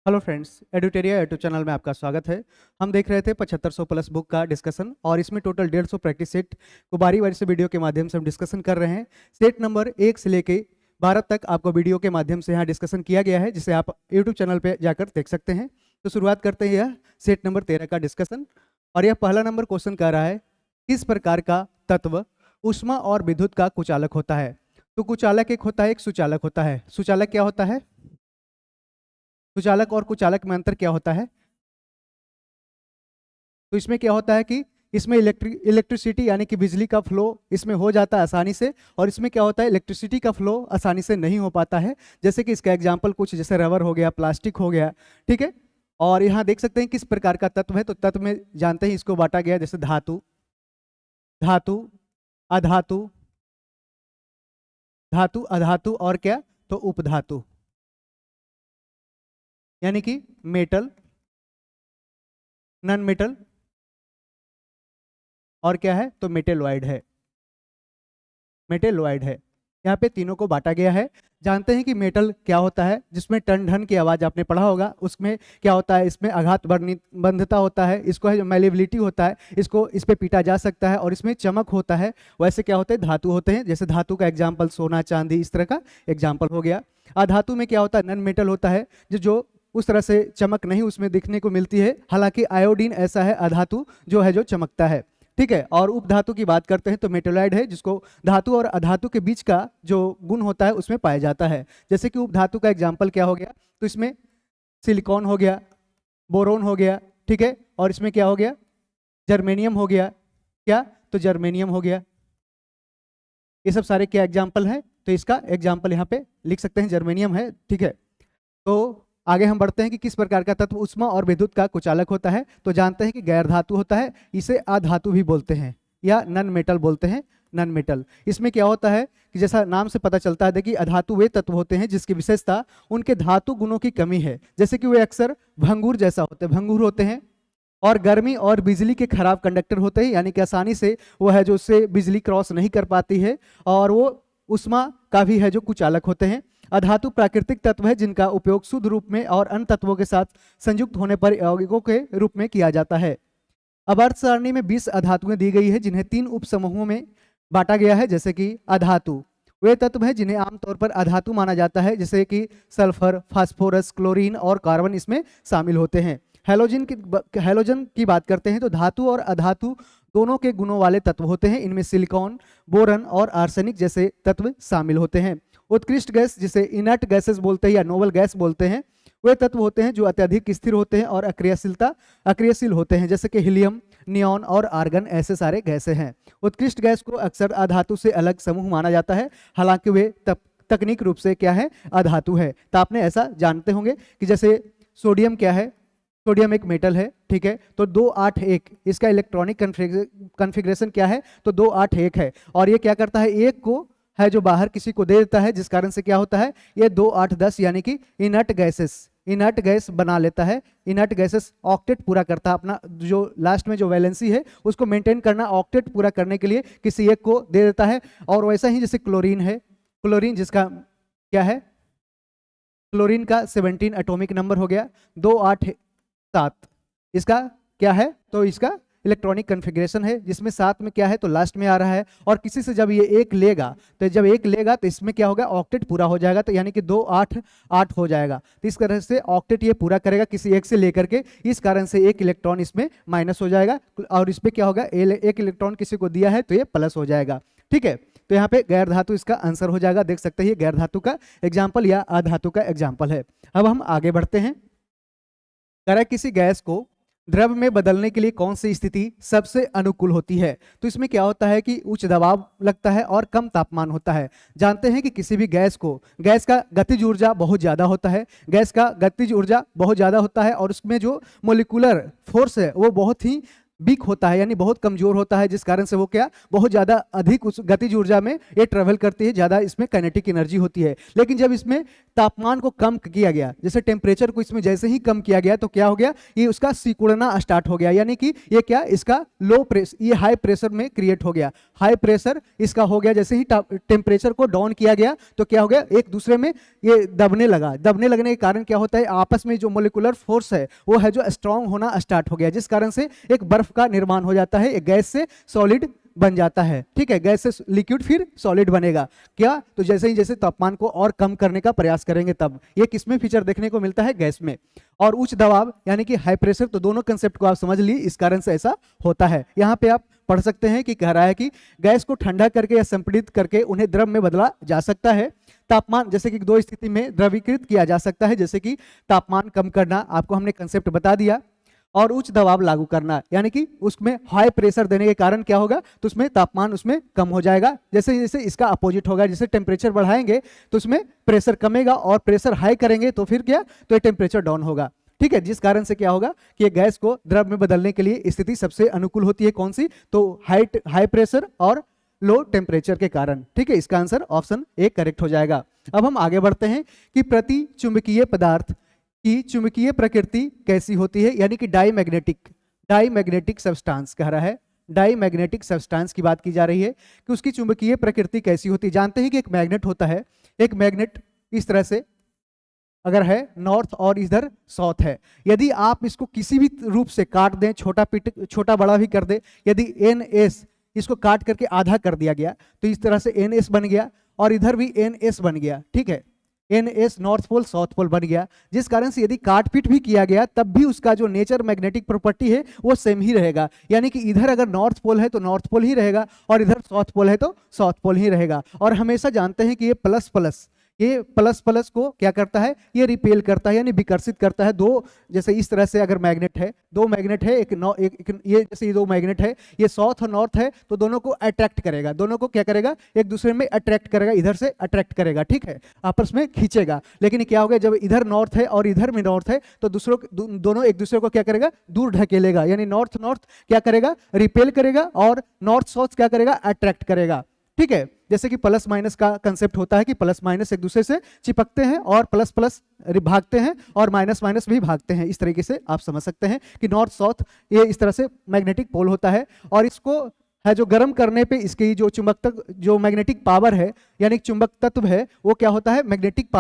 Hello friends, एडुटेरिया YouTube channel में आपका स्वागत है। हम देख रहे थे 7500 प्लस बुक का डिस्कशन और इसमें टोटल 150 प्रैक्टिस सेट को बारी बारी से वीडियो के माध्यम से हम डिस्कशन कर रहे हैं। सेट नंबर 1 से लेके 12 तक आपको वीडियो के माध्यम से यहाँ डिस्कसन किया गया है, जिसे आप यूट्यूब चैनल पर जाकर देख सकते हैं। तो शुरुआत करते हैं यह सेट नंबर 13 का डिस्कशन। और यह पहला नंबर क्वेश्चन कह रहा है, किस प्रकार का तत्व ऊष्मा और विद्युत का कुचालक होता है। तो कुचालक एक होता है, एक सुचालक होता है। सुचालक क्या होता है? सुचालक और कुचालक में अंतर क्या होता है? तो इसमें क्या होता है कि इसमें इलेक्ट्रिसिटी यानी कि बिजली का फ्लो इसमें हो जाता है आसानी से, और इसमें क्या होता है, इलेक्ट्रिसिटी का फ्लो आसानी से नहीं हो पाता है। जैसे कि इसका एग्जांपल कुछ जैसे रबर हो गया, प्लास्टिक हो गया, ठीक है। और यहाँ देख सकते हैं किस प्रकार का तत्व है। तो तत्व में जानते हैं इसको बांटा गया, जैसे धातु, धातु, अधातु, धातु, अधातु और क्या, तो उपधातु, यानी कि मेटल, नॉन मेटल और क्या है, तो मेटेलॉइड है। मेटेलॉइड है। यहाँ पे तीनों को बांटा गया है। जानते हैं कि मेटल क्या होता है, जिसमें टन ढन की आवाज आपने पढ़ा होगा। उसमें क्या होता है, इसमें आघात बंधता होता है, इसको है जो मैलेबिलिटी होता है, इसको इस पे पीटा जा सकता है, और इसमें चमक होता है। वैसे क्या होते हैं, धातु होते हैं। जैसे धातु का एग्जाम्पल सोना, चांदी, इस तरह का एग्जाम्पल हो गया। अधातु में क्या होता है, नॉन मेटल होता है, जो उस तरह से चमक नहीं उसमें दिखने को मिलती है। हालांकि आयोडीन ऐसा है अधातु जो है जो चमकता है, ठीक है। और उपधातु की बात करते हैं तो मेटेलॉइड है, जिसको धातु और अधातु के बीच का जो गुण होता है उसमें पाया जाता है। जैसे कि उपधातु का एग्जाम्पल क्या हो गया, तो इसमें सिलिकॉन हो गया, बोरोन हो गया, ठीक है। और इसमें क्या हो गया, जर्मेनियम हो गया, क्या, तो जर्मेनियम हो गया। ये सब सारे क्या एग्जाम्पल हैं, तो इसका एग्जाम्पल यहाँ पे लिख सकते हैं, जर्मेनियम है, ठीक है। तो आगे हम बढ़ते हैं कि किस प्रकार का तत्व ऊष्मा और विद्युत का कुचालक होता है। तो जानते हैं कि गैर धातु होता है, इसे अधातु भी बोलते हैं या नॉन मेटल बोलते हैं, नॉन मेटल। इसमें क्या होता है कि जैसा नाम से पता चलता है, देखिए अधातु वे तत्व होते हैं जिसकी विशेषता उनके धातु गुणों की कमी है। जैसे कि वे अक्सर भंगुर जैसा होते हैं, भंगुर होते हैं, और गर्मी और बिजली के खराब कंडक्टर होते हैं, यानी कि आसानी से वो है जो उससे बिजली क्रॉस नहीं कर पाती है, और वो ऊष्मा का भी है जो कुचालक होते हैं। अधातु प्राकृतिक तत्व है जिनका उपयोग शुद्ध रूप में और अन्य तत्वों के साथ संयुक्त होने पर यौगिकों के रूप में किया जाता है। अब अर्थ सारणी में 20 अधातुएं दी गई है, जिन्हें 3 उप समूहों में बांटा गया है। जैसे कि अधातु वे तत्व हैं जिन्हें आमतौर पर अधातु माना जाता है, जैसे कि सल्फर, फास्फोरस, क्लोरीन और कार्बन इसमें शामिल होते हैं। हैलोजन की बात करते हैं तो धातु और अधातु दोनों के गुणों वाले तत्व होते हैं। इनमें सिलिकॉन, बोरन और आर्सेनिक जैसे तत्व शामिल होते हैं। उत्कृष्ट गैस, जिसे इनर्ट गैसेस बोलते हैं या नोबल गैस बोलते हैं, वे तत्व होते हैं जो अत्यधिक स्थिर होते हैं और अक्रियशील होते हैं, जैसे कि हीलियम, नियॉन और आर्गन, ऐसे सारे गैसें हैं। उत्कृष्ट गैस को अक्सर अधातु से अलग समूह माना जाता है, हालांकि वे तकनीक रूप से क्या है, अधातु है। तो आपने ऐसा जानते होंगे कि जैसे सोडियम क्या है, सोडियम एक मेटल है, ठीक है। तो 281 इसका इलेक्ट्रॉनिक कन्फिग्रेशन क्या है, तो 281 है। और ये क्या करता है, एक को है जो बाहर किसी को दे देता है, जिस कारण से क्या होता है, ये 2 8 10 यानी कि इनर्ट गैस बना लेता है। इनर्ट गैसेस ऑक्टेट पूरा करता है अपना, जो लास्ट में जो वैलेंसी है उसको मेंटेन करना, ऑक्टेट पूरा करने के लिए किसी एक को दे देता है। और वैसा ही जैसे क्लोरीन है, क्लोरीन जिसका क्या है, क्लोरीन का 17 एटॉमिक नंबर हो गया, 287 इसका क्या है, तो इसका इलेक्ट्रॉनिक कन्फिग्रेशन है, जिसमें 7 में क्या है, तो लास्ट में आ रहा है। और किसी से जब ये एक लेगा, तो जब एक लेगा तो इसमें क्या होगा, ऑक्टेट पूरा हो जाएगा, तो यानी कि 2 8 8 हो जाएगा। तो इस तरह से ऑक्टेट ये पूरा करेगा किसी एक से लेकर के, इस कारण से एक इलेक्ट्रॉन इसमें माइनस हो जाएगा, और इस पर क्या होगा, एक इलेक्ट्रॉन किसी को दिया है तो ये प्लस हो जाएगा, ठीक है। तो यहाँ पे गैर धातु इसका आंसर हो जाएगा। देख सकते हैं ये गैर धातु का एग्जाम्पल या अधातु का एग्जाम्पल है। अब हम आगे बढ़ते हैं। कह रहा है किसी गैस को द्रव में बदलने के लिए कौन सी स्थिति सबसे अनुकूल होती है। तो इसमें क्या होता है कि उच्च दबाव लगता है और कम तापमान होता है। जानते हैं कि किसी भी गैस का गतिज ऊर्जा बहुत ज्यादा होता है, गैस का गतिज ऊर्जा बहुत ज्यादा होता है, और उसमें जो मोलिकुलर फोर्स है वो बहुत ही वीक होता है, यानी बहुत कमजोर होता है, जिस कारण से वो क्या बहुत ज्यादा अधिक उस गतिज ऊर्जा में ये ट्रेवल करती है, ज्यादा इसमें काइनेटिक एनर्जी होती है। लेकिन जब इसमें तापमान को कम किया गया, जैसे टेम्परेचर को इसमें जैसे ही कम किया गया, तो क्या हो गया, ये उसका सिकुड़ना स्टार्ट हो गया, यानी कि ये क्या इसका लो प्रेशर, ये हाई प्रेशर में क्रिएट हो गया, हाई प्रेशर इसका हो गया। जैसे ही टेम्परेचर को डाउन किया गया तो क्या हो गया, एक दूसरे में ये दबने लगा। दबने लगने के कारण क्या होता है, आपस में जो मोलिकुलर फोर्स है वो है जो स्ट्रांग होना स्टार्ट हो गया, जिस कारण से एक बर्फ का निर्माण हो जाता है, एक गैस से सॉलिड बन जाता है। ठीक है, गैस से लिक्विड फिर सॉलिड बनेगा। क्या, तो जैसे ही जैसे तापमान को और कम करने का प्रयास करेंगे तब ये किसमें फीचर देखने को मिलता है, गैस में। और उच्च दबाव यानी कि हाई प्रेशर, तो दोनों कंसेप्ट को आप समझ ली, इस कारण से ऐसा होता है। यहाँ पे आप पढ़ सकते हैं कि कह रहा है कि गैस को ठंडा करके या संपीड़ित करके उन्हें द्रव में बदला जा सकता है। तापमान जैसे कि दो स्थिति में द्रवीकृत किया जा सकता है, जैसे कि तापमान कम करना, आपको हमने कंसेप्ट बता दिया, और उच्च दबाव लागू करना, यानी कि उसमें हाई प्रेशर देने के कारण क्या होगा, तो उसमें तापमान उसमें कम हो जाएगा। जैसे जैसे इसका अपोजिट होगा, जैसे टेम्परेचर बढ़ाएंगे तो उसमें प्रेशर कमेगा, और प्रेशर हाई करेंगे तो फिर क्या, तो ये टेम्परेचर डाउन होगा। ठीक है, जिस कारण से क्या होगा कि ये गैस को द्रव में बदलने के लिए स्थिति सबसे अनुकूल होती है, कौन सी, तो हाई प्रेशर और लो टेम्परेचर के कारण। ठीक है, इसका आंसर ऑप्शन ए करेक्ट हो जाएगा। अब हम आगे बढ़ते हैं कि प्रति चुंबकीय पदार्थ की चुंबकीय प्रकृति कैसी होती है, यानी कि डाईमैग्नेटिक सब्सटेंस कह रहा है, डाईमैग्नेटिक सब्सटेंस की बात की जा रही है कि उसकी चुंबकीय प्रकृति कैसी होती है। जानते हैं कि एक मैग्नेट होता है, एक मैग्नेट इस तरह से अगर है नॉर्थ और इधर साउथ है, यदि आप इसको किसी भी रूप से काट दें, छोटा बड़ा भी कर दे, यदि NS इसको काट करके आधा कर दिया गया तो इस तरह से NS बन गया, और इधर भी NS बन गया। ठीक है, NS north pole south pole बन गया, जिस कारण से यदि काट पीट भी किया गया तब भी उसका जो नेचर मैग्नेटिक प्रॉपर्टी है वो सेम ही रहेगा, यानी कि इधर अगर नॉर्थ पोल है तो नॉर्थ पोल ही रहेगा, और इधर साउथ पोल है तो साउथ पोल ही रहेगा। और हमेशा जानते हैं कि ये प्लस प्लस, ये प्लस प्लस को क्या करता है, ये रिपेल करता है, यानी विकर्षित करता है। दो जैसे इस तरह से अगर मैग्नेट है, दो मैग्नेट है, ये जैसे ये दो मैग्नेट है, ये साउथ और नॉर्थ है, तो दोनों को अट्रैक्ट करेगा, दोनों को क्या करेगा, एक दूसरे में अट्रैक्ट करेगा, इधर से अट्रैक्ट करेगा। ठीक है, आपस में खींचेगा। लेकिन क्या होगा, जब इधर नॉर्थ है और इधर में नॉर्थ है तो दोनों एक दूसरे को क्या करेगा, दूर ढकेलेगा, यानी नॉर्थ क्या करेगा, रिपेल करेगा, और नॉर्थ साउथ क्या करेगा, अट्रैक्ट करेगा। ठीक है, जैसे कि प्लस माइनस का कंसेप्ट होता है कि प्लस माइनस एक दूसरे से चिपकते हैं, और प्लस प्लस भागते हैं, और माइनस माइनस भी भागते हैं। इस तरीके से आप समझ सकते हैं कि नॉर्थ साउथ ये इस तरह से मैग्नेटिक पोल होता है। और इसको है जो गर्म करने पे इसकी जो मैग्नेटिक पावर है, यानी चुंबक तत्व है, वो क्या होता है, मैग्नेटिक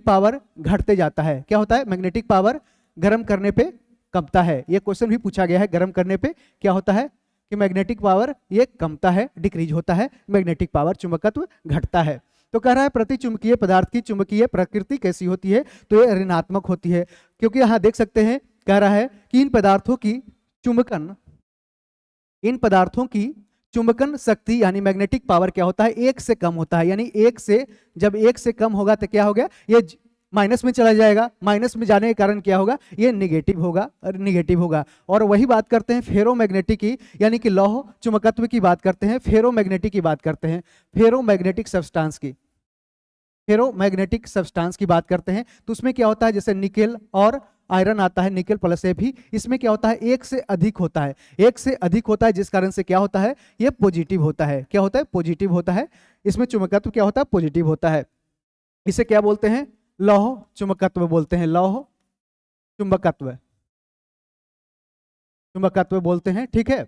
पावर घटते जाता है। क्या होता है, मैग्नेटिक पावर गर्म करने पे कमता है। ये क्वेश्चन भी पूछा गया है, गर्म करने पे क्या होता है कि मैग्नेटिक पावर ये कमता है, डिक्रीज होता है, मैग्नेटिक पावर चुंबकत्व घटता है। तो कह रहा है प्रति चुंबकीय पदार्थ की चुंबकीय प्रकृति कैसी होती है, तो ये ऋणात्मक होती है, क्योंकि यहाँ देख सकते हैं कह रहा है कि इन पदार्थों की चुंबकन शक्ति यानी मैग्नेटिक पावर क्या होता है, एक से कम होता है, यानी जब एक से कम होगा तो क्या हो गया, ये माइनस में चला जाएगा, माइनस में जाने के कारण क्या होगा, ये निगेटिव होगा। और वही बात करते हैं फेरोमैग्नेटिक की, यानी कि लौह चुंबकत्व की बात करते हैं, फेरोमैग्नेटिक की बात करते हैं, फेरोमैग्नेटिक सब्सटेंस की बात करते हैं। तो उसमें क्या होता है, जैसे निकेल और आयरन आता है, निकेल प्लस Fe, इसमें क्या होता है, एक से अधिक होता है, जिस कारण से क्या होता है, ये पॉजिटिव होता है। क्या होता है, पॉजिटिव होता है। इसमें चुंबकत्व क्या होता है, पॉजिटिव होता है। इसे क्या बोलते हैं, लौह चुंबकत्व बोलते हैं, लौह चुंबकत्व बोलते हैं। ठीक है,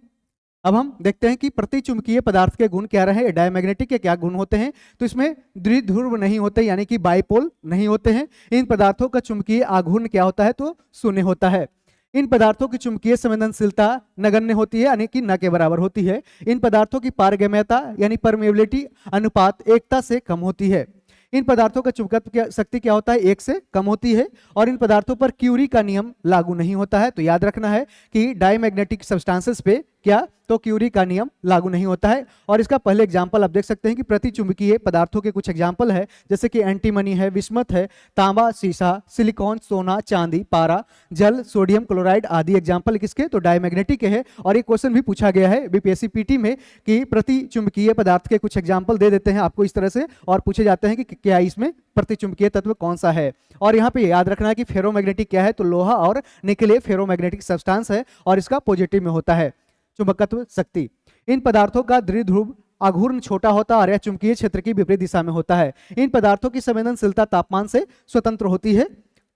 अब हम देखते हैं कि प्रति चुंबकीय पदार्थ के गुण क्या रहे, डायमैग्नेटिक के क्या गुण होते हैं। तो इसमें द्विध्रुव नहीं होते, यानी कि बाइपोल नहीं होते हैं। इन पदार्थों का चुंबकीय आघूर्ण क्या होता है, तो शून्य होता है। इन पदार्थों की चुंबकीय संवेदनशीलता नगण्य होती है, यानी कि न के बराबर होती है। इन पदार्थों की पारगम्यता यानी परमेबिलिटी अनुपात एकता से कम होती है। इन पदार्थों का चुंबकत्व शक्ति क्या होता है, एक से कम होती है। और इन पदार्थों पर क्यूरी का नियम लागू नहीं होता है। तो याद रखना है कि डायमैग्नेटिक सब्सटेंसेस पे क्या, तो क्यूरी का नियम लागू नहीं होता है। और इसका पहले एग्जाम्पल आप देख सकते हैं कि प्रतिचुंबकीय पदार्थों के कुछ एग्जाम्पल है, जैसे कि एंटीमनी है, विस्मत है, तांबा, सीसा, सिलिकॉन, सोना, चांदी, पारा, जल, सोडियम क्लोराइड आदि एग्जाम्पल किसके, तो डायमैग्नेटिक है। और ये क्वेश्चन भी पूछा गया है बीपीएससी पीटी में कि प्रतिचुंबकीय पदार्थ के कुछ एग्जाम्पल दे देते हैं आपको इस तरह से, और पूछे जाते हैं कि क्या इसमें प्रतिचुंबकीय तत्व कौन सा है। और यहाँ पे याद रखना है कि फेरोमैग्नेटिक क्या है, तो लोहा और निकल फेरोमैग्नेटिक सब्सटेंस है और इसका पॉजिटिव में होता है चुंबकत्व शक्ति। इन पदार्थों का द्विध्रुव आघूर्ण छोटा होता है और यह चुंबकीय क्षेत्र की विपरीत दिशा में होता है। इन पदार्थों की संवेदनशीलता तापमान से स्वतंत्र होती है,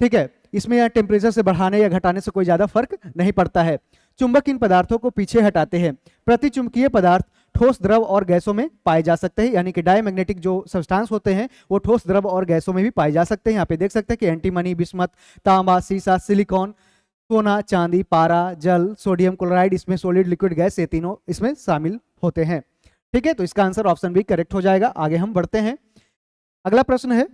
ठीक है, इसमें यह टेम्परेचर से बढ़ाने या घटाने से कोई ज्यादा फर्क नहीं पड़ता है। चुंबक इन पदार्थों को पीछे हटाते हैं। प्रतिचुंबकीय पदार्थ ठोस, द्रव और गैसों में पाए जा सकते हैं, यानी कि डायमैग्नेटिक जो सब्सटेंस होते हैं वो ठोस, द्रव और गैसों में भी पाए जा सकते हैं। यहाँ पे देख सकते हैं कि एंटीमनी, बिस्मत, तांबा, सीसा, सिलिकॉन, सोना, चांदी, पारा, जल, सोडियम क्लोराइड, इसमें सॉलिड, लिक्विड, गैस, ये तीनों इसमें शामिल होते हैं। ठीक है, तो इसका आंसर ऑप्शन बी करेक्ट हो जाएगा। आगे हम बढ़ते हैं। अगला प्रश्न है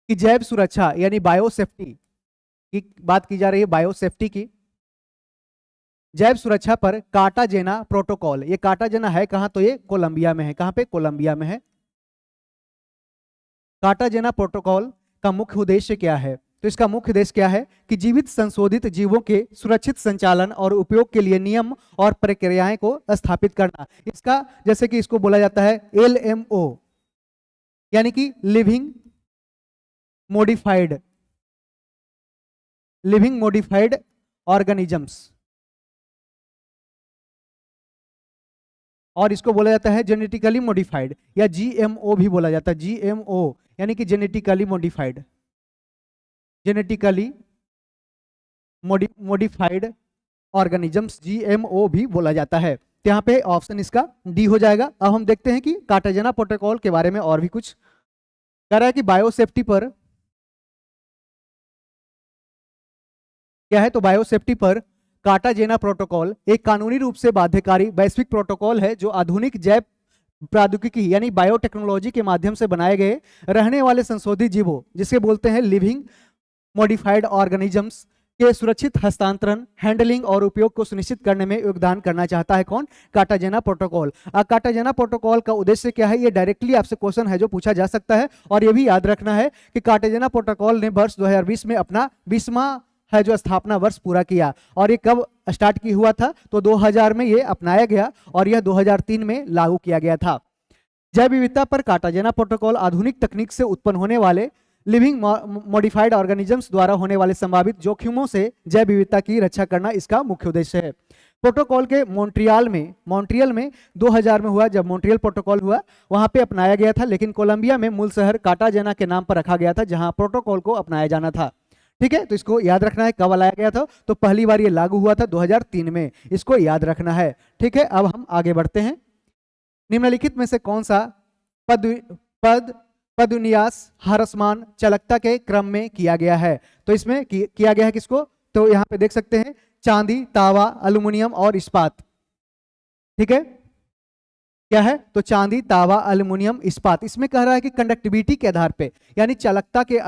कि जैव सुरक्षा यानी बायोसेफ्टी की बात की जा रही है, बायोसेफ्टी की। जैव सुरक्षा पर कार्टाजेना प्रोटोकॉल, ये कार्टाजेना है कहां, तो ये कोलंबिया में है। कहां पे, कोलंबिया में है। कार्टाजेना प्रोटोकॉल का मुख्य उद्देश्य क्या है, तो इसका मुख्य उद्देश्य क्या है कि जीवित संशोधित जीवों के सुरक्षित संचालन और उपयोग के लिए नियम और प्रक्रियाएं को स्थापित करना। इसका जैसे कि इसको बोला जाता है LMO, यानी कि लिविंग मोडिफाइड ऑर्गेनिजम्स, और इसको बोला जाता है जेनेटिकली मॉडिफाइड या GMO भी बोला जाता है। GMO यानी कि जेनेटिकली मॉडिफाइड ऑर्गेनिजम्स, GMO भी बोला जाता है। तो यहाँ पे ऑप्शन इसका डी हो जाएगा। अब हम देखते हैं कि कार्टाजेना प्रोटोकॉल के बारे में और भी कुछ कह रहा है कि बायोसेफ्टी पर क्या है, तो बायोसेफ्टी पर कार्टाजेना प्रोटोकॉल एक कानूनी रूप से बाध्यकारी वैश्विक प्रोटोकॉल है जो आधुनिक जैव प्रौद्योगिकी यानी बायोटेक्नोलॉजी के माध्यम से बनाए गए रहने वाले संशोधित जीवों, जिसे बोलते हैं लिविंग मॉडिफाइड ऑर्गेनिजम्स, के सुरक्षित हस्तांतरण, हैंडलिंग और उपयोग को सुनिश्चित करने में योगदान करना चाहता है। कौन, कार्टाजेना प्रोटोकॉल। कार्टाजेना प्रोटोकॉल का उद्देश्य क्या है, ये डायरेक्टली आपसे क्वेश्चन है जो पूछा जा सकता है। और ये भी याद रखना है कि कार्टाजेना प्रोटोकॉल ने वर्ष 2020 में अपना 20वां है जो स्थापना वर्ष पूरा किया। और ये कब स्टार्ट की हुआ था, तो 2000 में ये अपनाया गया और यह 2003 में लागू किया गया था। जैव विविधता पर कार्टाजेना प्रोटोकॉल आधुनिक तकनीक से उत्पन्न होने वाले लिविंग मॉडिफाइड ऑर्गेनिजम्स द्वारा होने वाले संभावित जोखिमों से जैव विविधता की रक्षा करना इसका मुख्य उद्देश्य है। प्रोटोकॉल के मॉन्ट्रियल में 2000 में हुआ, जब मॉन्ट्रियल प्रोटोकॉल हुआ वहां पे अपनाया गया था, लेकिन कोलंबिया में मूल शहर कार्टाजेना के नाम पर रखा गया था जहां प्रोटोकॉल को अपनाया जाना था। ठीक है, तो इसको याद रखना है कब लाया गया था, तो पहली बार ये लागू हुआ था 2003 में, इसको याद रखना है। ठीक है, अब हम आगे बढ़ते हैं। निम्नलिखित में से कौन सा पदविन्यास ह्रासमान चालकता के क्रम में किया गया है, तो इसमें किया गया है किसको, तो यहाँ पे देख सकते हैं चांदी, तांबा, एल्युमिनियम और इस्पात। ठीक है, क्या है, तो चांदी, तांबा, एल्युमिनियम, इस्पात। इसमें कह रहा है कि कंडक्टिविटी के आधार पे यानी चालकता के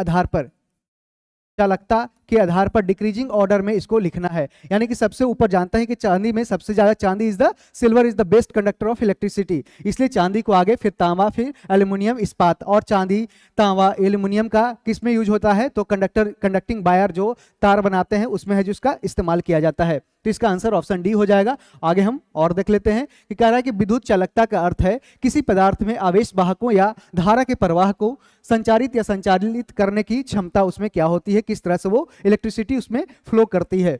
आधार पर डिक्रीजिंग ऑर्डर में इसको लिखना है। यानी कि सबसे ऊपर जानते हैं कि चांदी में सबसे ज्यादा चांदी silver is the best conductor of electricity, इसलिए चांदी को आगे, फिर तांबा, फिर एल्युमिनियम, इस्पात। और चांदी, तांबा, एल्युमिनियम का किस में यूज होता है, तो कंडक्टिंग वायर जो तार बनाते हैं उसमें है जो इसका इस्तेमाल किया जाता है। तो इसका आंसर ऑप्शन डी हो जाएगा। आगे हम और देख लेते हैं कि कह रहा है कि विद्युत चालकता का अर्थ है किसी पदार्थ में आवेश वाहकों या धारा के प्रवाह को संचारित या संचालित करने की क्षमता उसमें क्या होती है, किस तरह से वो इलेक्ट्रिसिटी उसमें फ्लो करती है।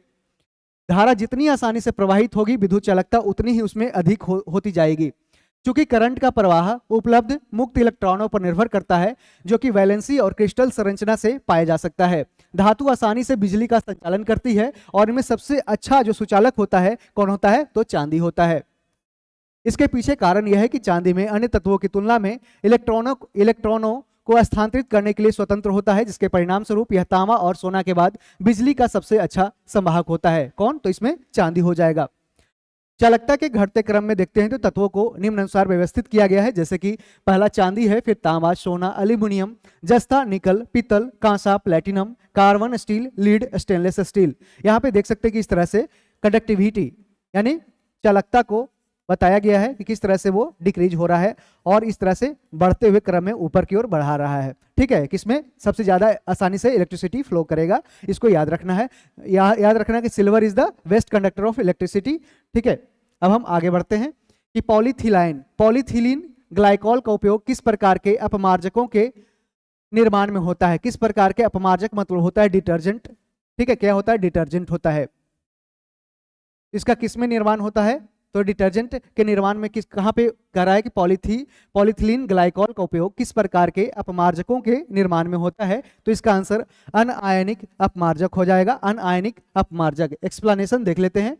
धारा जितनी आसानी से प्रवाहित होगी विद्युत चालकता उतनी ही उसमें अधिक होती जाएगी। चूंकि करंट का प्रवाह उपलब्ध मुक्त इलेक्ट्रॉनों पर निर्भर करता है जो कि वैलेंसी और क्रिस्टल संरचना से पाया जा सकता है। धातु आसानी से बिजली का संचालन करती है और इनमें सबसे अच्छा जो सुचालक होता है कौन होता है, तो चांदी होता है। इसके पीछे कारण यह है कि चांदी में अन्य तत्वों की तुलना में इलेक्ट्रॉनों को स्थानांतरित करने के लिए स्वतंत्र होता है, जिसके परिणाम स्वरूप यह तांबा और सोना के बाद बिजली का सबसे अच्छा संवाहक होता है। कौन, तो इसमें चांदी हो जाएगा। चालकता के घटते क्रम में देखते हैं तो तत्वों को निम्नानुसार व्यवस्थित किया गया है, जैसे कि पहला चांदी है, फिर तांबा, सोना, एल्युमिनियम, जस्ता, निकल, पीतल, कांसा, platinum, carbon, steel, lead, stainless steel. यहाँ पे देख सकते हैं कि इस तरह से कंडक्टिविटी यानी चालकता को बताया गया है कि किस तरह से वो डिक्रीज हो रहा है और इस तरह से बढ़ते हुए क्रम में ऊपर की ओर बढ़ा रहा है। ठीक है, किसमें सबसे ज्यादा आसानी से इलेक्ट्रिसिटी फ्लो करेगा, इसको याद रखना है। याद रखना है कि silver is the best conductor of electricity. ठीक है, अब हम आगे बढ़ते हैं कि पॉलीथिलीन ग्लाइकॉल का उपयोग किस प्रकार के अपमार्जकों के निर्माण में होता है। किस प्रकार के अपमार्जक मतलब होता है डिटर्जेंट। ठीक है, क्या होता है, डिटर्जेंट होता है। इसका किस में निर्माण होता है, तो डिटर्जेंट के निर्माण में कहां पे कह रहा है कि पॉलीथिलीन ग्लाइकॉल का उपयोग किस प्रकार के अपमार्जकों के निर्माण में होता है। तो इसका आंसर अनआयनिक अपमार्जक हो जाएगा। अनआयनिक अपमार्जक, एक्सप्लेनेशन देख लेते हैं।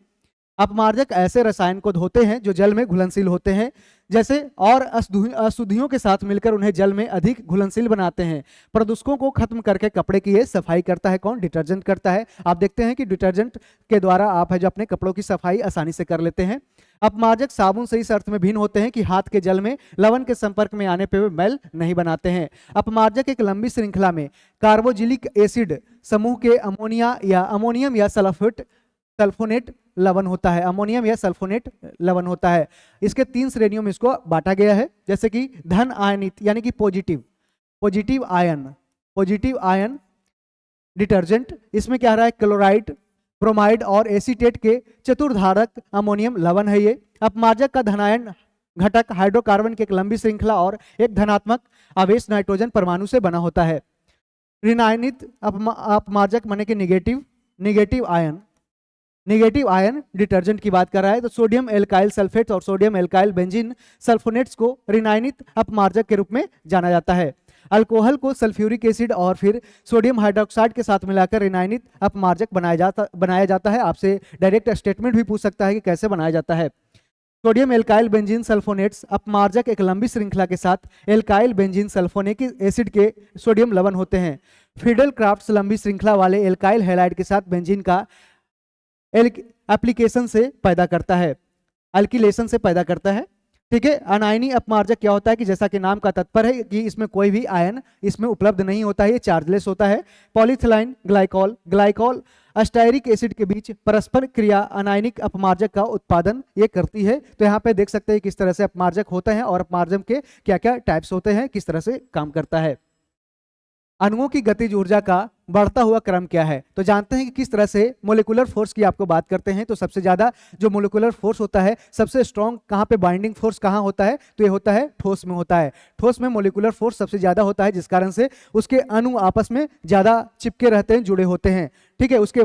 अपमार्जक ऐसे रसायन को होते हैं जो जल में घुलनशील होते हैं, जैसे और अशुद्धियों के साथ मिलकर उन्हें जल में अधिक घुलनशील बनाते हैं। प्रदूषकों को खत्म करके कपड़े की ये सफाई करता है कौन, डिटर्जेंट करता है। आप देखते हैं कि डिटर्जेंट के द्वारा आप है जो अपने कपड़ों की सफाई आसानी से कर लेते हैं। अपमार्जक साबुन से इस अर्थ में भिन्न होते हैं कि हाथ के जल में लवण के संपर्क में आने पर वे मैल नहीं बनाते हैं। अपमार्जक एक लंबी श्रृंखला में कार्बोजिलिक एसिड समूह के अमोनियम या सल्फोनेट लवण होता है। अमोनियम या सल्फोनेट लवण होता है। इसके 3 श्रेणियों में इसको बांटा गया है, जैसे कि धन आयनित यानी कि पॉजिटिव आयन डिटर्जेंट। इसमें क्या आ रहा है, क्लोराइड, ब्रोमाइड और एसीटेट के चतुर्धारक अमोनियम लवण है ये। अपमार्जक का धनायन घटक हाइड्रोकार्बन की एक लंबी श्रृंखला और एक धनात्मक आवेश नाइट्रोजन परमाणु से बना होता है। ऋणायनित अपमार्जक माने कि नेगेटिव आयन डिटर्जेंट की बात कर रहा है, तो सोडियम एल्काइल सल्फेट और सोडियम एल्काइल बेंजीन सल्फोनेट्स को ऋणायनित अपमार्जक के रूप में जाना जाता है। अल्कोहल को सल्फ्यूरिक एसिड और फिर सोडियम हाइड्रोक्साइड के साथ मिलाकर ऋणायनित अपमार्जक बनाया जाता है। आपसे डायरेक्ट स्टेटमेंट भी पूछ सकता है कि कैसे बनाया जाता है। सोडियम एल्काइल बेंजीन सल्फोनेट्स अपमार्जक एक लंबी श्रृंखला के साथ एल्काइल बेंजीन सल्फोनिक एसिड के सोडियम लवण होते हैं। फिडेल क्राफ्ट्स लंबी श्रृंखला वाले एल्काइल हैलाइड के साथ बेंजीन का एप्लीकेशन से पैदा करता है, अल्किलेशन से पैदा करता है। ठीक है, अनायनी अपमार्जक क्या होता है कि जैसा कि नाम का तात्पर्य है कि इसमें कोई भी आयन इसमें उपलब्ध नहीं होता है, ये चार्जलेस होता है। पॉलीथिलाइन ग्लाइकॉल अस्टायरिक एसिड के बीच परस्पर क्रिया अनायनिक अपमार्जक का उत्पादन ये करती है। तो यहाँ पे देख सकते हैं किस तरह से अपमार्जक होते हैं और अपमार्जक के क्या क्या टाइप्स होते हैं, किस तरह से काम करता है। अणुओं की गतिज ऊर्जा का बढ़ता हुआ क्रम क्या है, तो जानते हैं कि किस तरह से मोलिकुलर फोर्स की आपको बात करते हैं। तो सबसे ज्यादा जो मोलिकुलर फोर्स होता है, सबसे स्ट्रॉन्ग कहाँ पे बाइंडिंग फोर्स कहाँ होता है, तो ये होता है ठोस में होता है। ठोस में मोलिकुलर फोर्स सबसे ज्यादा होता है, जिस कारण से उसके अणु आपस में ज्यादा चिपके रहते हैं, जुड़े होते हैं। ठीक है, उसके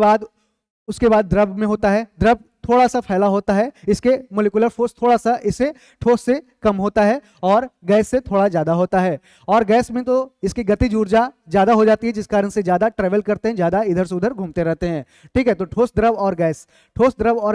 बाद द्रव में होता है। द्रव थोड़ा सा फैला होता है, इसके मोलिकुलर फोर्स थोड़ा सा इसे ठोस से कम होता है और गैस से थोड़ा ज्यादा होता है। और गैस में तो इसकी गतिज ऊर्जा ज्यादा हो जाती है, जिस कारण से ज्यादा ट्रेवल करते हैं, ज्यादा इधर से उधर घूमते रहते हैं। ठीक है, तो ठोस द्रव और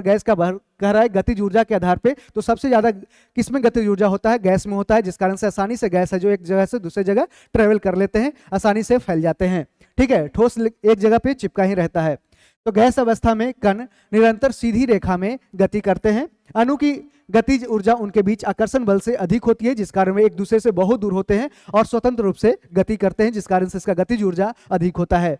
गैस का कह रहा है गतिज ऊर्जा के आधार पे, तो सबसे ज्यादा किसमें गतिज ऊर्जा होता है, गैस में होता है, जिस कारण से आसानी से गैस है जो एक जगह से दूसरी जगह ट्रेवल कर लेते हैं, आसानी से फैल जाते हैं। ठीक है, ठोस एक जगह पे चिपका ही रहता है। तो गैस अवस्था में कण निरंतर सीधी रेखा में गति करते हैं। अणु की गतिज ऊर्जा उनके बीच आकर्षण बल से अधिक होती है, जिस कारण वे एक दूसरे से बहुत दूर होते हैं और स्वतंत्र रूप से गति करते हैं, जिस कारण से इसका गतिज ऊर्जा अधिक होता है।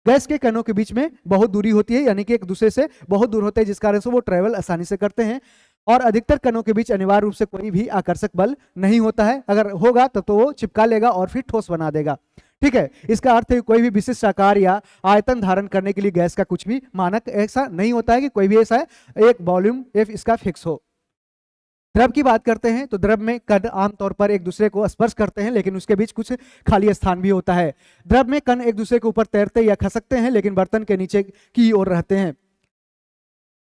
गैस के कणों के बीच में बहुत दूरी होती है, यानी कि एक दूसरे से बहुत दूर होते हैं, जिस कारण से वो ट्रेवल आसानी से करते हैं। और अधिकतर कणों के बीच अनिवार्य रूप से कोई भी आकर्षक बल नहीं होता है, अगर होगा तब तो वो चिपका लेगा और फिर ठोस बना देगा। ठीक है, इसका अर्थ है कोई भी विशिष्ट आकार या आयतन धारण करने के लिए गैस का कुछ भी मानक ऐसा नहीं होता है कि कोई भी ऐसा एक वॉल्यूम एफ इसका फिक्स हो। द्रव की बात करते हैं तो द्रव में कण आमतौर पर एक दूसरे को स्पर्श करते हैं, लेकिन उसके बीच कुछ खाली स्थान भी होता है। द्रव में कण एक दूसरे के ऊपर तैरते या खसकते हैं, लेकिन बर्तन के नीचे की ओर रहते हैं।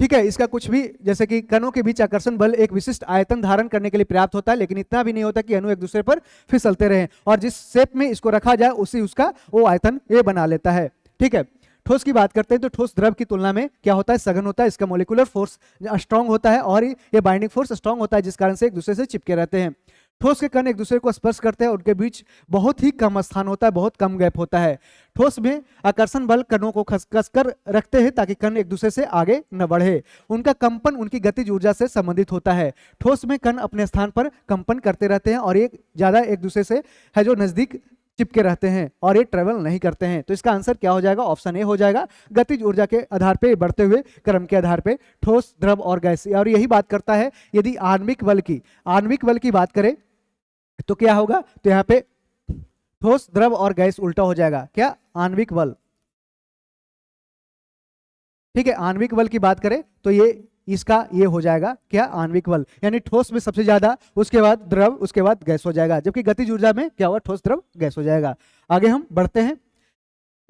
ठीक है, इसका कुछ भी जैसे कि कणों के बीच आकर्षण बल एक विशिष्ट आयतन धारण करने के लिए पर्याप्त होता है, लेकिन इतना भी नहीं होता कि अणु एक दूसरे पर फिसलते रहें, और जिस शेप में इसको रखा जाए उसी उसका वो आयतन ये बना लेता है। ठीक है, ठोस की बात करते हैं तो ठोस द्रव की तुलना में क्या होता है, सघन होता है। इसका मोलिकुलर फोर्स स्ट्रांग होता है और ये बाइंडिंग फोर्स स्ट्रांग होता है, जिस कारण से एक दूसरे से चिपके रहते हैं। ठोस के कण एक दूसरे को स्पर्श करते हैं, उनके बीच बहुत ही कम स्थान होता है, बहुत कम गैप होता है। ठोस में आकर्षण बल कणों को कसकर रखते हैं ताकि कण एक दूसरे से आगे न बढ़े। उनका कंपन उनकी गतिज ऊर्जा से संबंधित होता है। ठोस में कण अपने स्थान पर कंपन करते रहते हैं और एक ज्यादा एक दूसरे से है जो नजदीक चिपके रहते हैं और ये ट्रेवल नहीं करते हैं। तो इसका आंसर क्या हो जाएगा, ऑप्शन ए हो जाएगा। गतिज ऊर्जा के आधार पे, बढ़ते हुए क्रम के आधार पे ठोस, द्रव और गैस। और यही बात करता है यदि आणविक बल की बात करें तो क्या होगा, तो यहाँ पे ठोस, द्रव और गैस उल्टा हो जाएगा, क्या, आणविक बल। ठीक है, आणविक बल की बात करें तो ये इसका ये हो जाएगा क्या, आणविक बल, यानी ठोस में सबसे ज्यादा, उसके बाद द्रव, उसके बाद गैस हो जाएगा। जबकि गतिज ऊर्जा में क्या होगा, ठोस, द्रव, गैस हो जाएगा। आगे हम बढ़ते हैं।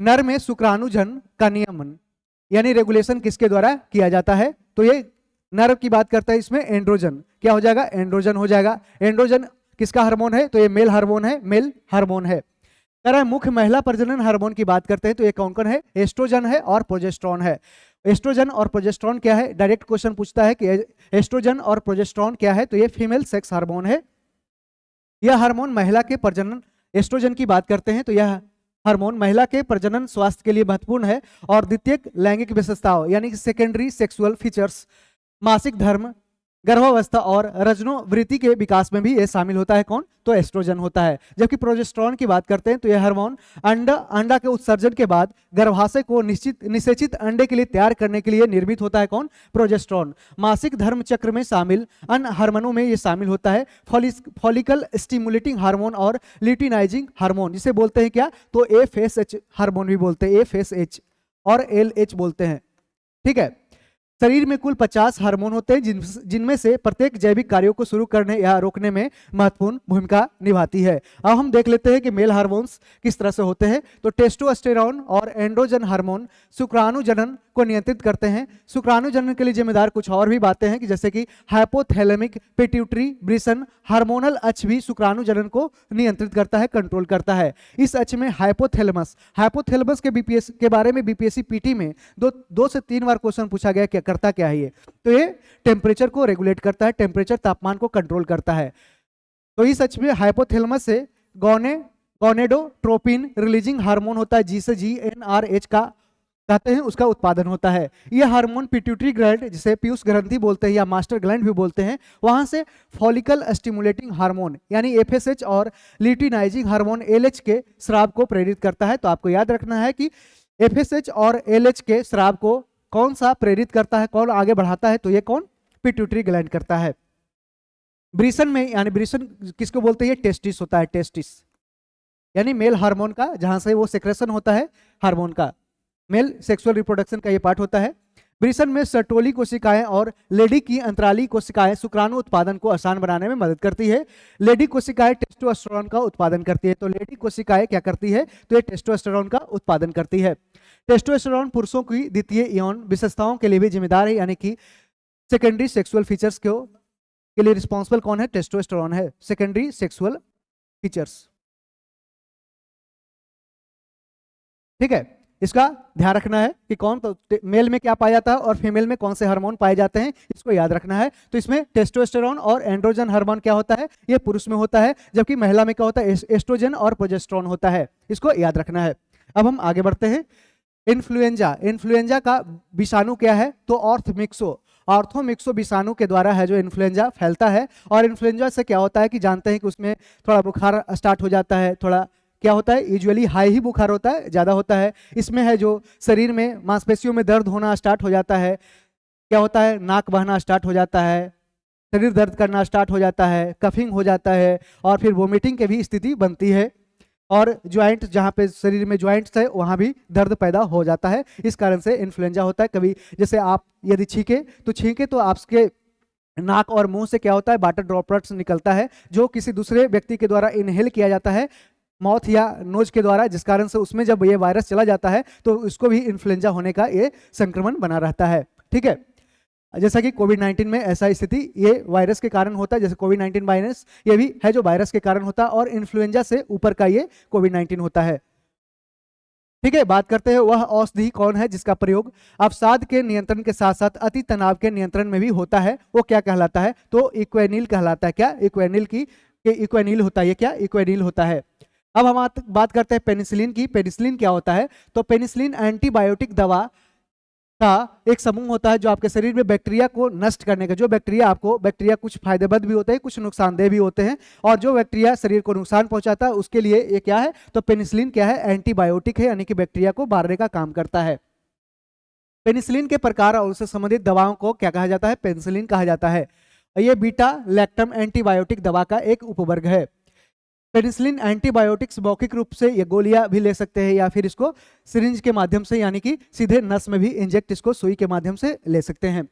नर में शुक्राणुजन का नियमन यानी रेगुलेशन किसके द्वारा किया जाता है, तो ये नर की बात करता है, इसमें एंड्रोजन, क्या हो जाएगा, एंड्रोजन हो जाएगा। एंड्रोजन किसका हार्मोन है, तो ये मेल हार्मोन है, मेल हार्मोन है। कह रहा है मुख्य महिला प्रजनन हार्मोन की बात करते हैं तो ये कौन कौन है, एस्ट्रोजन है और प्रोजेस्टेरोन है। एस्ट्रोजन और प्रोजेस्टेरोन क्या है, डायरेक्ट क्वेश्चन पूछता है कि एस्ट्रोजन और प्रोजेस्टेरोन क्या है, तो ये फीमेल सेक्स हार्मोन है। यह हार्मोन महिला के प्रजनन, एस्ट्रोजन की बात करते हैं तो यह हार्मोन महिला के प्रजनन स्वास्थ्य के लिए महत्वपूर्ण है और द्वितीयक लैंगिक विशेषताओं यानी कि सेकेंडरी सेक्सुअल फीचर्स, मासिक धर्म, गर्भावस्था और रजनोवृत्ति के विकास में भी ये शामिल होता है, कौन, तो एस्ट्रोजन होता है। जबकि प्रोजेस्टेरोन की बात करते हैं तो यह हार्मोन अंडा के उत्सर्जन के बाद गर्भाशय को निषेचित अंडे के लिए तैयार करने के लिए निर्मित होता है, कौन, प्रोजेस्टेरोन। मासिक धर्म चक्र में शामिल अन्य हार्मोनों में ये शामिल होता है फॉलिकल स्टिमुलेटिंग हार्मोन और ल्यूटिनाइजिंग हार्मोन, जिसे बोलते हैं क्या, तो FSH हार्मोन भी बोलते हैं, FSH और LH बोलते हैं। ठीक है, शरीर में कुल 50 हार्मोन होते हैं जिनमें से प्रत्येक जैविक कार्यों को शुरू करने या रोकने में महत्वपूर्ण भूमिका निभाती है। अब हम देख लेते हैं कि मेल हार्मोन्स किस तरह से होते हैं। तो टेस्टोस्टेरोन और एंड्रोजन हार्मोन शुक्राणुजनन को नियंत्रित करते हैं। शुक्राणुजनन के लिए जिम्मेदार कुछ और भी बातें हैं कि जैसे कि हाइपोथैलेमिक पिट्यूटरी ब्रिसन हार्मोनल अक्ष भी शुक्राणुजनन को नियंत्रित करता है, कंट्रोल करता है। इस अक्ष में हाइपोथैलेमस के बारे में बीपीएससी पीटी में 2 से 3 बार क्वेश्चन पूछा गया, क्या करता क्या है ये, तो ये टेम्परेचर को रेगुलेट करता है, टेम्परेचर तापमान को कंट्रोल करता है। तो इस अक्ष में हाइपोथैलेमस से गोनेडोट्रोपिन रिलीजिंग हार्मोन होता है, जिसे GnRH का कहते हैं, उसका उत्पादन होता है। यह हार्मोन पिट्यूटरी ग्लैंड, जिसे पीयूष ग्रंथि बोलते हैं या मास्टर ग्लैंड भी बोलते हैं, वहां से फॉलिकल स्टिमुलेटिंग हार्मोन यानी FSH और ल्यूटिनाइजिंग हार्मोन LH के स्राव को प्रेरित करता है। तो आपको याद रखना है कि FSH और LH के स्राव को कौन सा प्रेरित करता है, कौन आगे बढ़ाता है, तो ये कौन, पिट्यूटरी ग्लैंड करता है। ब्रिसन में, यानी ब्रिसन किसको बोलते हैं, टेस्टिस होता है, टेस्टिस यानी मेल हार्मोन का, जहां से वो सेक्रेशन होता है हार्मोन का, मेल सेक्सुअल रिप्रोडक्शन का ये पार्ट होता है। ब्रिसन में सर्टोली कोशिकाएं और लेडी की अंतराली कोशिकाएं शुक्राणु उत्पादन को आसान बनाने में मदद करती है। लेडी कोशिकाएं टेस्टोस्टेरोन का उत्पादन करती है। तो लेडी कोशिकाएं क्या करती है, तो ये टेस्टोस्टेरोन का उत्पादन करती है। टेस्टोस्टेरोन पुरुषों की द्वितीय यौन विशेषताओं के लिए भी जिम्मेदार है, यानी कि सेकेंडरी सेक्सुअल फीचर्स के लिए रिस्पॉन्सिबल कौन है, टेस्टोस्टेरोन है, सेकेंडरी सेक्सुअल फीचर्स। ठीक है, इसका ध्यान रखना है कि कौन, तो मेल में क्या पाया जाता है और फीमेल में कौन से हार्मोन पाए जाते हैं, इसको याद रखना है। तो इसमें टेस्टोस्टेरोन और एंड्रोजन हार्मोन क्या होता है, ये पुरुष में होता है, जबकि महिला में क्या होता है, एस्ट्रोजन और प्रोजेस्टेरोन होता है, इसको याद रखना है। अब हम आगे बढ़ते हैं। इन्फ्लुएंजा का विषाणु क्या है, तो ऑर्थोमिक्सो विषाणु के द्वारा है जो इन्फ्लुएंजा फैलता है। और इन्फ्लुएंजा से क्या होता है कि जानते हैं कि उसमें थोड़ा बुखार स्टार्ट हो जाता है, थोड़ा क्या होता है, यूजुअली हाई ही बुखार होता है, ज़्यादा होता है। इसमें है जो शरीर में मांसपेशियों में दर्द होना स्टार्ट हो जाता है, क्या होता है, नाक बहना स्टार्ट हो जाता है, शरीर दर्द करना स्टार्ट हो जाता है, कफिंग हो जाता है और फिर वोमिटिंग की भी स्थिति बनती है। और ज्वाइंट, जहाँ पे शरीर में ज्वाइंट्स है वहाँ भी दर्द पैदा हो जाता है। इस कारण से इन्फ्लुएंजा होता है। कभी जैसे आप यदि छींके तो आपके नाक और मुंह से क्या होता है, वाटर ड्रॉपलेट्स निकलता है, जो किसी दूसरे व्यक्ति के द्वारा इनहेल किया जाता है माउथ या नोज के द्वारा, जिस कारण से उसमें जब ये वायरस चला जाता है तो उसको भी इन्फ्लुएंजा होने का ये संक्रमण बना रहता है। ठीक है, जैसा कि कोविड-19 में ऐसा स्थिति ये वायरस के कारण होता है, जैसे कोविड-19 वायरस ये भी है जो वायरस के कारण होता है, और इन्फ्लुएंजा से ऊपर का ये कोविड-19 होता है। ठीक है, बात करते हैं वह औषधि कौन है जिसका प्रयोग अवसाद के नियंत्रण के साथ साथ अति तनाव के नियंत्रण में भी होता है, वो क्या कहलाता है, तो इक्वेनिल कहलाता है। क्या, इक्वेनिल होता है, ये क्या, इक्वेनिल होता है। अब हम बात करते हैं पेनिसिलिन की। पेनिसिलिन क्या होता है, तो पेनिसिलिन एंटीबायोटिक दवा का एक समूह होता है जो आपके शरीर में बैक्टीरिया को नष्ट करने का, जो बैक्टीरिया कुछ फायदेमंद भी होते हैं, कुछ नुकसानदेह भी होते हैं, और जो बैक्टीरिया शरीर को नुकसान पहुंचाता है उसके लिए ये क्या है, तो पेनिसिलिन क्या है, एंटीबायोटिक है, यानी कि बैक्टीरिया को मारने का काम करता है। पेनिसिलिन के प्रकार और उससे संबंधित दवाओं को क्या कहा जाता है, पेनिसिलिन कहा जाता है। ये बीटा लैक्टम एंटीबायोटिक दवा का एक उपवर्ग है। पेनिसिलिन एंटीबायोटिक्स मौखिक रूप से ये गोलियां भी ले सकते हैं या फिर इसको सिरिंज के माध्यम से यानी कि सीधे नस में भी इंजेक्ट इसको सुई के माध्यम से ले सकते हैं।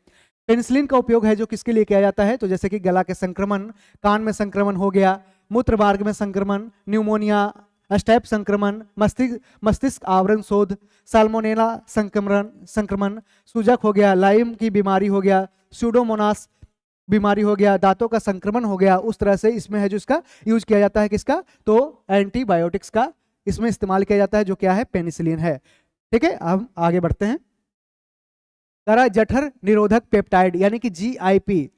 पेनिसिलिन का उपयोग है जो किसके लिए किया जाता है, तो जैसे कि गला के संक्रमण, कान में संक्रमण हो गया, मूत्र मार्ग में संक्रमण, न्यूमोनिया, स्टेप संक्रमण, मस्तिष्क आवरण शोध, साल्मोनेला संक्रमण, सूजक हो गया, लाइम की बीमारी हो गया, स्यूडोमोनास बीमारी हो गया, दांतों का संक्रमण हो गया, उस तरह से इसमें है जो इसका यूज किया जाता है, किसका, तो एंटीबायोटिक्स का इसमें इस्तेमाल किया जाता है जो क्या है, पेनिसिलिन है। ठीक है, हम आगे बढ़ते हैं। जठर निरोधक पेप्टाइड यानी कि GIP,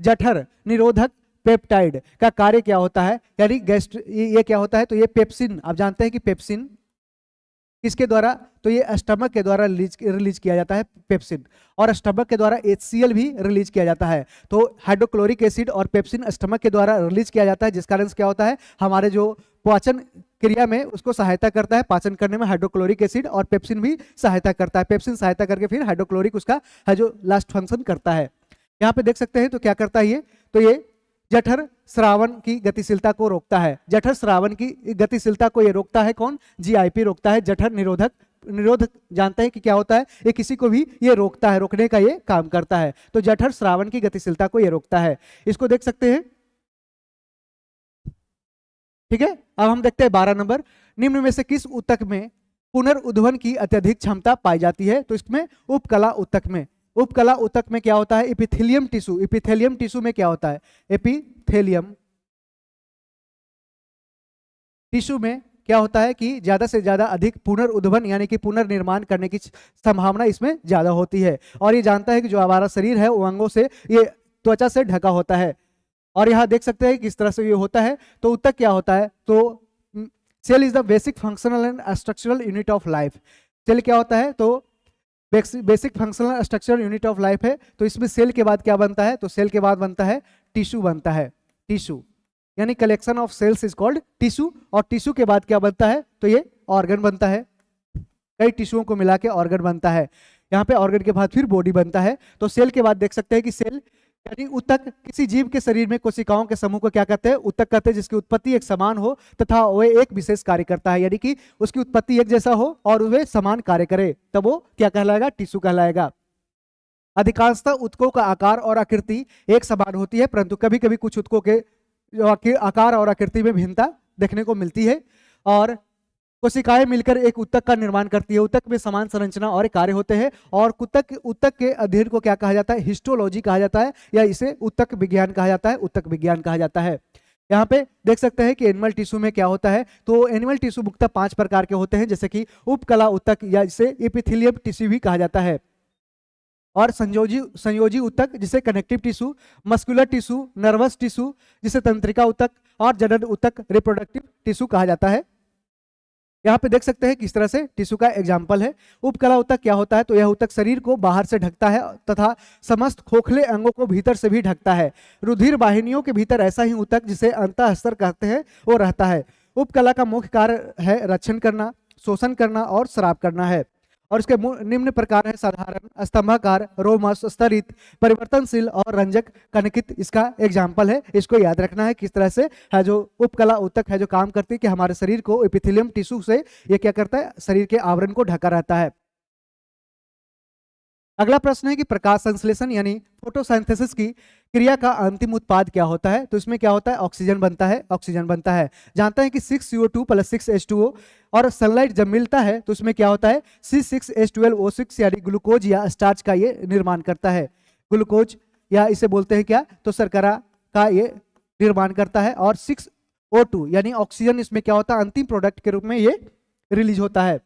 जठर निरोधक पेप्टाइड का कार्य क्या होता है, यानी ये क्या होता है, तो ये पेप्सिन, आप जानते हैं कि पेप्सिन किसके द्वारा, तो ये स्टमक के द्वारा रिलीज किया जाता है पेप्सिन, और स्टमक के द्वारा HCl भी रिलीज किया जाता है। तो हाइड्रोक्लोरिक एसिड और पेप्सिन स्टमक के द्वारा रिलीज किया जाता है, जिस कारण से क्या होता है, हमारे जो पाचन क्रिया में उसको सहायता करता है, पाचन करने में हाइड्रोक्लोरिक एसिड और पेप्सिन भी सहायता करता है। पेप्सिन सहायता करके फिर हाइड्रोक्लोरिक उसका है जो लास्ट फंक्शन करता है। यहाँ पे देख सकते हैं तो क्या करता है ये, तो ये जठर स्रावन की गतिशीलता को रोकता है। जठर स्रावन की गतिशीलता को ये रोकता है कौन, GIP रोकता है। जठर निरोधक जानते हैं कि क्या होता है, ये किसी को भी ये रोकता है, रोकने का ये काम करता है। तो जठर स्रावन की गतिशीलता को ये रोकता है, इसको देख सकते हैं। ठीक है, अब हम देखते हैं 12 नंबर, निम्न में से किस ऊतक में पुनर्उद्भवन की अत्यधिक क्षमता पाई जाती है, तो इसमें उपकला ऊतक में क्या होता है, एपिथेलियम टिश्यू में क्या होता है, एपिथेलियम टिश्यू में क्या होता है कि ज्यादा से ज्यादा अधिक पुनर्उद्भवन यानी कि पुनर्निर्माण करने की संभावना इसमें ज्यादा होती है। और ये जानता है कि जो हमारा शरीर है वो अंगों से, ये त्वचा से ढका होता है। और यहाँ देख सकते हैं किस तरह से ये होता है। तो ऊतक क्या होता है, तो cell is the basic functional and structural unit of life. Cell क्या होता है, तो basic functional structural unit of life है। तो इसमें सेल के बाद क्या बनता है, तो सेल के बाद बनता है टिश्यू बनता है। टिश्यू यानी collection of cells is called tissue. और टिश्यू के बाद क्या बनता है, तो ये ऑर्गन बनता है। कई टिश्यूओं को मिला के ऑर्गन बनता है। यहाँ पे ऑर्गन के बाद फिर बॉडी बनता है। तो सेल के बाद देख सकते हैं कि सेल यानी ऊतक, किसी जीव के शरीर में कोशिकाओं के समूह को क्या कहते हैं, ऊतक कहते हैं, जिसकी उत्पत्ति एक समान हो तथा वह एक विशेष कार्य करता है, यानी कि उसकी उत्पत्ति एक जैसा हो और वे समान कार्य करे, तब वो क्या कहलाएगा, टिश्यू कहलाएगा। अधिकांशतः ऊतकों का आकार और आकृति एक समान होती है, परंतु कभी कभी कुछ ऊतकों के आकार और आकृति में भिन्नता देखने को मिलती है। और कोशिकाएं मिलकर एक ऊतक का निर्माण करती है। ऊतक में समान संरचना और कार्य होते हैं। और ऊतक के अध्ययन को क्या कहा जाता है, हिस्टोलॉजी कहा जाता है, या इसे ऊतक विज्ञान कहा जाता है, ऊतक विज्ञान कहा जाता है। यहाँ पे देख सकते हैं कि एनिमल टिश्यू में क्या होता है, तो एनिमल टिश्यू मुख्यतः 5 प्रकार के होते हैं, जैसे कि उपकला ऊतक या इसे एपिथेलियम टिश्यू भी कहा जाता है, और संयोजी ऊतक जिसे connective tissue, muscular tissue, nervous tissue जिसे तंत्रिका ऊतक, और जनन ऊतक रिप्रोडक्टिव टिश्यू कहा जाता है। यहाँ पे देख सकते हैं किस तरह से टिश्यू का एग्जाम्पल है। उपकला ऊतक क्या होता है, तो यह ऊतक शरीर को बाहर से ढकता है तथा समस्त खोखले अंगों को भीतर से भी ढकता है। रुधिर वाहिनियों के भीतर ऐसा ही ऊतक जिसे अंतःस्तर कहते हैं वो रहता है। उपकला का मुख्य कार्य है रक्षण करना, शोषण करना और स्राव करना है। और इसके निम्न प्रकार है साधारण, स्तंभाकार, रोमस, स्तरित, परिवर्तनशील और रंजक कणकित इसका एग्जाम्पल है। इसको याद रखना है किस तरह से है जो उपकला ऊतक है जो काम करती है कि हमारे शरीर को एपिथेलियम टिश्यू से ये क्या करता है, शरीर के आवरण को ढका रहता है। अगला प्रश्न है कि प्रकाश संश्लेषण यानी फोटोसिंथेसिस की क्रिया का अंतिम उत्पाद क्या होता है, तो इसमें क्या होता है, ऑक्सीजन बनता है। जानते हैं कि 6CO2 + 6H2O, और सनलाइट जब मिलता है तो उसमें क्या होता है, C6H12O6 यानी ग्लूकोज या स्टार्च का ये निर्माण करता है। ग्लूकोज या इसे बोलते हैं क्या, तो शर्करा का ये निर्माण करता है। और 6O2 यानी ऑक्सीजन इसमें क्या होता है, अंतिम प्रोडक्ट के रूप में ये रिलीज होता है।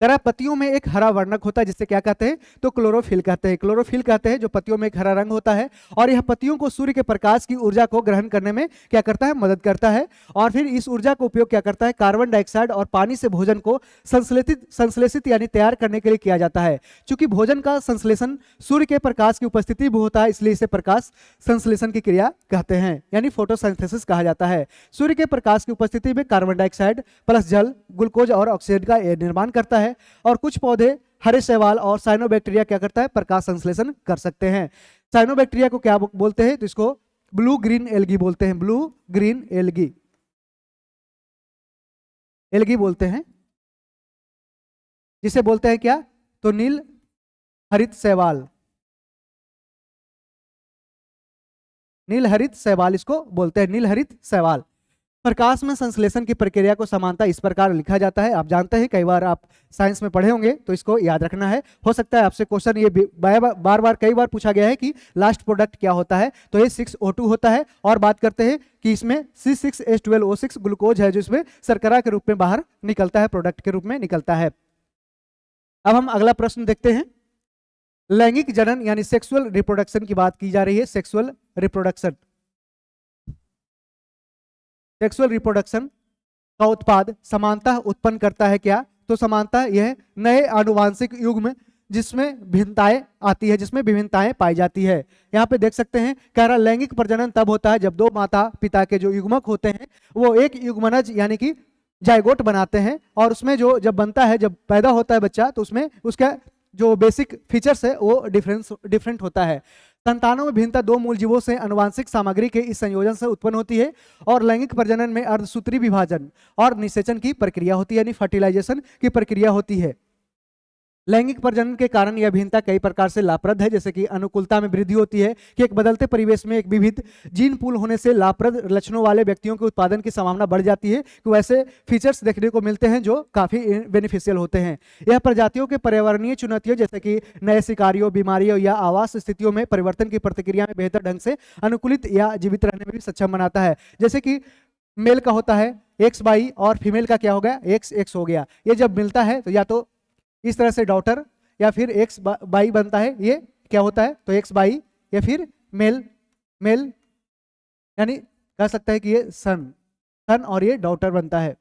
करा पत्तियों में एक हरा वर्णक होता है जिससे क्या कहते हैं, तो क्लोरोफिल कहते हैं। क्लोरोफिल कहते हैं जो पत्तियों में एक हरा रंग होता है, और यह पत्तियों को सूर्य के प्रकाश की ऊर्जा को ग्रहण करने में क्या करता है, मदद करता है। और फिर इस ऊर्जा का उपयोग क्या करता है, कार्बन डाइऑक्साइड और पानी से भोजन को संश्लेषित यानी तैयार करने के लिए किया जाता है। चूंकि भोजन का संश्लेषण सूर्य के प्रकाश की उपस्थिति में होता है, इसलिए इसे प्रकाश संश्लेषण की क्रिया कहते हैं, यानी फोटोसिंथेसिस कहा जाता है। सूर्य के प्रकाश की उपस्थिति में कार्बन डाइऑक्साइड प्लस जल, ग्लूकोज और ऑक्सीजन का निर्माण करता है। और कुछ पौधे, हरे शैवाल और साइनोबैक्टीरिया क्या करता है, प्रकाश संश्लेषण कर सकते हैं। साइनोबैक्टीरिया को क्या बोलते हैं, तो इसको ब्लू ग्रीन एल्गी बोलते हैं। ब्लू ग्रीन एल्गी एल्गी बोलते हैं, जिसे बोलते हैं क्या, तो नील हरित शैवाल। नील हरित शैवाल इसको बोलते हैं, नील हरित शैवाल। प्रकाश में संश्लेषण की प्रक्रिया को समानता इस प्रकार लिखा जाता है। आप जानते हैं, कई बार आप साइंस में पढ़े होंगे, तो इसको याद रखना है। हो सकता है आपसे क्वेश्चन ये बार कई बार पूछा गया है कि लास्ट प्रोडक्ट क्या होता है, तो ये 6O2 होता है। और बात करते हैं कि इसमें C6H12O6 ग्लूकोज है जो इसमें शर्करा के रूप में बाहर निकलता है, प्रोडक्ट के रूप में निकलता है। अब हम अगला प्रश्न देखते हैं। लैंगिक जनन यानी सेक्सुअल रिप्रोडक्शन की बात की जा रही है। सेक्सुअल रिप्रोडक्शन, सेक्सुअल रिप्रोडक्शन का उत्पाद समानता उत्पन्न करता है क्या, तो समानता यह नए आनुवांशिक युग्म जिसमें भिन्नताएं आती है, जिसमें विभिन्नताएं पाई जाती है। यहाँ पे देख सकते हैं, कह रहा लैंगिक प्रजनन तब होता है जब दो माता पिता के जो युग्मक होते हैं वो एक युग्मनज यानी कि जाइगोट बनाते हैं, और उसमें जो जब बनता है, जब पैदा होता है बच्चा, तो उसमें उसका जो बेसिक फीचर्स है वो डिफरेंट होता है। संतानों में भिन्नता दो मूल जीवों से आनुवांशिक सामग्री के इस संयोजन से उत्पन्न होती है। और लैंगिक प्रजनन में अर्धसूत्री विभाजन और निषेचन की प्रक्रिया होती है, यानी फर्टिलाइजेशन की प्रक्रिया होती है। लैंगिक प्रजनन के कारण यह भिन्नता कई प्रकार से लाभप्रद है, जैसे कि अनुकूलता में वृद्धि होती है कि एक बदलते परिवेश में एक विविध जीन पूल होने से लाभप्रद लक्षणों वाले व्यक्तियों के उत्पादन की संभावना बढ़ जाती है, कि वैसे फीचर्स देखने को मिलते हैं जो काफी बेनिफिशियल होते हैं। यह प्रजातियों के पर्यावरणीय चुनौतियों जैसे कि नए शिकारियों, बीमारियों या आवास स्थितियों में परिवर्तन की प्रतिक्रिया में बेहतर ढंग से अनुकूलित या जीवित रहने में भी सक्षम बनाता है। जैसे कि मेल का होता है XY और फीमेल का क्या हो गया, XX हो गया। ये जब मिलता है तो या तो इस तरह से डॉटर या फिर XY बनता है, ये क्या होता है, तो XY या फिर मेल मेल, यानी कह सकता है कि ये सन और ये डॉटर बनता है।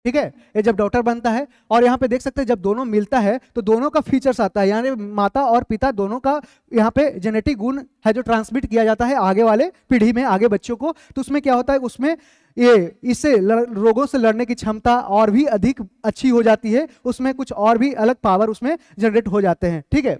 ठीक है, ये जब डॉटर बनता है, और यहाँ पे देख सकते हैं जब दोनों मिलता है तो दोनों का फीचर्स आता है, यानी माता और पिता दोनों का यहाँ पे जेनेटिक गुण है जो ट्रांसमिट किया जाता है आगे वाले पीढ़ी में, आगे बच्चों को। तो उसमें क्या होता है, उसमें ये इससे रोगों से लड़ने की क्षमता और भी अधिक अच्छी हो जाती है, उसमें कुछ और भी अलग पावर उसमें जनरेट हो जाते हैं। ठीक है,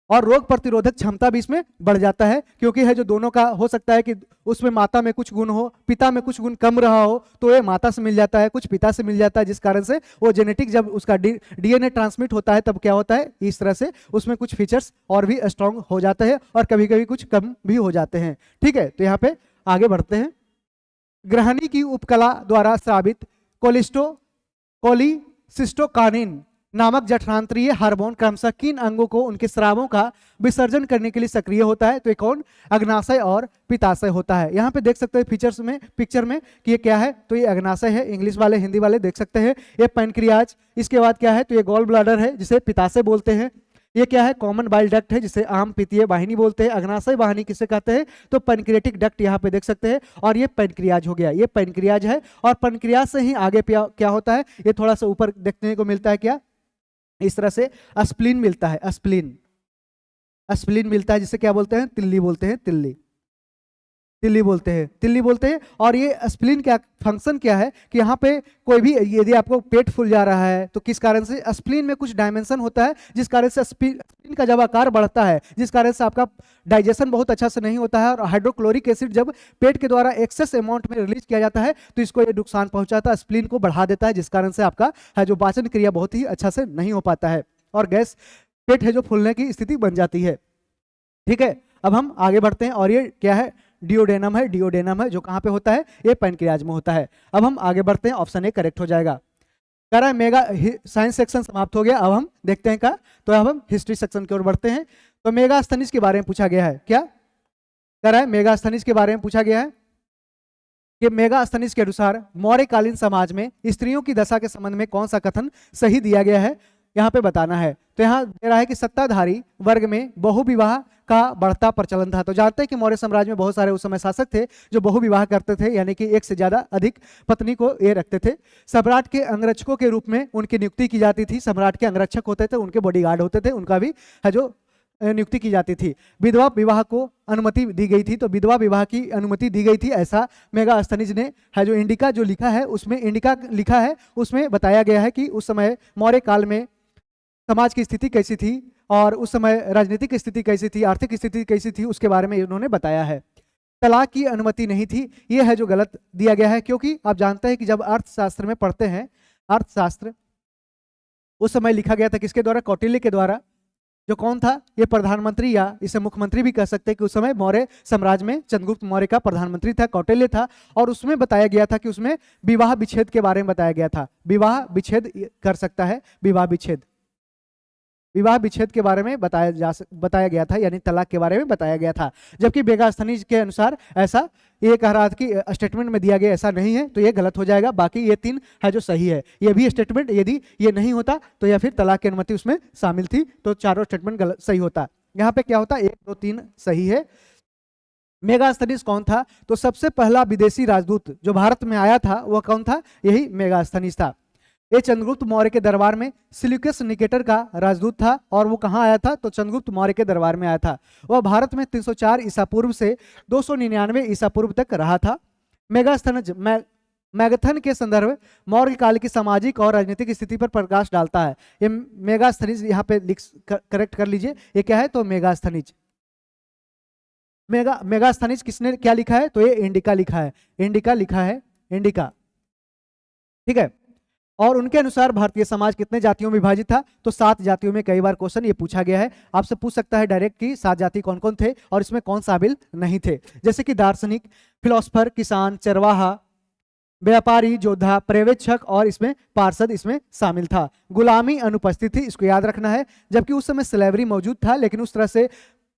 और रोग प्रतिरोधक क्षमता भी इसमें बढ़ जाता है, क्योंकि है जो दोनों का हो सकता है कि उसमें माता में कुछ गुण हो, पिता में कुछ गुण कम रहा हो, तो ये माता से मिल जाता है, कुछ पिता से मिल जाता है, जिस कारण से वो जेनेटिक जब उसका DNA ट्रांसमिट होता है तब क्या होता है, इस तरह से उसमें कुछ फीचर्स और भी स्ट्रांग हो जाते हैं और कभी कभी कुछ कम भी हो जाते हैं। ठीक है, तो यहाँ पे आगे बढ़ते हैं। ग्रहणी की उपकला द्वारा स्रावित कोलिसिस्टोकानिन नामक जठरांतरीय हार्मोन क्रमशः किन अंगों को उनके स्रावों का विसर्जन करने के लिए सक्रिय होता है, तो ये कौन, अग्नाशय और पित्ताशय होता है। यहाँ पे देख सकते हैं फीचर्स में, पिक्चर में कि ये क्या है, तो ये अग्नाशय है, इंग्लिश वाले हिंदी वाले देख सकते हैं। ये पैनक्रियाज, इसके बाद क्या है, तो ये गॉल ब्लैडर है जिसे पित्ताशय बोलते हैं। ये क्या है, कॉमन बाइल डक्ट है जिसे आम पित्तीय वाहिनी बोलते हैं। अग्नाशय वाहिनी किसे कहते हैं, तो पैनक्रियाटिक डक्ट यहाँ पे देख सकते हैं। और ये पैनक्रियाज हो गया, ये पैनक्रियाज है। और पैनक्रियाज से ही आगे क्या होता है, ये थोड़ा सा ऊपर देखने को मिलता है, क्या इस तरह से स्प्लीन मिलता है, स्प्लीन मिलता है, जिसे क्या बोलते हैं, तिल्ली बोलते हैं, तिल्ली बोलते हैं। और ये स्प्लीन क्या फंक्शन क्या है कि यहाँ पे कोई भी यदि आपको पेट फूल जा रहा है तो किस कारण से, स्प्लीन में कुछ डायमेंशन होता है जिस कारण से स्प्लीन का जब आकार बढ़ता है, जिस कारण से आपका डाइजेशन बहुत अच्छा से नहीं होता है। और हाइड्रोक्लोरिक एसिड जब पेट के द्वारा एक्सेस अमाउंट में रिलीज किया जाता है तो इसको ये नुकसान पहुंचाता है, स्प्लीन को बढ़ा देता है, जिस कारण से आपका है जो पाचन क्रिया बहुत ही अच्छा से नहीं हो पाता है और गैस पेट है जो फूलने की स्थिति बन जाती है। ठीक है, अब हम आगे बढ़ते हैं। और ये क्या है, डिओडेनम है जो कहाँ पे होता है, ये पैनक्रियाज में होता है। अब हम आगे बढ़ते हैं, ऑप्शन ए करेक्ट हो जाएगा। कह रहा है मेगा साइंस सेक्शन समाप्त हो गया, अब हम देखते हैं का, तो अब हम हिस्ट्री सेक्शन की ओर बढ़ते हैं। तो मेगास्थनीज के बारे में पूछा गया है, क्या कह रहा है, मेगास्थनीज के बारे में पूछा गया है। कि मेगास्थनीज के अनुसार मौर्यकालीन समाज में स्त्रियों की दशा के संबंध में कौन सा कथन सही दिया गया है, यहाँ पे बताना है। तो यहाँ दे रहा है कि सत्ताधारी वर्ग में बहुविवाह का बढ़ता प्रचलन था। तो जानते हैं कि मौर्य साम्राज्य में बहुत सारे उस समय शासक थे जो बहुविवाह करते थे, यानी कि एक से ज्यादा अधिक पत्नी को ये रखते थे। सम्राट के अंगरक्षकों के रूप में उनकी नियुक्ति की जाती थी। सम्राट के अंगरक्षक होते थे, उनके बॉडीगार्ड होते थे, उनका भी है जो नियुक्ति की जाती थी। विधवा विवाह को अनुमति दी गई थी। तो विधवा विवाह की अनुमति दी गई थी, ऐसा मेगास्थनीज ने है जो इंडिका जो लिखा है उसमें, इंडिका लिखा है उसमें बताया गया है कि उस समय मौर्य काल में समाज की स्थिति कैसी थी और उस समय राजनीतिक स्थिति कैसी थी, आर्थिक स्थिति कैसी थी, उसके बारे में उन्होंने बताया है। तलाक की अनुमति नहीं थी, ये है जो गलत दिया गया है, क्योंकि आप जानते हैं कि जब अर्थशास्त्र में पढ़ते हैं, अर्थशास्त्र उस समय लिखा गया था किसके द्वारा, कौटिल्य के द्वारा। जो कौन था, ये प्रधानमंत्री या इसे मुख्यमंत्री भी कह सकते हैं कि उस समय मौर्य साम्राज्य में चंद्रगुप्त मौर्य का प्रधानमंत्री था, कौटिल्य था। और उसमें बताया गया था कि उसमें विवाह विच्छेद के बारे में बताया गया था। विवाह विच्छेद कर सकता है, विवाह विच्छेद के बारे में बताया गया था, यानी तलाक के बारे में बताया गया था। जबकि मेगास्थनीज के अनुसार ऐसा ये कह रहा था कि स्टेटमेंट में दिया गया ऐसा नहीं है, तो ये गलत हो जाएगा। बाकी ये 3 है जो सही है। ये भी स्टेटमेंट यदि ये नहीं होता तो या फिर तलाक की अनुमति उसमें शामिल थी, तो चारों स्टेटमेंट गलत सही होता। यहाँ पे क्या होता, 1 2 3 सही है। मेगास्थनीज कौन था, तो सबसे पहला विदेशी राजदूत जो भारत में आया था वह कौन था, यही मेगास्थनीज था। ये चंद्रगुप्त मौर्य के दरबार में सिल्यूकस निकेटर का राजदूत था। और वो कहाँ आया था, तो चंद्रगुप्त मौर्य के दरबार में आया था। वह भारत में 304 ईसा पूर्व से 299 ईसा पूर्व तक रहा था। मेगास्थनीज मैगथन के संदर्भ मौर्य काल की सामाजिक और राजनीतिक स्थिति पर प्रकाश डालता है। ये मेगास्थनीज यहाँ पे करेक्ट कर लीजिए, ये क्या है, तो मेगास्थनीज। मेगास्थनीज किसने क्या लिखा है, तो ये इंडिका लिखा है, इंडिका लिखा है, इंडिका, ठीक है। और उनके अनुसार भारतीय समाज कितने जातियों में विभाजित था, तो 7 जातियों में। कई बार क्वेश्चन ये पूछा गया है, आपसे पूछ सकता है डायरेक्ट कि 7 जाति कौन कौन थे और इसमें कौन शामिल नहीं थे। जैसे कि दार्शनिक, फिलोसफर, किसान, चरवाहा, व्यापारी, योद्धा, पर्यवेक्षक और इसमें पार्षद इसमें शामिल था। गुलामी अनुपस्थित थी, इसको याद रखना है। जबकि उस समय स्लेवरी मौजूद था, लेकिन उस तरह से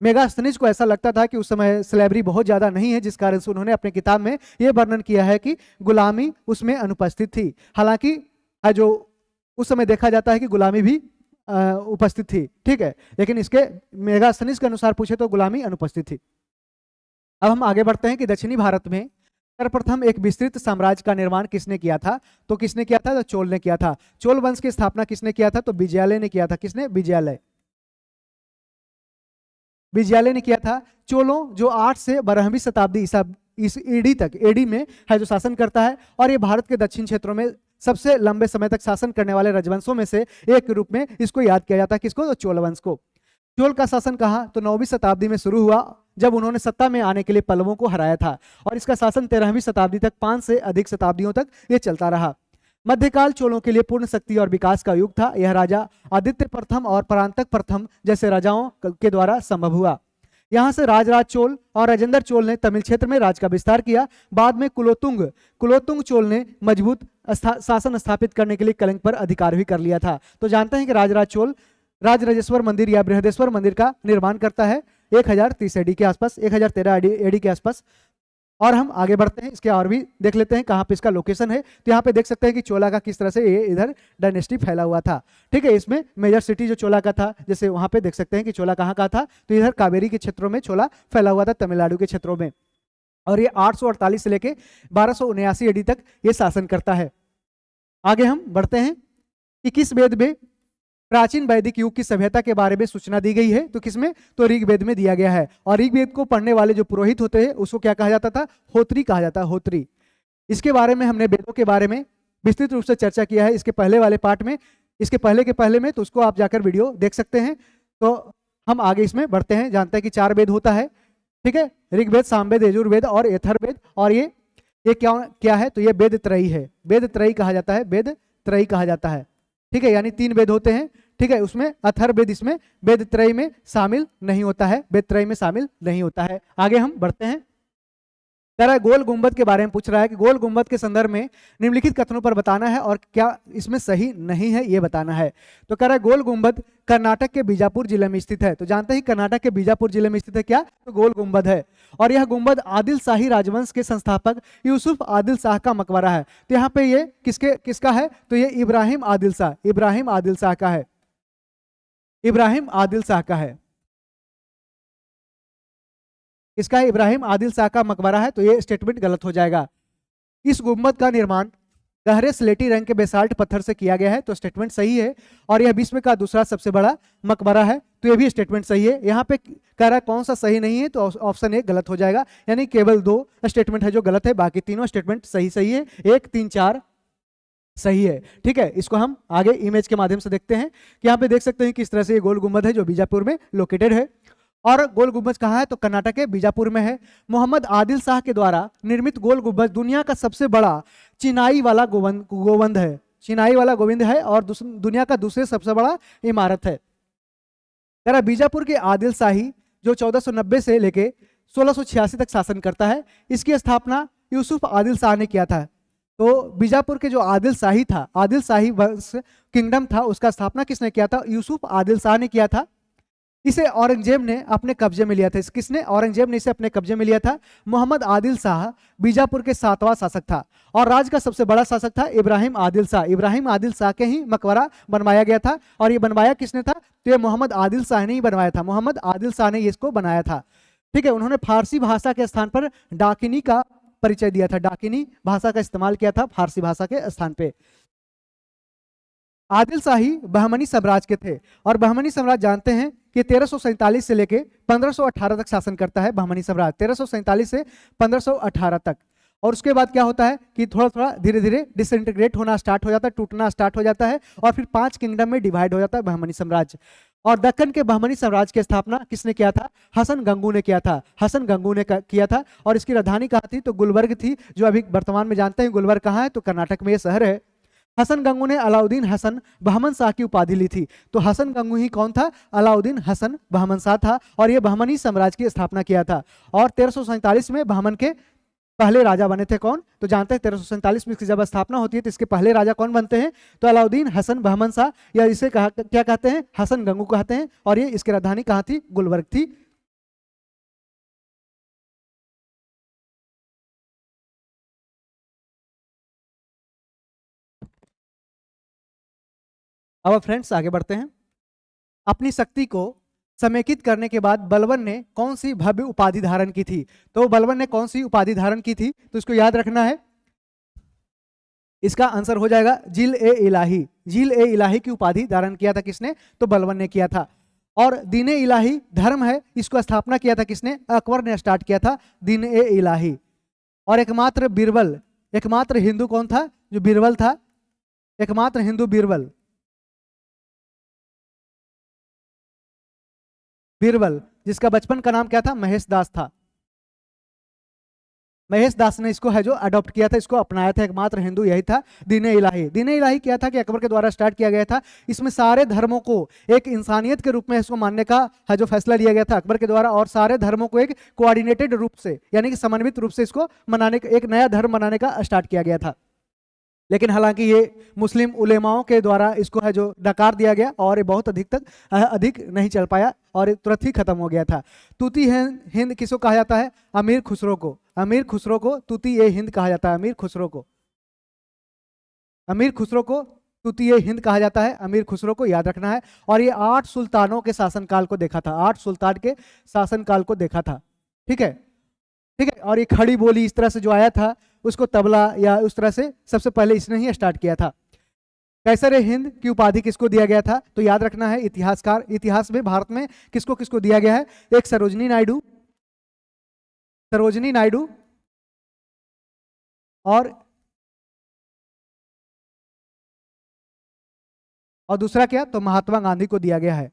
मेगास्थनीज को ऐसा लगता था कि उस समय स्लेवरी बहुत ज्यादा नहीं है, जिस कारण से उन्होंने अपनी किताब में यह वर्णन किया है कि गुलामी उसमें अनुपस्थित थी। हालांकि जो उस समय देखा जाता है कि गुलामी भी उपस्थित थी, ठीक है, लेकिन इसके मेगास्थनीज के अनुसार पूछे तो गुलामी अनुपस्थित थी। अब हम आगे बढ़ते हैं कि दक्षिणी भारत में सर्वप्रथम एक विस्तृत साम्राज्य का निर्माण किसने किया था, तो किसने किया था, तो चोल ने किया था। चोल वंश की स्थापना किसने किया था, तो विजयालय ने किया था। किसने, विजयालय ने किया था। चोलों जो 8 से 12वीं शताब्दी इस ईडी तक, एडी में है जो शासन करता है, और ये भारत के दक्षिण क्षेत्रों में सबसे लंबे समय तक शासन करने वाले राजवंशों में से एक के रूप में इसको याद किया जाता है। किसको, तो चोल वंश को। चोल का शासन कहाँ, तो 9वीं शताब्दी में शुरू हुआ, जब उन्होंने सत्ता में आने के लिए पल्लवों को हराया था। और इसका शासन 13वीं शताब्दी तक, 5 से अधिक शताब्दियों तक ये चलता रहा। मध्यकाल चोलों के लिए पूर्ण शक्ति और विकास का युग था। यह राजा आदित्य प्रथम और परांतक प्रथम जैसे राजाओं के द्वारा संभव हुआ। यहाँ से राजराज चोल और राजेंद्र चोल ने तमिल क्षेत्र में राज का विस्तार किया। बाद में कुलोत्तुंग चोल ने मजबूत शासन स्थापित करने के लिए कलिंग पर अधिकार भी कर लिया था। तो जानते हैं कि राजराज चोल राजराजेश्वर मंदिर या बृहदेश्वर मंदिर का निर्माण करता है 1030 एडी के आसपास, 1013 एडी के आसपास। और हम आगे बढ़ते हैं, इसके और भी देख लेते हैं कहाँ पे इसका लोकेशन है। तो यहाँ पे देख सकते हैं कि चोला का किस तरह से ये इधर डायनेस्टी फैला हुआ था, ठीक है। इसमें मेजर सिटी जो चोला का था, जैसे वहाँ पे देख सकते हैं कि चोला कहाँ का था, तो इधर कावेरी के क्षेत्रों में चोला फैला हुआ था, तमिलनाडु के क्षेत्रों में। और ये 848 से लेके 1279 एडी तक ये शासन करता है। आगे हम बढ़ते हैं कि किस वेद में प्राचीन वैदिक युग की सभ्यता के बारे में सूचना दी गई है, तो किसमें, तो ऋग्वेद में दिया गया है। और ऋग्वेद को पढ़ने वाले जो पुरोहित होते हैं उसको क्या कहा जाता था, होत्री कहा जाता है, होत्री। इसके बारे में हमने वेदों के बारे में विस्तृत रूप से चर्चा किया है इसके पहले वाले पार्ट में, इसके पहले के पहले में, तो उसको आप जाकर वीडियो देख सकते हैं। तो हम आगे इसमें बढ़ते हैं। जानते हैं कि 4 वेद होता है, ठीक है, ऋग्वेद, सामवेद, यजुर्वेद और अथर्ववेद। और ये क्या है, तो ये वेद त्रयी है, वेद त्रयी कहा जाता है, वेद त्रयी कहा जाता है, ठीक है। यानी 3 वेद होते हैं, ठीक है। उसमें अथर्ववेद इसमें वेद त्रयी में शामिल नहीं होता है, वेद त्रयी में शामिल नहीं होता है। आगे हम बढ़ते हैं कह रहा है गोल गुंबद के बारे में पूछ रहा है कि गोल गुंबद के संदर्भ में निम्नलिखित कथनों पर बताना है और क्या इसमें सही नहीं है ये बताना है। तो कह रहा है गोल गुंबद कर्नाटक के बीजापुर जिले में स्थित है। तो जानते हैं कर्नाटक के बीजापुर जिले में स्थित है क्या, तो गोल गुंबद है। और यह गुंबद आदिल शाही राजवंश के संस्थापक यूसुफ आदिल शाह का मकबरा है। तो यहाँ पे ये किसका है, तो ये इब्राहिम आदिल शाह का है, इब्राहिम आदिल शाह का है। इसका इब्राहिम आदिल शाह का मकबरा है, तो ये स्टेटमेंट गलत हो जाएगा। इस गुंबद का निर्माण गहरे स्लेटी रंग के बेसाल्ट पत्थर से किया गया है, तो स्टेटमेंट सही है। और यह विश्व का दूसरा सबसे बड़ा मकबरा है, तो ये भी स्टेटमेंट सही है। यहाँ पे कह रहा है कौन सा सही नहीं है, तो ऑप्शन ए गलत हो जाएगा। यानी केवल 2 स्टेटमेंट है जो गलत है, बाकी तीनों स्टेटमेंट सही है। 1, 3, 4 सही है। ठीक है, इसको हम आगे इमेज के माध्यम से देखते हैं कि यहाँ पे देख सकते हैं किस तरह से ये गोल गुंबद है जो बीजापुर में लोकेटेड है। और गोल गुंबद कहाँ है, तो कर्नाटक के बीजापुर में है। मोहम्मद आदिल शाह के द्वारा निर्मित गोल गुंबद दुनिया का सबसे बड़ा चिनाई वाला गोवंद है, चिनाई वाला गोविंद है और दुनिया का दूसरे सबसे बड़ा इमारत है। जरा बीजापुर के आदिल शाही जो 1490 से लेके 1686 तक शासन करता है, इसकी स्थापना यूसुफ आदिल शाह ने किया था। तो बीजापुर के जो आदिल शाही था, आदिल शाही वंश किंगडम था, उसका स्थापना किसने किया था, यूसुफ आदिल शाह ने किया था। इसे औरंगजेब ने अपने कब्जे में लिया था। किसने, औरंगजेब ने इसे अपने कब्जे में लिया था। मोहम्मद आदिल शाह बीजापुर के 7वां शासक था और राज्य का सबसे बड़ा शासक था इब्राहिम आदिल शाह। इब्राहिम आदिल शाह के ही मकबरा बनवाया गया था। और ये बनवाया किसने था, तो ये मोहम्मद आदिल शाह ने ही बनवाया था, मोहम्मद आदिल शाह ने इसको बनाया था। ठीक है, उन्होंने फारसी भाषा के स्थान पर डाकिनी का परिचय दिया था, डाकिनी भाषा का इस्तेमाल किया था फारसी भाषा के स्थान पे। आदिल शाही बहमनी साम्राज्य के थे और बहमनी साम्राज्य जानते हैं कि 1347 से लेके 1518 तक शासन करता है बहमनी साम्राज्य, 1347 से 1518 तक। और उसके बाद क्या होता है कि थोड़ा थोड़ा धीरे धीरे डिसइंटीग्रेट होना स्टार्ट हो जाता है, टूटना स्टार्ट हो जाता है और फिर 5 किंगडम में डिवाइड हो जाता है बहमनी साम्राज्य। और दक्कन के बहमनी साम्राज्य की स्थापना किसने किया था, हसन गंगू ने किया था, हसन गंगू ने किया था। और इसकी राजधानी कहाँ थी, तो गुलबर्ग थी, जो अभी वर्तमान में जानते हैं गुलबर्ग कहाँ है, तो कर्नाटक में ये शहर है। हसन गंगू ने अलाउद्दीन हसन बहमन शाह की उपाधि ली थी। तो हसन गंगू ही कौन था, अलाउद्दीन हसन बहमन शाह था और ये बहमनी साम्राज्य की स्थापना किया था। और 1347 में बहमन के पहले राजा बने थे कौन, तो जानते हैं 1347 में इसकी जब स्थापना होती है तो इसके पहले राजा कौन बनते हैं, तो अलाउद्दीन हसन बहमन शाह, या इसे क्या कहते हैं, हसन गंगू कहते हैं। और ये इसकी राजधानी कहाँ थी, गुलबर्ग थी। अब फ्रेंड्स आगे बढ़ते हैं। अपनी शक्ति को समेकित करने के बाद बलवन ने कौन सी भव्य उपाधि धारण की थी, तो बलवन ने कौन सी उपाधि धारण की थी, तो इसको याद रखना है। इसका आंसर हो जाएगा जिल ए इलाही, जिल ए इलाही की उपाधि धारण किया था किसने, तो बलवन ने किया था। और दीन ए इलाही धर्म है, इसको स्थापना किया था किसने, अकबर ने स्टार्ट किया था दीन ए इलाही। और एकमात्र बीरबल, एकमात्र हिंदू कौन था, जो बीरबल था, एकमात्र हिंदू बीरबल, बीरबल जिसका बचपन का नाम क्या था, महेश दास था। महेश दास ने इसको है जो अडॉप्ट किया था, इसको अपनाया था, एकमात्र हिंदू यही था दीन इलाही। दीन इलाही क्या था कि अकबर के द्वारा स्टार्ट किया गया था। इसमें सारे धर्मों को एक इंसानियत के रूप में इसको मानने का है जो फैसला लिया गया था अकबर के द्वारा, और सारे धर्मों को एक कोऑर्डिनेटेड रूप से यानी कि समन्वित रूप से इसको मनाने का, एक नया धर्म मनाने का स्टार्ट किया गया था। लेकिन हालांकि ये मुस्लिम उलेमाओं के द्वारा इसको है जो नकार दिया गया और ये बहुत अधिक नहीं चल पाया और तुरंत ही खत्म हो गया था। तूती हिंद किसको कहा जाता है, अमीर खुसरो को, अमीर खुसरो को तूती ए हिंद कहा जाता है, अमीर खुसरो को, अमीर खुसरो को तूती ए हिंद कहा जाता है, अमीर खुसरो को याद रखना है। और ये 8 सुल्तानों के शासनकाल को देखा था, 8 सुल्तान के शासनकाल को देखा था। ठीक है, ठीक है। और ये खड़ी बोली इस तरह से जो आया था उसको तबला या उस तरह से सबसे पहले इसने ही स्टार्ट किया था। कैसर हिंद की उपाधि किसको दिया गया था, तो याद रखना है इतिहासकार, इतिहास में भारत में किसको किसको दिया गया है, एक सरोजनी नायडू, सरोजनी नायडू और दूसरा क्या, तो महात्मा गांधी को दिया गया है,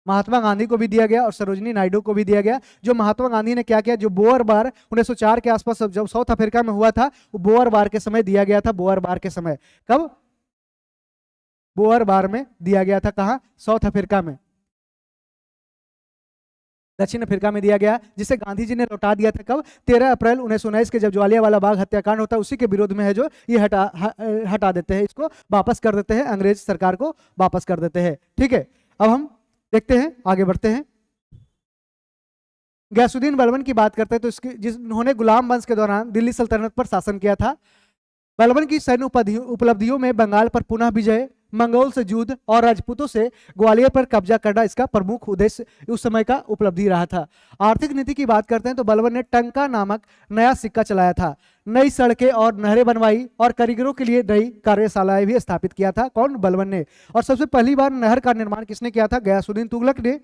महात्मा गांधी को भी दिया गया और सरोजनी नायडू को भी दिया गया। जो महात्मा गांधी ने क्या किया, जो बोअर बार 1904 के आसपास जब साउथ अफ्रीका में हुआ था, वो बोअर बार के समय दिया गया था, बोअर बार के समय, कब, बोअर बार में दिया गया था, कहां, साउथ अफ्रीका में। दक्षिण अफ्रीका में दिया गया, जिसे गांधी जी ने लौटा दिया था कब? 13 अप्रैल 1919 के, जब ज्वालियांवाला बाग हत्याकांड होता है, उसी के विरोध में है जो ये हटा देते हैं, इसको वापस कर देते हैं, अंग्रेज सरकार को वापस कर देते हैं। ठीक है, अब हम देखते हैं, आगे बढ़ते हैं। गयासुद्दीन बलबन की बात करते हैं तो जिन्होंने गुलाम वंश के दौरान दिल्ली सल्तनत पर शासन किया था। बलबन की सैन्य उपलब्धियों में बंगाल पर पुनः विजय, मंगोल से युद्ध और राजपूतों से ग्वालियर पर कब्जा करना इसका प्रमुख उद्देश्य उस समय का उपलब्धि रहा था। आर्थिक नीति की बात करते हैं तो बलबन ने टंका नामक नया सिक्का चलाया था, नई सड़कें और नहरें बनवाई और कारीगरों के लिए नई कार्यशालाएं भी स्थापित किया था। कौन? बलबन ने। और सबसे पहली बार नहर का निर्माण किसने किया था? गयासुद्दीन तुगलक ने।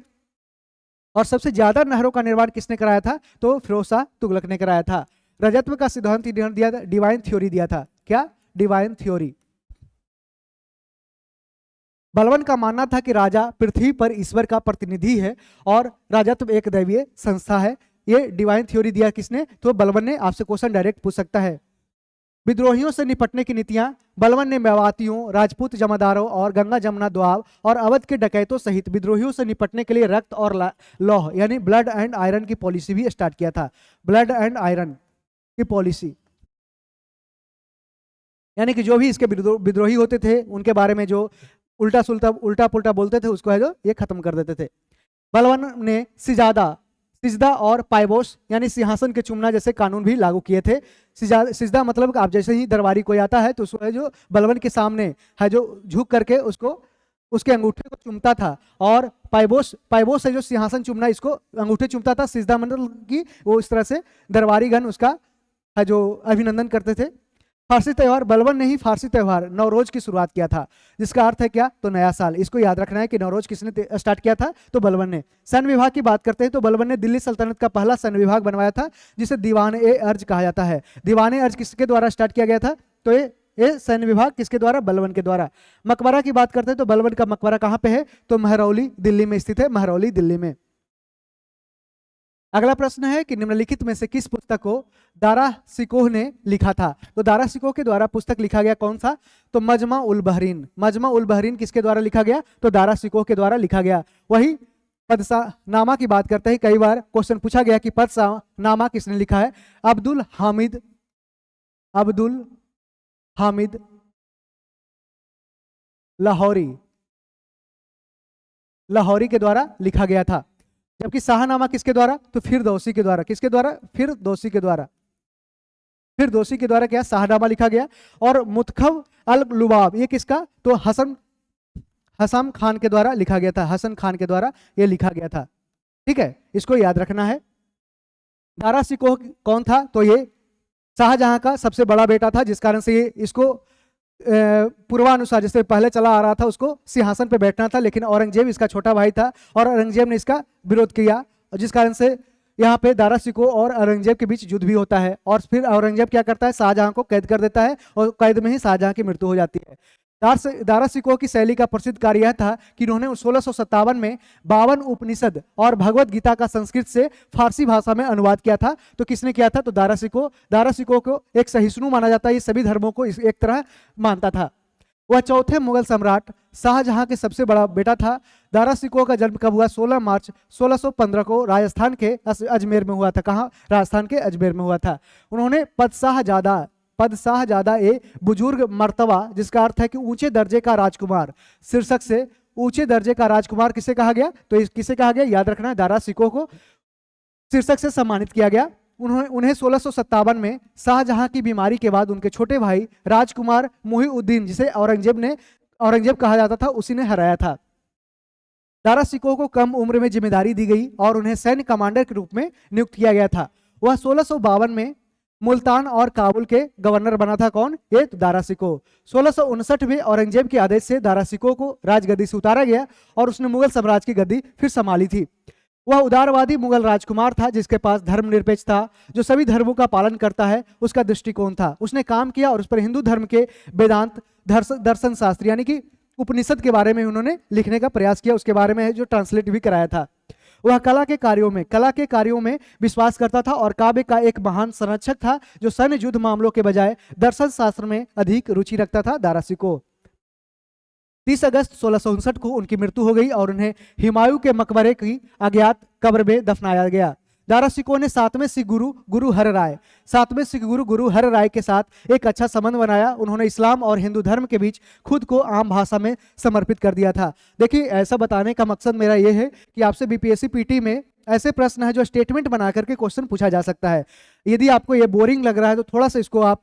और सबसे ज्यादा नहरों का निर्माण किसने कराया था? तो फिरोज शाह तुगलक ने कराया था। रजत्व का सिद्धांत दिया था, डिवाइन थ्योरी दिया था। क्या? Divine theory. बलबन का मानना था कि राजा पृथ्वी पर ईश्वर का प्रतिनिधि है और राजत्व एक दैवीय संस्था है। ये डिवाइन थ्योरी दिया किसने? तो बलबन ने। आपसे क्वेश्चन डायरेक्ट पूछ सकता है। विद्रोहियों से निपटने की नीतियां बलबन ने मेवातियों, राजपूत जमादारों और गंगा जमुना दोआब और अवध के डकैतों सहित विद्रोहियों से निपटने के लिए रक्त और लौह यानी ब्लड एंड आयरन की पॉलिसी भी स्टार्ट किया था। ब्लड एंड आयरन की पॉलिसी यानी कि जो भी इसके विद्रोही होते थे उनके बारे में जो उल्टा पुल्टा बोलते थे उसको है जो ये खत्म कर देते थे। बलबन ने सिजदा और पायबोस यानी सिंहासन के चुमना जैसे कानून भी लागू किए थे। सिजदा मतलब आप जैसे ही दरबारी कोई आता है तो उसको है जो बलबन के सामने है जो झुक करके उसको उसके अंगूठे को चुमता था। और पायबोस है जो सिंहासन चुमना, इसको अंगूठे चुमता था। सिजदा मतलब की वो इस तरह से दरबारी गण उसका है जो अभिनंदन करते थे। फारसी त्यौहार, बलबन ने ही फारसी त्यौहार नवरोज की शुरुआत किया था, जिसका अर्थ है क्या? तो नया साल। इसको याद रखना है कि नवरोज किसने स्टार्ट किया था? तो बलबन ने। सैन्य विभाग की बात करते हैं तो बलबन ने दिल्ली सल्तनत का पहला सैन्य विभाग बनवाया था, जिसे दीवान ए अर्ज कहा जाता है। दीवान ए अर्ज किसके द्वारा स्टार्ट किया गया था? तो ये सैन्य विभाग किसके द्वारा? बलबन के द्वारा। मकबरा की बात करते हैं तो बलबन का मकबरा कहाँ पे है? तो महरौली दिल्ली में स्थित है, महरौली दिल्ली में। अगला प्रश्न है कि निम्नलिखित में से किस पुस्तक को दारा सिकोह ने लिखा था? तो दारा सिकोह के द्वारा पुस्तक लिखा गया कौन सा? तो मजमा उल बहरीन। मजमा उल बहरीन किसके द्वारा लिखा गया? तो दारा सिकोह के द्वारा लिखा गया। वही पदनामा की बात करते हैं, कई बार क्वेश्चन पूछा गया कि पदनामा किसने लिखा है? अब्दुल हामिद लाहौरी के द्वारा लिखा गया था। जबकि शाहनामा किसके द्वारा? तो फिरदौसी के द्वारा। किसके द्वारा? फिरदौसी के द्वारा। फिरदौसी के द्वारा क्या? शाहनामा लिखा गया। और मुतखब अल लुबाब ये किसका? तो हसन खान के द्वारा लिखा गया था। हसन खान के द्वारा ये लिखा गया था। ठीक है, इसको याद रखना है। दारा सिकोह कौन था? तो ये शाहजहां का सबसे बड़ा बेटा था, जिस कारण से ये इसको पूर्वानुसार जैसे पहले चला आ रहा था उसको सिंहासन पे बैठना था, लेकिन औरंगजेब इसका छोटा भाई था और औरंगजेब ने इसका विरोध किया, और जिस कारण से यहाँ पे दारा सिकोह और औरंगजेब के बीच युद्ध भी होता है। और फिर औरंगजेब क्या करता है? शाहजहां को कैद कर देता है और कैद में ही शाहजहां की मृत्यु हो जाती है। दारा सिकोह की शैली का प्रसिद्ध कार्य यह था कि उन्होंने 1657 में 52 उपनिषद और भगवत गीता का संस्कृत से फारसी भाषा में अनुवाद किया था। तो किसने किया था? तो दारा सिकोह को एक सहिष्णु माना जाता है, ये सभी धर्मों को एक तरह मानता था। वह चौथे मुगल सम्राट शाहजहां के सबसे बड़ा बेटा था। दारा सिकोह का जन्म कब हुआ? 16 मार्च 1615 को राजस्थान के अजमेर में हुआ था। कहाँ? राजस्थान के अजमेर में हुआ था। उन्होंने पद शाहजादा ए बुजुर्ग मर्तबा, जिसका अर्थ है कि ऊंचे दर्जे का राजकुमार, शीर्षक से ऊंचे दर्जे का राजकुमार किसे कहा गया? तो किसे कहा गया? याद रखना है, दारा सिकोह को शीर्षक से सम्मानित किया गया। उन्हें 1657 में शाहजहां की बीमारी के बाद उनके छोटे भाई राजकुमार मुहीउद्दीन, जिसे औरंगजेब कहा जाता था, उसी ने हराया था। दारा सिकोह को कम उम्र में जिम्मेदारी दी गई और उन्हें सैन्य कमांडर के रूप में नियुक्त किया गया था। वह 1652 में मुल्तान और काबुल के गवर्नर बना था। कौन? ये तो दारा सिकोह। 1659 में औरंगजेब के आदेश से दारा सिकोह को राजगद्दी से उतारा गया और उसने मुगल साम्राज्य की गद्दी फिर संभाली थी। वह उदारवादी मुगल राजकुमार था, जिसके पास धर्मनिरपेक्ष था, जो सभी धर्मों का पालन करता है, उसका दृष्टिकोण था। उसने काम किया और उस पर हिंदू धर्म के वेदांत दर्शन शास्त्र यानी कि उपनिषद के बारे में उन्होंने लिखने का प्रयास किया, उसके बारे में जो ट्रांसलेट भी कराया था। वह कला के कार्यों में विश्वास करता था और काव्य का एक महान संरक्षक था, जो सैन्य युद्ध मामलों के बजाय दर्शन शास्त्र में अधिक रुचि रखता था। दारा सिकोह 30 अगस्त 1659 को उनकी मृत्यु हो गई और उन्हें हुमायूं के मकबरे की अज्ञात कब्र में दफनाया गया। दारा शिकोह ने 7वें सिख गुरु गुरु हर राय 7वें सिख गुरु गुरु हर राय के साथ एक अच्छा संबंध बनाया। उन्होंने इस्लाम और हिंदू धर्म के बीच खुद को आम भाषा में समर्पित कर दिया था। देखिए, ऐसा बताने का मकसद मेरा ये है कि आपसे बीपीएससी पीटी में ऐसे प्रश्न है जो स्टेटमेंट बना करके क्वेश्चन पूछा जा सकता है। यदि आपको ये बोरिंग लग रहा है तो थोड़ा सा इसको आप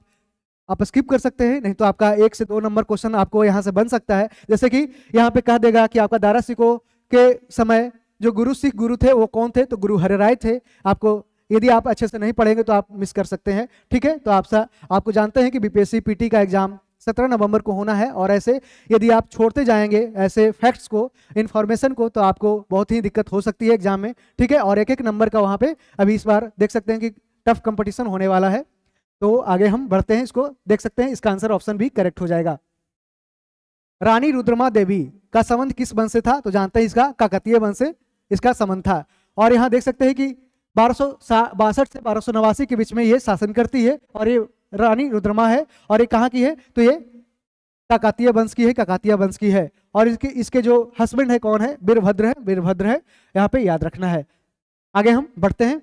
स्किप कर सकते हैं, नहीं तो आपका 1 से 2 नंबर क्वेश्चन आपको यहाँ से बन सकता है। जैसे कि यहाँ पे कह देगा कि आपका दारा शिकोह के समय जो सिख गुरु थे वो कौन थे, तो गुरु हर राय थे। आपको यदि आप अच्छे से नहीं पढ़ेंगे तो आप मिस कर सकते हैं। ठीक है, तो आपको जानते हैं कि बीपीएससी पीटी का एग्जाम 17 नवंबर को होना है, और ऐसे यदि आप छोड़ते जाएंगे ऐसे फैक्ट्स को, इन्फॉर्मेशन को, तो आपको बहुत ही दिक्कत हो सकती है एग्जाम में। ठीक है, और 1-1 नंबर का वहाँ पे अभी इस बार देख सकते हैं कि टफ कंपटीशन होने वाला है। तो आगे हम बढ़ते हैं, इसको देख सकते हैं, इसका आंसर ऑप्शन भी करेक्ट हो जाएगा। रानी रुद्रमा देवी का संबंध किस वंश से था, तो जानते हैं इसका काकतीय वंश से इसका संबंध था। और यहाँ देख सकते हैं कि 1262 से 1289 के बीच में ये शासन करती है, और ये रानी रुद्रमा है, और ये कहाँ की है, तो ये काकतीय वंश की है, काकतीय वंश की है। और इसके जो हस्बैंड है कौन है, वीरभद्र है, यहाँ पे याद रखना है। आगे हम बढ़ते हैं।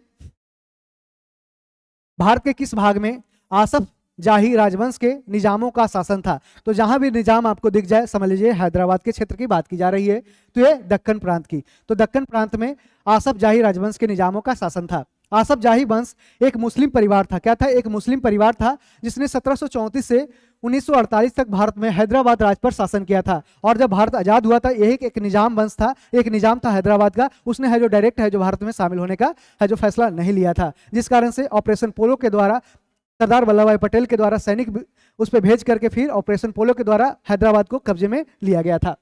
भारत के किस भाग में आसफ जाही राजवंश के निजामों का शासन था, तो जहां भी निजाम आपको दिख जाए समझ लीजिए हैदराबाद के क्षेत्र की बात की जा रही है, तो ये दक्कन प्रांत की। तो दक्कन प्रांत में आसफ जाही राजवंश के निजामों का शासन था। आसफ जाही वंश एक मुस्लिम परिवार था। क्या था, एक मुस्लिम परिवार था जिसने 1734 से 1948 तक भारत में हैदराबाद राज पर शासन किया था। और जब भारत आजाद हुआ था, यही एक निजाम वंश था, एक निजाम था हैदराबाद का, उसने है जो डायरेक्ट है जो भारत में शामिल होने का है जो फैसला नहीं लिया था, जिस कारण से ऑपरेशन पोलो के द्वारा सरदार वल्लभ भाई पटेल के द्वारा सैनिक उस पर भेज करके फिर ऑपरेशन पोलो के द्वारा हैदराबाद को कब्जे में लिया गया था।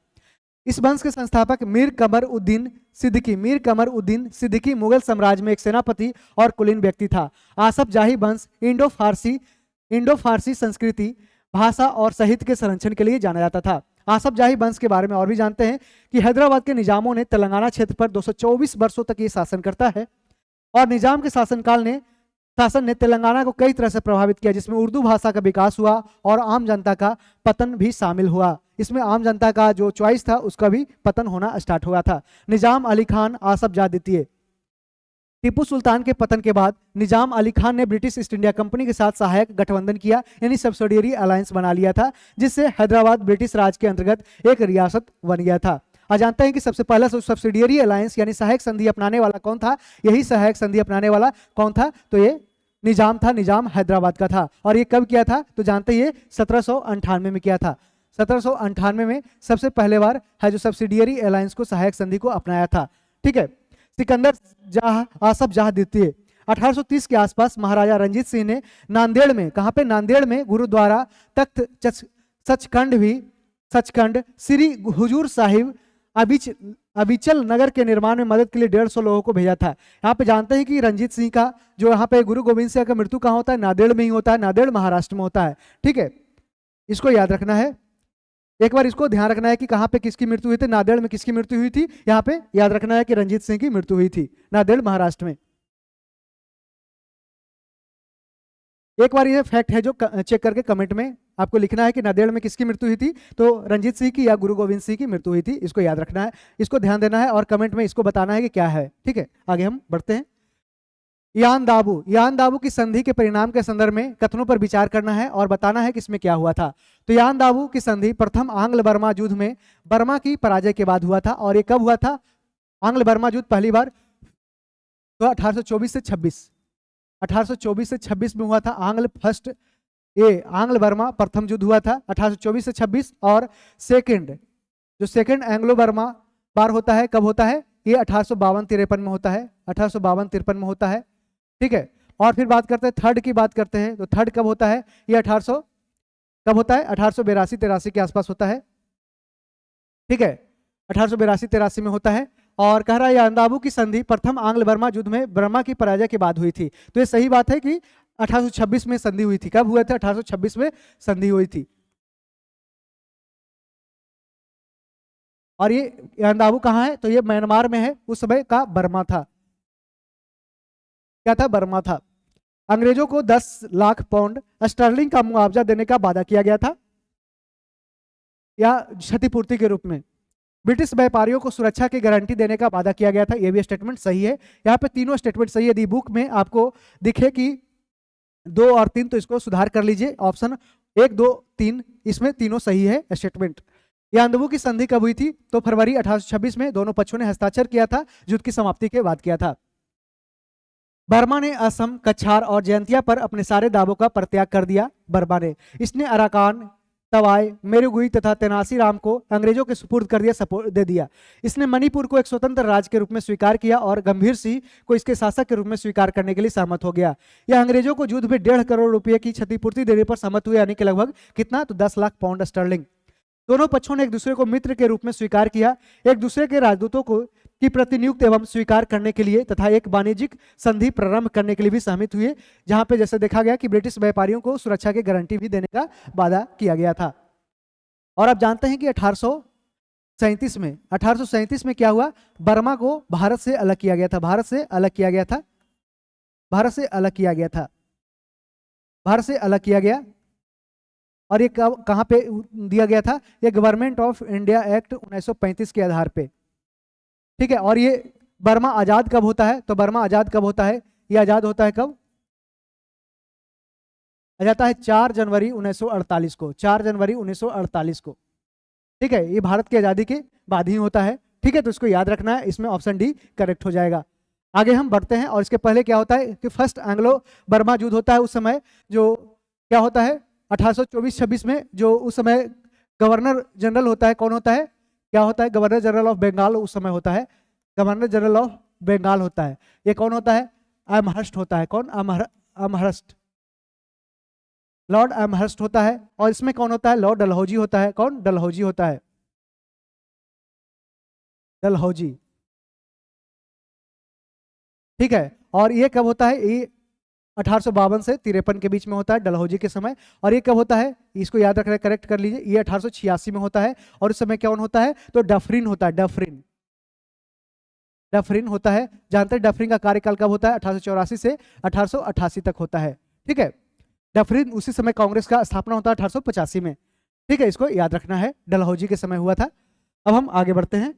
इस वंश के संस्थापक मीर कमर उद्दीन सिद्दीकी मुगल साम्राज्य में एक सेनापति और कुलीन व्यक्ति था। आसफ जाही वंश इंडो फारसी संस्कृति, भाषा और साहित्य के संरक्षण के लिए जाना जाता था। आसफ जाही वंश के बारे में और भी जानते हैं कि हैदराबाद के निजामों ने तेलंगाना क्षेत्र पर 224 वर्षों तक ये शासन करता है, और निजाम के शासन ने तेलंगाना को कई तरह से प्रभावित किया, जिसमें उर्दू भाषा का विकास हुआ और आम जनता का पतन भी शामिल हुआ। इसमें आम जनता का जो चॉइस था उसका भी पतन होना स्टार्ट हुआ था। निजाम अली खान आसफ जाह द्वितीय। टीपू सुल्तान के पतन के बाद निजाम अली खान ने ब्रिटिश ईस्ट इंडिया कंपनी के साथ सहायक गठबंधन किया, यानी सब्सिडियरी अलायंस बना लिया था, जिससे हैदराबाद ब्रिटिश राज के अंतर्गत एक रियासत बन गया था। आज जानते हैं कि सबसे पहला सब्सिडियरी अलायंस यानी सहायक संधि अपनाने वाला कौन था, यही सहायक संधि अपनाने वाला कौन था, तो ये निजाम था, निजाम हैदराबाद का था। और ये कब किया था, तो जानते हैं ये 1798 में किया था। 1798 में सबसे पहले बार है जो सब्सिडियरी अलायंस को, सहायक संधि को अपनाया था। ठीक है, सिकंदर जाह आसफ जाह द्वितीय 1830 के आसपास महाराजा रंजीत सिंह ने नांदेड़ में, कहाँ पे, नांदेड़ में गुरुद्वारा तख्त सचखंड श्री हुजूर साहिब अबिचल नगर के निर्माण में मदद के लिए 150 लोगों को भेजा था। यहाँ पे जानते हैं कि रंजीत सिंह का जो यहाँ पे गुरु गोविंद सिंह का मृत्यु कहाँ होता है, नांदेड़ में ही होता है, नांदेड़ महाराष्ट्र में होता है। ठीक है, इसको याद रखना है, एक बार इसको ध्यान रखना है कि कहाँ पे किसकी मृत्यु हुई थी, नांदेड़ में किसकी मृत्यु हुई थी, यहाँ पे याद रखना है कि रंजीत सिंह की मृत्यु हुई थी नांदेड़ महाराष्ट्र में। एक बार ये फैक्ट है जो चेक करके कमेंट में आपको लिखना है कि नांदेड़ में किसकी मृत्यु हुई थी, तो रंजीत सिंह की या गुरु गोविंद सिंह की मृत्यु हुई थी। इसको याद रखना है, इसको ध्यान देना है और कमेंट में इसको बताना है कि क्या है। ठीक है, आगे हम बढ़ते हैं। यान दाबू की संधि के परिणाम के संदर्भ में कथनों पर विचार करना है और बताना है कि इसमें क्या हुआ था। तो यान दाबू की संधि प्रथम आंग्ल बर्मा युद्ध में बर्मा की पराजय के बाद हुआ था। और ये कब हुआ था, आंग्ल बर्मा युद्ध पहली बार तो 1824 से 26 में हुआ था। आंग्ल बर्मा प्रथम युद्ध हुआ था 1824 से 26, और सेकंड एंग्लो बर्मा बार होता है, कब होता है, ये 1852-53 में होता है, 1852-53 में होता है। ठीक है, और फिर बात करते हैं थर्ड की बात करते हैं, तो थर्ड कब होता है, ये 1882-83 के आसपास होता है। ठीक है, 1882-83 में होता है। और कह रहा है यान दाबू की संधि प्रथम आंग्ल बर्मा युद्ध में बर्मा की पराजय के बाद हुई थी। तो ये सही बात है कि 1826 में संधि हुई थी। कब हुए थे, 1826 में संधि हुई थी। और ये यान दाबू कहाँ है, तो ये म्यांमार में है, उस समय का बर्मा था। क्या था, बर्मा था। अंग्रेजों को 10 लाख पाउंड स्टर्लिंग का मुआवजा देने का वादा किया गया था। या क्षतिपूर्ति के रूप में। ब्रिटिश व्यापारियों को सुरक्षा की गारंटी देने का वादा किया गया था, यह भी स्टेटमेंट सही है। यहाँ पे तीनों स्टेटमेंट सही है। यदि बुक में आपको दिखे कि 2 और 3 तो इसको सुधार कर लीजिए। ऑप्शन 1, 2, 3 इसमें तीनों सही है स्टेटमेंट। यांदबू की संधि कब हुई थी? तो फरवरी 1826 में दोनों पक्षों ने हस्ताक्षर किया था, युद्ध की समाप्ति के बाद किया था। बर्मा ने असम, कछार और जयंतिया पर अपने सारे दावों का परित्याग कर दिया। बर्मा ने इसने अराकान, तवाई, मेरुगुई तथा तेनासी राम को अंग्रेजों के सुपुर्द कर दिया, सपोर्ट दे दिया। इसने मणिपुर को एक स्वतंत्र राज्य के रूप में स्वीकार किया और गंभीर सिंह को इसके शासक के रूप में स्वीकार करने के लिए सहमत हो गया। यह अंग्रेजों को युद्ध में 1.5 करोड़ रुपए की क्षतिपूर्ति देने पर सहमत हुए, यानी कि लगभग कितना? तो 10 लाख पाउंड स्टर्लिंग। दोनों पक्षों ने एक दूसरे को मित्र के रूप में स्वीकार किया, एक दूसरे के राजदूतों को की प्रतिनियुक्त एवं स्वीकार करने के लिए तथा एक वाणिज्यिक संधि प्रारंभ करने के लिए भी सहमत हुए, जहां पे जैसे देखा गया कि ब्रिटिश व्यापारियों को सुरक्षा की गारंटी भी देने का वादा किया गया था। और आप जानते हैं कि 1837 में क्या हुआ? बर्मा को भारत से अलग किया गया था। भारत से अलग किया गया था। भारत से अलग किया गया था। भारत से अलग किया गया। और ये कहां पे दिया गया था? ये गवर्नमेंट ऑफ इंडिया एक्ट 1935 के आधार पे, ठीक है। और ये बर्मा आजाद कब होता है? तो बर्मा आजाद कब होता है? ये आजाद होता है कब? आ जाता है 4 जनवरी 1948 को। 4 जनवरी 1948 को, ठीक है। ये भारत की आजादी के बाद ही होता है, ठीक है। तो इसको याद रखना है, इसमें ऑप्शन डी करेक्ट हो जाएगा। आगे हम बढ़ते हैं। और इसके पहले क्या होता है कि फर्स्ट एंग्लो बर्मा युद्ध होता है। उस समय जो क्या होता है 1824-26 में, जो उस समय गवर्नर जनरल होता है, कौन होता है? क्या होता है? गवर्नर जनरल ऑफ बंगाल उस समय होता है। गवर्नर जनरल ऑफ बंगाल होता है। ये कौन होता है? एमहर्स्ट होता है। कौन? एमहर्स्ट, लॉर्ड एमहर्स्ट होता है। और इसमें कौन होता है? लॉर्ड डलहौजी होता है। कौन? डलहौजी होता है। डलहौजी, ठीक है। और ये कब होता है? ये 1852 से 53 के बीच में होता है, डलहौजी के समय। और ये कब होता है? इसको याद रखना, करेक्ट कर लीजिए। ये 1886 में होता है। और उस समय कौन होता है? तो डफरिन होता है। डफरिन, डफरिन होता है। जानते हैं डफरिन का कार्यकाल कब होता है? 1884 से 1888 तक होता है, ठीक है। डफरिन उसी समय कांग्रेस का स्थापना होता है 1885 में, ठीक है। इसको याद रखना है, डलहौजी के समय हुआ था। अब हम आगे बढ़ते हैं।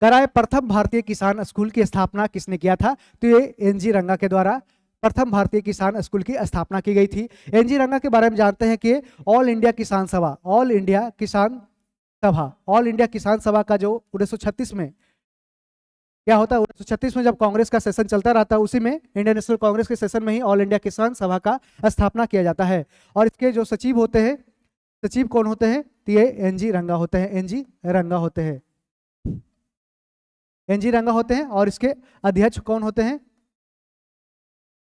कराए प्रथम भारतीय किसान स्कूल की स्थापना किसने किया था? तो ये एनजी रंगा के द्वारा प्रथम भारतीय किसान स्कूल की स्थापना की गई थी। एनजी रंगा के बारे में जानते हैं कि ऑल इंडिया किसान सभा, ऑल इंडिया किसान सभा, ऑल इंडिया किसान सभा का जो 1936 में क्या होता है, 1936 में जब कांग्रेस का सेशन चलता रहता है, उसी में इंडियन नेशनल कांग्रेस के सेशन में ही ऑल इंडिया किसान सभा का स्थापना किया जाता है। और इसके जो सचिव होते हैं, सचिव कौन होते हैं? तो ये एनजी रंगा होते हैं। एनजी रंगा होते हैं। एनजी रंगा होते हैं। और इसके अध्यक्ष कौन होते हैं?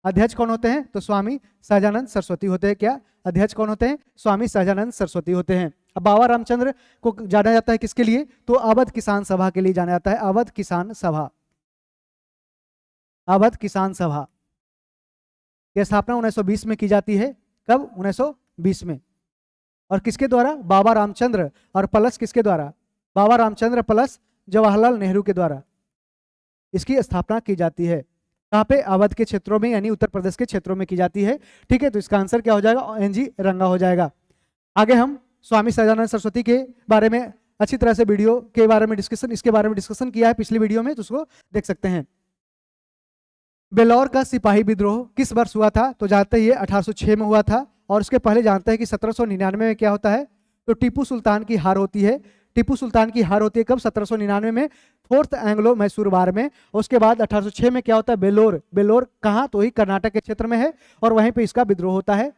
अध्यक्ष कौन होते हैं? तो स्वामी सहजानंद सरस्वती होते हैं। क्या अध्यक्ष कौन होते हैं? स्वामी सहजानंद सरस्वती होते हैं। अब बाबा रामचंद्र को जाना जाता है किसके लिए? तो अवध किसान सभा के लिए जाना जाता है। अवध किसान सभा, अवध किसान सभा की स्थापना 1920 में की जाती है। कब? 1920 में। और किसके द्वारा? बाबा रामचंद्र और प्लस किसके द्वारा? बाबा रामचंद्र प्लस जवाहरलाल नेहरू के द्वारा इसकी स्थापना की जाती है। कहाँ पे? अवध के क्षेत्रों में, यानी उत्तर प्रदेश के क्षेत्रों में की जाती है, ठीक है। तो इसका आंसर क्या हो जाएगा? एनजी रंगा हो जाएगा। आगे हम स्वामी सहजानंद सरस्वती के बारे में अच्छी तरह से वीडियो के बारे में डिस्कशन, इसके बारे में डिस्कशन किया है पिछली वीडियो में, तो उसको देख सकते हैं। बेलौर का सिपाही विद्रोह किस वर्ष हुआ था? तो जानते हैं ये 1806 में हुआ था। और उसके पहले जानते हैं कि 1799 में क्या होता है? तो टीपू सुल्तान की हार होती है। टीपू सुल्तान की हार होती है कब? 1799 में, फोर्थ एंग्लो मैसूर वार में। उसके बाद 1806 में क्या होता है? बेलोर, बेलोर कहाँ? तो ही कर्नाटक के क्षेत्र में है, और वहीं पे इसका विद्रोह होता है।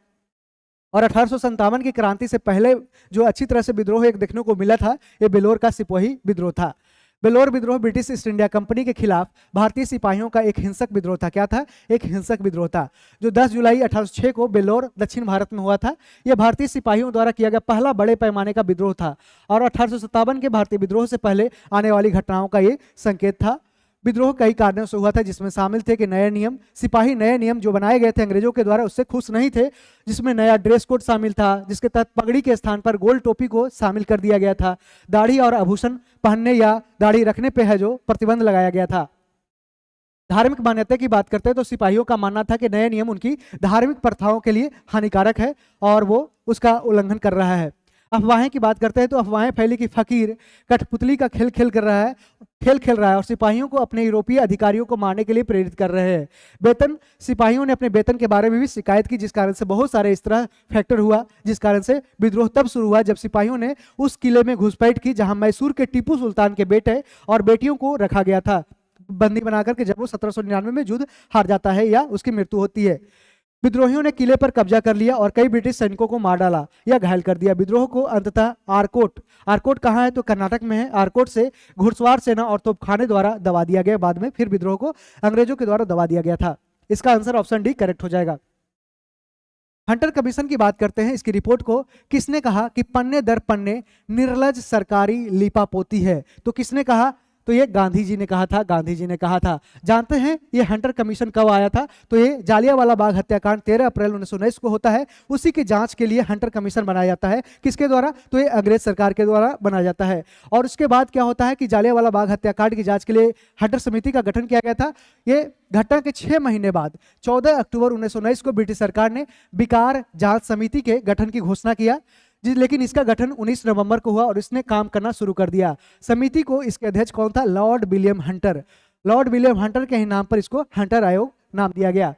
और 1857 की क्रांति से पहले जो अच्छी तरह से विद्रोह एक देखने को मिला था, ये बेलोर का सिपाही विद्रोह था। बेलोर विद्रोह ब्रिटिश ईस्ट इंडिया कंपनी के खिलाफ भारतीय सिपाहियों का एक हिंसक विद्रोह था। क्या था? एक हिंसक विद्रोह था, जो 10 जुलाई 1806 को बेलोर दक्षिण भारत में हुआ था। यह भारतीय सिपाहियों द्वारा किया गया पहला बड़े पैमाने का विद्रोह था, और 1857 के भारतीय विद्रोह से पहले आने वाली घटनाओं का ये संकेत था। विद्रोह कई कारणों से हुआ था, जिसमें शामिल थे कि नए नियम, सिपाही नए नियम जो बनाए गए थे अंग्रेजों के द्वारा, उससे खुश नहीं थे, जिसमें नया ड्रेस कोड शामिल था, जिसके तहत पगड़ी के स्थान पर गोल टोपी को शामिल कर दिया गया था। दाढ़ी और आभूषण पहनने या दाढ़ी रखने पे है जो प्रतिबंध लगाया गया था। धार्मिक मान्यता की बात करते हैं तो सिपाहियों का मानना था कि नए नियम उनकी धार्मिक प्रथाओं के लिए हानिकारक है और वो उसका उल्लंघन कर रहा है। अफवाहें की बात करते हैं तो अफवाहें फैली कि फकीर कठपुतली का खेल खेल रहा है और सिपाहियों को अपने यूरोपीय अधिकारियों को मारने के लिए प्रेरित कर रहे हैं। वेतन, सिपाहियों ने अपने वेतन के बारे में भी शिकायत की, जिस कारण से बहुत सारे इस तरह फैक्टर हुआ, जिस कारण से विद्रोह तब शुरू हुआ जब सिपाहियों ने उस किले में घुसपैठ की जहां मैसूर के टीपू सुल्तान के बेटे और बेटियों को रखा गया था बंदी बनाकर के, जब वो 1799 में युद्ध हार जाता है या उसकी मृत्यु होती है। विद्रोहियों ने किले पर कब्जा कर लिया और कई ब्रिटिश सैनिकों को मार डाला या घायल कर दिया। विद्रोह को अंततः आरकोट कहाँ है तो कर्नाटक में है। आरकोट से घुड़सवार सेना और तोपखाने द्वारा दबा दिया गया। बाद में फिर विद्रोह को अंग्रेजों के द्वारा दबा दिया गया था। इसका आंसर ऑप्शन डी करेक्ट हो जाएगा। हंटर कमीशन की बात करते हैं। इसकी रिपोर्ट को किसने कहा कि पन्ने दर पन्ने निर्लज सरकारी लीपापोती है, तो किसने कहा तो ये गांधी जी ने कहा था, गांधी जी ने कहा था। जानते हैं ये हंटर कमीशन कब आया था तो ये जालियांवाला बाग हत्याकांड 13 अप्रैल 1919 को होता है। उसी की जांच के लिए हंटर कमीशन बनाया जाता है। किसके द्वारा तो ये अंग्रेज सरकार के द्वारा बनाया जाता है। और उसके बाद क्या होता है कि जालियांवाला बाग हत्याकांड की जांच के लिए हंटर समिति का गठन किया गया था। ये घटना के 6 महीने बाद 14 अक्टूबर 1919 को ब्रिटिश सरकार ने विकार जांच समिति के गठन की घोषणा किया, लेकिन इसका गठन 19 नवंबर को हुआ और इसने काम करना शुरू कर दिया। समिति को इसके अध्यक्ष कौन था? Lord William Hunter. Lord William Hunter के ही नाम पर इसको हंटर आयोग नाम दिया गया।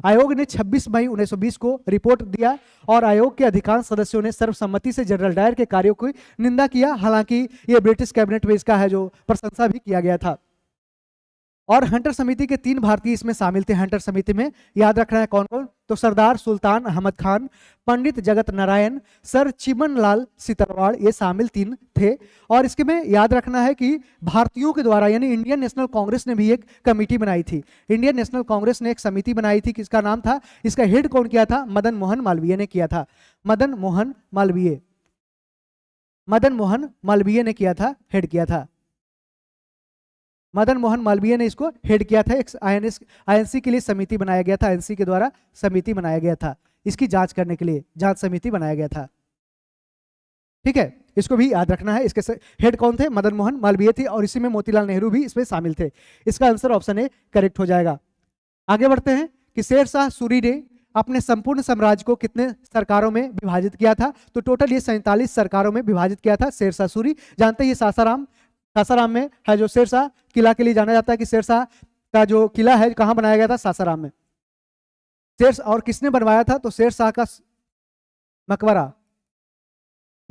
आयोग ने 26 मई 1920 को रिपोर्ट दिया और आयोग के अधिकांश सदस्यों ने सर्वसम्मति से जनरल डायर के कार्यों की निंदा किया। हालांकि ये ब्रिटिश कैबिनेट में इसका है जो प्रशंसा भी किया गया था। और हंटर समिति के 3 भारतीय इसमें शामिल थे। हंटर समिति में याद रखना है कौन कौन तो सरदार सुल्तान अहमद खान, पंडित जगत नारायण, सर चिमन लाल सितरवाड़, ये शामिल 3 थे। और इसके में याद रखना है कि भारतीयों के द्वारा यानी इंडियन नेशनल कांग्रेस ने भी एक कमेटी बनाई थी। इंडियन नेशनल कांग्रेस ने एक समिति बनाई थी, किसका नाम था? इसका हेड कौन किया था? मदन मोहन मालवीय ने किया था। मदन मोहन मालवीय ने किया था, हेड किया था। मदन मोहन मालवीय ने इसको हेड किया था। एक आईएनसी के लिए समिति बनाया गया था। आईएनसी के द्वारा समिति बनाया गया था, इसकी जांच करने के लिए जांच समिति बनाया गया था। ठीक है, इसको भी याद रखना है। इसके हेड कौन थे? मदन मोहन मालवीय थे और इसी में मोतीलाल नेहरू भी इसमें शामिल थे। इसका आंसर ऑप्शन ए करेक्ट हो जाएगा। आगे बढ़ते हैं कि शेरशाह सूरी ने अपने संपूर्ण साम्राज्य को कितने सरकारों में विभाजित किया था तो टोटल ये 47 सरकारों में विभाजित किया था शेरशाह सूरी। जानते हैं ये सासाराम में है जो शेरशाह किला के लिए जाना जाता है कि शेरशाह का जो किला है कहाँ बनाया गया था? सासाराम में। और किसने बनवाया था तो शेरशाह का मकबरा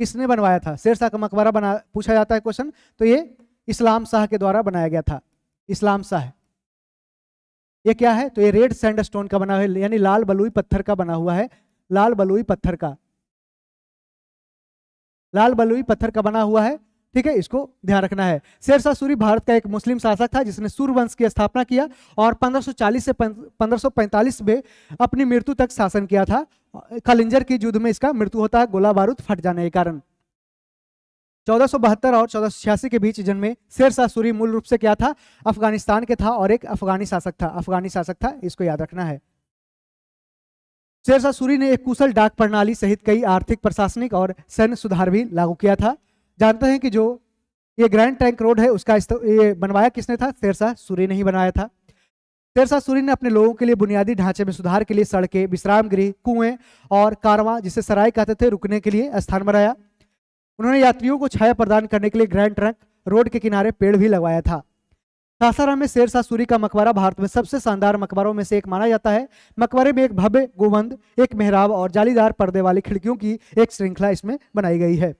किसने बनवाया था? शेरशाह का मकबरा पूछा जाता है क्वेश्चन, तो ये इस्लाम शाह के द्वारा बनाया गया था। इस्लाम शाह ये क्या है तो ये रेड सैंडस्टोन का बना हुआ है यानी लाल बलुई पत्थर का बना हुआ है। लाल बलुई पत्थर का बना हुआ है। ठीक है, इसको ध्यान रखना है। शेरशाह सूरी भारत का एक मुस्लिम शासक था जिसने सूर्यवंश की स्थापना किया और 1540 से 1545 में अपनी मृत्यु तक शासन किया था। खलिंजर की युद्ध में इसका मृत्यु होता है गोला बारूद फट जाने के कारण। 1472 और 1486 के बीच जन्मे शेरशाह सूरी मूल रूप से क्या था? अफगानिस्तान के था और एक अफगानी शासक था। इसको याद रखना है। शेरशाह सूरी ने एक कुशल डाक प्रणाली सहित कई आर्थिक, प्रशासनिक और सैन्य सुधार भी लागू किया था। जानते हैं कि जो ये ग्रैंड ट्रंक रोड है उसका ये बनवाया किसने था? शेरशाह सूरी ने ही बनाया था। शेरशाह सूरी ने अपने लोगों के लिए बुनियादी ढांचे में सुधार के लिए सड़कें, विश्राम गृह, कुएं और कारवां जिसे सराय कहते थे रुकने के लिए स्थान बनाया। उन्होंने यात्रियों को छाया प्रदान करने के लिए ग्रैंड ट्रंक रोड के किनारे पेड़ भी लगवाया था। सासाराम में शेरशाह सूरी का मकबरा भारत में सबसे शानदार मकबरों में से एक माना जाता है। मकबरे में एक भव्य गुंबद, एक मेहराब और जालीदार पर्दे वाली खिड़कियों की एक श्रृंखला इसमें बनाई गई है।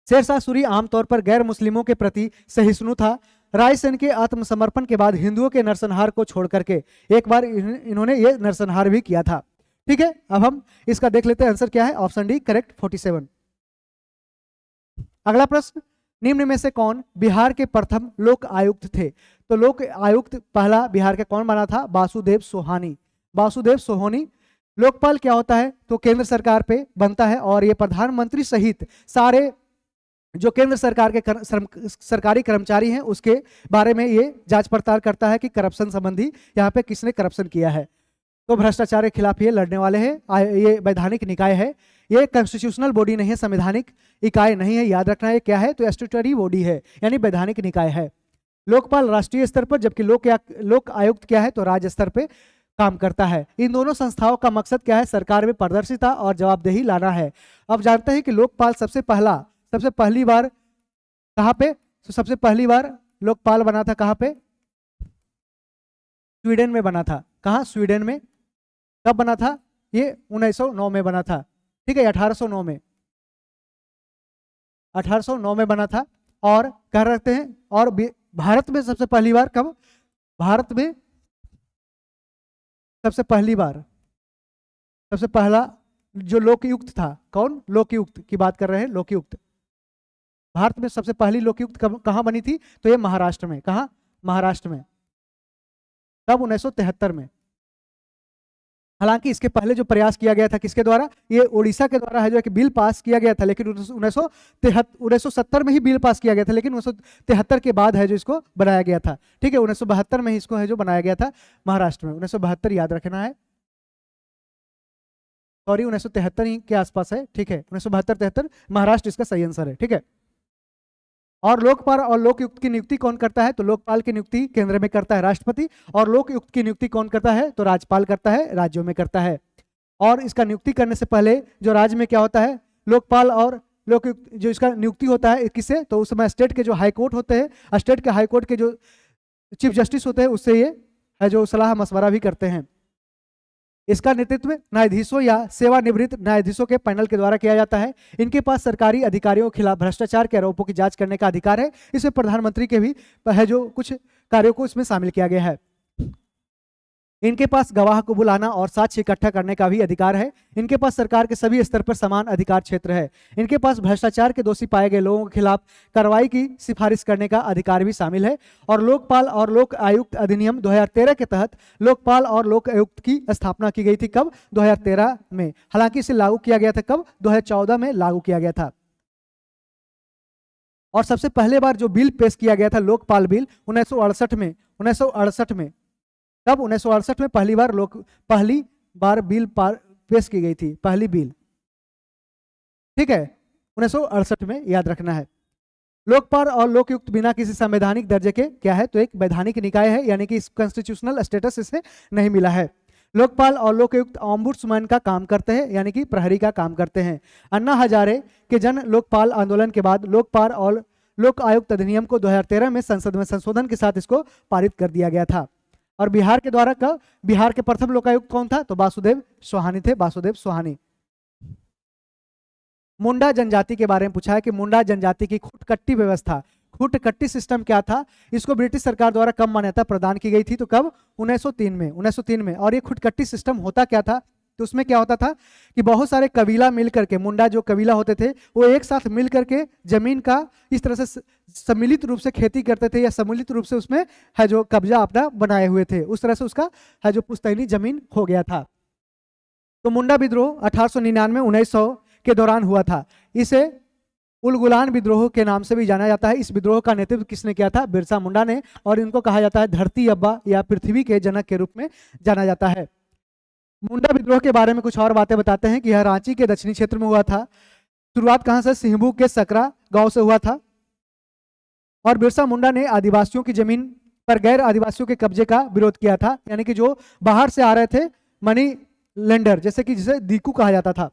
शेरशाह सूरी आमतौर पर गैर मुस्लिमों के प्रति सहिष्णु था। रायसेन के आत्मसमर्पण के बाद हिंदुओं के नरसंहार को छोड़ करके एक बार इन्होंने ये नरसंहार भी किया था। ठीक है, अब हम इसका देख लेते हैं आंसर क्या है। Option D correct 47। अगला प्रश्न, निम्न में से कौन बिहार के प्रथम लोक आयुक्त थे? तो लोक आयुक्त पहला बिहार के कौन बना था? वासुदेव सोहानी। लोकपाल क्या होता है तो केंद्र सरकार पे बनता है और ये प्रधानमंत्री सहित सारे जो केंद्र सरकार के सरकारी कर्मचारी हैं उसके बारे में ये जांच पड़ताल करता है कि करप्शन संबंधी यहाँ पे किसने करप्शन किया है। तो भ्रष्टाचार के खिलाफ ये लड़ने वाले हैं। ये वैधानिक निकाय है, ये कॉन्स्टिट्यूशनल बॉडी नहीं है, संवैधानिक इकाई नहीं है। याद रखना है क्या है तो स्टैट्यूटरी बॉडी है यानी वैधानिक निकाय है। लोकपाल राष्ट्रीय स्तर पर, जबकि लोक आयुक्त क्या है तो राज्य स्तर पे। काम करता है। इन दोनों संस्थाओं का मकसद क्या है? सरकार में पारदर्शिता और जवाबदेही लाना है। अब जानते हैं कि लोकपाल सबसे पहली बार कहाँ पे? तो सबसे पहली बार लोकपाल बना था कहाँ पे? स्वीडन में बना था। कहाँ? स्वीडन में। कब बना था? ये 1909 में बना था। ठीक है, 1809 में, 1809 में बना था। और कह रखते हैं, और भारत में सबसे पहली बार कब? भारत में सबसे पहली बार, सबसे पहला जो लोकयुक्त था, कौन? लोकयुक्त की बात कर रहे हैं, लोकयुक्त। भारत में सबसे पहली लोकयुक्त कहाँ बनी थी? तो ये महाराष्ट्र में। कहाँ? महाराष्ट्र में। तब 1973 में। हालांकि इसके पहले जो प्रयास किया गया था किसके द्वारा? ये उड़ीसा के द्वारा है, जो कि बिल पास किया गया था, लेकिन 1970 में ही बिल पास किया गया था, लेकिन 1973 के बाद है जो इसको बनाया गया था। ठीक है, 1972 में ही इसको है जो बनाया गया था महाराष्ट्र में। 1972 याद रखना है, सॉरी 1973 ही के आसपास है। ठीक है, 1972-73 महाराष्ट्र इसका सही आंसर है। ठीक है, और लोकपाल और लोकयुक्त की नियुक्ति कौन करता है? तो लोकपाल की नियुक्ति केंद्र में करता है राष्ट्रपति, और लोकयुक्त की नियुक्ति कौन करता है? तो राज्यपाल करता है, राज्यों में करता है। और इसका नियुक्ति करने से पहले जो राज्य में क्या होता है? लोकपाल और लोकयुक्त जो इसका नियुक्ति होता है किससे? तो उस समय स्टेट के जो हाईकोर्ट होते हैं, स्टेट के हाईकोर्ट के जो चीफ जस्टिस होते हैं, उससे ये है जो सलाह मशवरा भी करते हैं। इसका नेतृत्व न्यायाधीशों या सेवानिवृत्त न्यायाधीशों के पैनल के द्वारा किया जाता है। इनके पास सरकारी अधिकारियों के खिलाफ भ्रष्टाचार के आरोपों की जांच करने का अधिकार है। इसमें प्रधानमंत्री के भी है जो कुछ कार्यों को इसमें शामिल किया गया है। इनके पास गवाह को बुलाना और साक्ष्य इकट्ठा करने का भी अधिकार है। इनके पास सरकार के सभी स्तर पर समान अधिकार क्षेत्र है। इनके पास भ्रष्टाचार के दोषी पाए गए लोगों के खिलाफ कार्रवाई की सिफारिश करने का अधिकार भी शामिल है। और लोकपाल और लोक आयुक्त अधिनियम 2013 के तहत लोकपाल और लोक आयुक्त की स्थापना की गई थी। कब? 2013 में। हालांकि इसे लागू किया गया था कब? 2014 में लागू किया गया था। और सबसे पहले बार जो बिल पेश किया गया था, लोकपाल बिल, 1968 में। 1968 में। तब 1968 में पहली बार बिल पेश की गई थी, पहली बिल। ठीक है, 1968 में, याद रखना है। लोकपाल और लोकयुक्त बिना किसी संवैधानिक दर्जे के क्या है? तो एक वैधानिक निकाय है, यानी कि इस कॉन्स्टिट्यूशनल स्टेटस इसे नहीं मिला है। लोकपाल और लोकयुक्त ओम्बुड्समैन का काम करते हैं, यानी कि प्रहरी का काम करते हैं। अन्ना हजारे के जन लोकपाल आंदोलन के बाद लोकपाल और लोक आयुक्त अधिनियम को 2013 में संसद में संशोधन के साथ इसको पारित कर दिया गया था। और बिहार के द्वारा कब? बिहार के प्रथम लोकायुक्त कौन था? तो वासुदेव सोहानी थे, वासुदेव सोहानी। मुंडा जनजाति के बारे में पूछा है कि मुंडा जनजाति की खुटकट्टी व्यवस्था, खुटकट्टी सिस्टम क्या था? इसको ब्रिटिश सरकार द्वारा कब मान्यता प्रदान की गई थी? तो कब? 1903 में। 1903 में। और ये खुटकट्टी सिस्टम होता क्या था? तो उसमें क्या होता था कि बहुत सारे कबीला मिल करके, मुंडा जो कबीला होते थे, वो एक साथ मिल करके जमीन का इस तरह से सम्मिलित रूप से खेती करते थे, या सम्मिलित रूप से उसमें है जो कब्जा अपना बनाए हुए थे। उस तरह से उसका है जो पुश्तैनी जमीन हो गया था। तो मुंडा विद्रोह 1899 1900 के दौरान हुआ था। इसे उलगुलान विद्रोह के नाम से भी जाना जाता है। इस विद्रोह का नेतृत्व किसने किया था? बिरसा मुंडा ने। और इनको कहा जाता है धरती अब्बा या पृथ्वी के जनक के रूप में जाना जाता है। मुंडा विद्रोह के बारे में कुछ और बातें बताते हैं कि यह रांची के दक्षिणी क्षेत्र में हुआ था। शुरुआत कहां से? सिंहबू के सकरा गांव से हुआ था। और बिरसा मुंडा ने आदिवासियों की जमीन पर गैर आदिवासियों के कब्जे का विरोध किया था, यानी कि जो बाहर से आ रहे थे मनी लेंडर, जैसे कि जिसे दीकू कहा जाता था।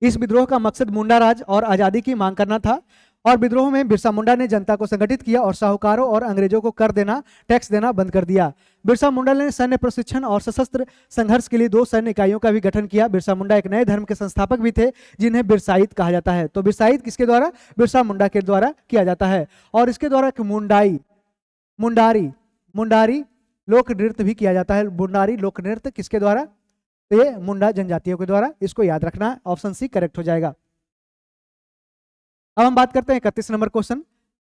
इस विद्रोह का मकसद मुंडा राज और आजादी की मांग करना था। और विद्रोह में बिरसा मुंडा ने जनता को संगठित किया और साहूकारों और अंग्रेजों को कर देना, टैक्स देना बंद कर दिया। बिरसा मुंडा ने सैन्य प्रशिक्षण और सशस्त्र संघर्ष के लिए 2 सैन्य इकाइयों का भी गठन किया। बिरसा मुंडा एक नए धर्म के संस्थापक भी थे, जिन्हें बिरसाईत कहा जाता है। तो बिरसाईत किसके द्वारा? बिरसा मुंडा के द्वारा किया जाता है। और इसके द्वारा मुंडारी लोक नृत्य भी किया जाता है। मुंडारी लोक नृत्य किसके द्वारा? तो ये मुंडा जनजातियों के द्वारा। इसको याद रखना है, ऑप्शन सी करेक्ट हो जाएगा। अब हम बात करते हैं 31 नंबर क्वेश्चन।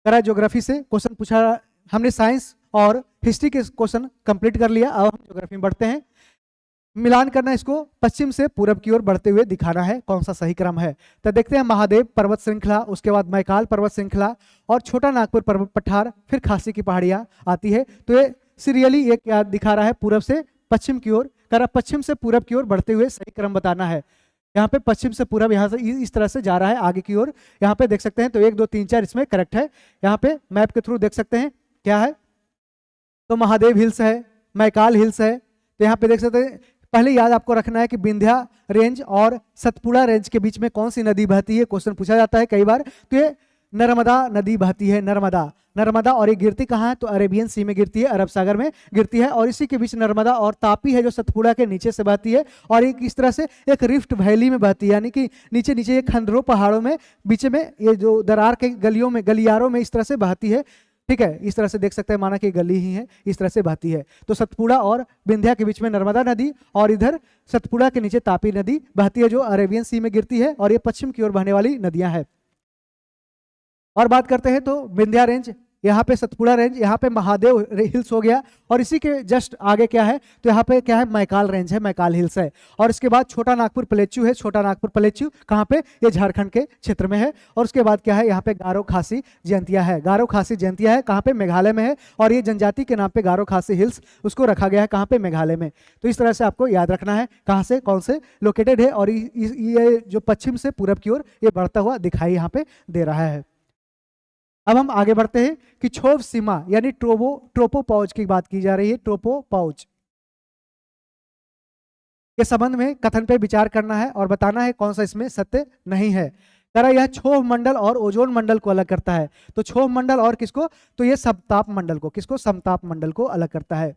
करा ज्योग्राफी से क्वेश्चन पूछा, हमने साइंस और हिस्ट्री के क्वेश्चन कंप्लीट कर लिया। अब हम ज्योग्राफी में बढ़ते हैं। मिलान करना, इसको पश्चिम से पूरब की ओर बढ़ते हुए दिखाना है, कौन सा सही क्रम है। तो देखते हैं, महादेव पर्वत श्रृंखला, उसके बाद मैकाल पर्वत श्रृंखला और छोटा नागपुर पर्वत पठार, फिर खासी की पहाड़ियां आती है। तो ये सीरियली ये क्या दिखा रहा है? पूरब से पश्चिम की ओर। करा पश्चिम से पूरब की ओर बढ़ते हुए सही क्रम बताना है। यहाँ पे पश्चिम से पूरब, यहाँ से इस तरह से जा रहा है आगे की ओर। यहाँ पे देख सकते हैं, तो 1 2 3 4 इसमें करेक्ट है। यहाँ पे मैप के थ्रू देख सकते हैं क्या है। तो महादेव हिल्स है, मैकाल हिल्स है, तो यहाँ पे देख सकते हैं, पहले याद आपको रखना है कि विंध्या रेंज और सतपुड़ा रेंज के बीच में कौन सी नदी बहती है, क्वेश्चन पूछा जाता है कई बार। तो ये नर्मदा नदी बहती है, नर्मदा, नर्मदा। और ये गिरती कहाँ है, तो अरेबियन सी में गिरती है, अरब सागर में गिरती है। और इसी के बीच नर्मदा और तापी है जो सतपुड़ा के नीचे से बहती है, और एक इस तरह से एक रिफ्ट वैली में बहती है, यानी कि नीचे नीचे ये खंडरों पहाड़ों में बीच में ये जो दरार के गलियों में, गलियारों में इस तरह से बहती है। ठीक है, इस तरह से देख सकते हैं, माना कि गली ही है, इस तरह से बहती है। तो सतपुड़ा और विंध्या के बीच में नर्मदा नदी, और इधर सतपुड़ा के नीचे तापी नदी बहती है जो अरेबियन सी में गिरती है, और ये पश्चिम की ओर बहने वाली नदियां हैं। और बात करते हैं तो विंध्या रेंज, यहाँ पे सतपुड़ा रेंज, यहाँ पे महादेव हिल्स हो गया, और इसी के जस्ट आगे क्या है, तो यहाँ पे क्या है, मैकाल रेंज है, मैकाल हिल्स है। और इसके बाद छोटा नागपुर प्लेच्यू है, छोटा नागपुर प्लेच्यू कहाँ पे, ये झारखंड के क्षेत्र में है। और उसके बाद क्या है, यहाँ पे गारो खासी जयंतिया है, गारो खासी जयंतिया है, कहाँ पे, मेघालय में है। और ये जनजाति के नाम पे गारो खासी हिल्स उसको रखा गया है, कहाँ पे, मेघालय में। तो इस तरह से आपको याद रखना है कहाँ से कौन से लोकेटेड है। और ये जो पश्चिम से पूरब की ओर ये बढ़ता हुआ दिखाई यहाँ पे दे रहा है। अब हम आगे बढ़ते हैं कि क्षोभ सीमा यानी ट्रोपोपॉज की बात की जा रही है। ट्रोपोपॉज के संबंध में कथन पे विचार करना है और बताना है कौन सा इसमें सत्य नहीं है। तरह यह क्षोभ मंडल और ओजोन मंडल को अलग करता है। तो क्षोभ मंडल और किसको, तो ये समताप मंडल को, किसको, समताप मंडल को अलग करता है।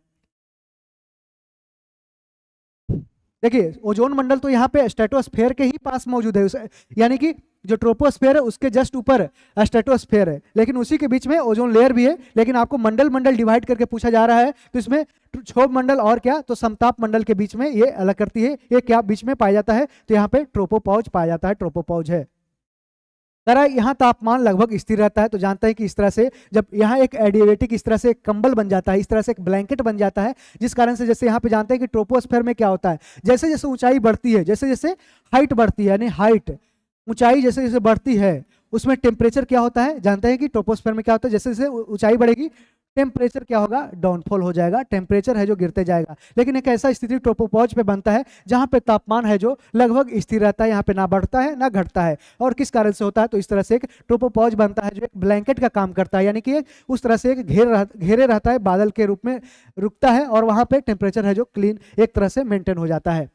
देखिए ओजोन मंडल तो यहाँ पे स्ट्रेटोस्फेयर के ही पास मौजूद है, यानी कि जो ट्रोपोस्फेयर है उसके जस्ट ऊपर स्ट्रेटोस्फेयर है, लेकिन उसी के बीच में ओजोन लेयर भी है। लेकिन आपको मंडल मंडल डिवाइड करके पूछा जा रहा है, तो इसमें क्षोभ मंडल और क्या, तो समताप मंडल के बीच में ये अलग करती है। ये क्या बीच में पाया जाता है, तो यहाँ पे ट्रोपोपॉज पाया जाता है, ट्रोपोपॉज है। तरह यहाँ तापमान लगभग स्थिर रहता है। तो जानते हैं कि इस तरह से जब यहाँ एक एडिएबेटिक इस तरह से एक कंबल बन जाता है, इस तरह से एक ब्लैंकेट बन जाता है, जिस कारण से जैसे यहाँ पे जानते हैं कि ट्रोपोस्फेयर में क्या होता है, जैसे जैसे ऊंचाई बढ़ती है, जैसे जैसे हाइट बढ़ती है, यानी हाइट ऊंचाई जैसे जैसे बढ़ती है, उसमें टेम्परेचर क्या होता है, जानते हैं कि ट्रोपोस्फेयर में क्या होता है, जैसे जैसे ऊंचाई बढ़ेगी टेम्परेचर क्या होगा, डाउनफॉल हो जाएगा, टेम्परेचर है जो गिरते जाएगा। लेकिन एक ऐसा स्थिति ट्रोपोपॉज पे बनता है जहां पे तापमान है जो लगभग स्थिर रहता है, यहाँ पे ना बढ़ता है ना घटता है। और किस कारण से होता है, तो इस तरह से एक ट्रोपोपॉज बनता है जो एक ब्लैंकेट का काम करता है, यानी कि उस तरह से एक घेरे रहता है, बादल के रूप में रुकता है, और वहां पे टेम्परेचर है जो क्लीन एक तरह से मेंटेन हो जाता है।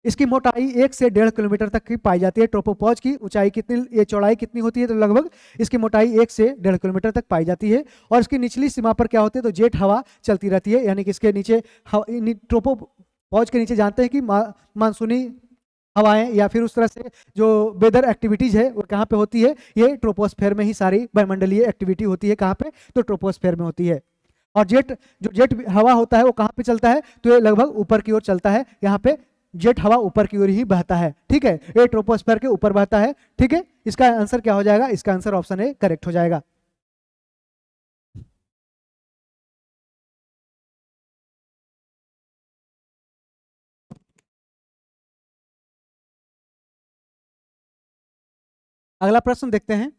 इसकी मोटाई 1 से 1.5 किलोमीटर तक की पाई जाती है। ट्रोपोपॉज की ऊंचाई कितनी, ये चौड़ाई कितनी होती है, तो लगभग इसकी मोटाई 1 से 1.5 किलोमीटर तक पाई जाती है। और इसकी निचली सीमा पर क्या होती है, तो जेट हवा चलती रहती है, यानी कि इसके नीचे ट्रोपोपॉज के नीचे जानते हैं कि मानसूनी हवाएं या फिर उस तरह से जो वेदर एक्टिविटीज है वो कहाँ पे होती है, ये ट्रोपोस्फेयर में ही सारी वायुमंडलीय एक्टिविटी होती है। कहाँ पे, तो ट्रोपोस्फेयर में होती है। और जो जेट हवा होता है वो कहाँ पे चलता है, तो ये लगभग ऊपर की ओर चलता है, यहाँ पे जेट हवा ऊपर की ओर ही बहता है। ठीक है, ये ट्रोपोस्फेयर के ऊपर बहता है। ठीक है, इसका आंसर क्या हो जाएगा, इसका आंसर ऑप्शन ए करेक्ट हो जाएगा। अगला प्रश्न देखते हैं।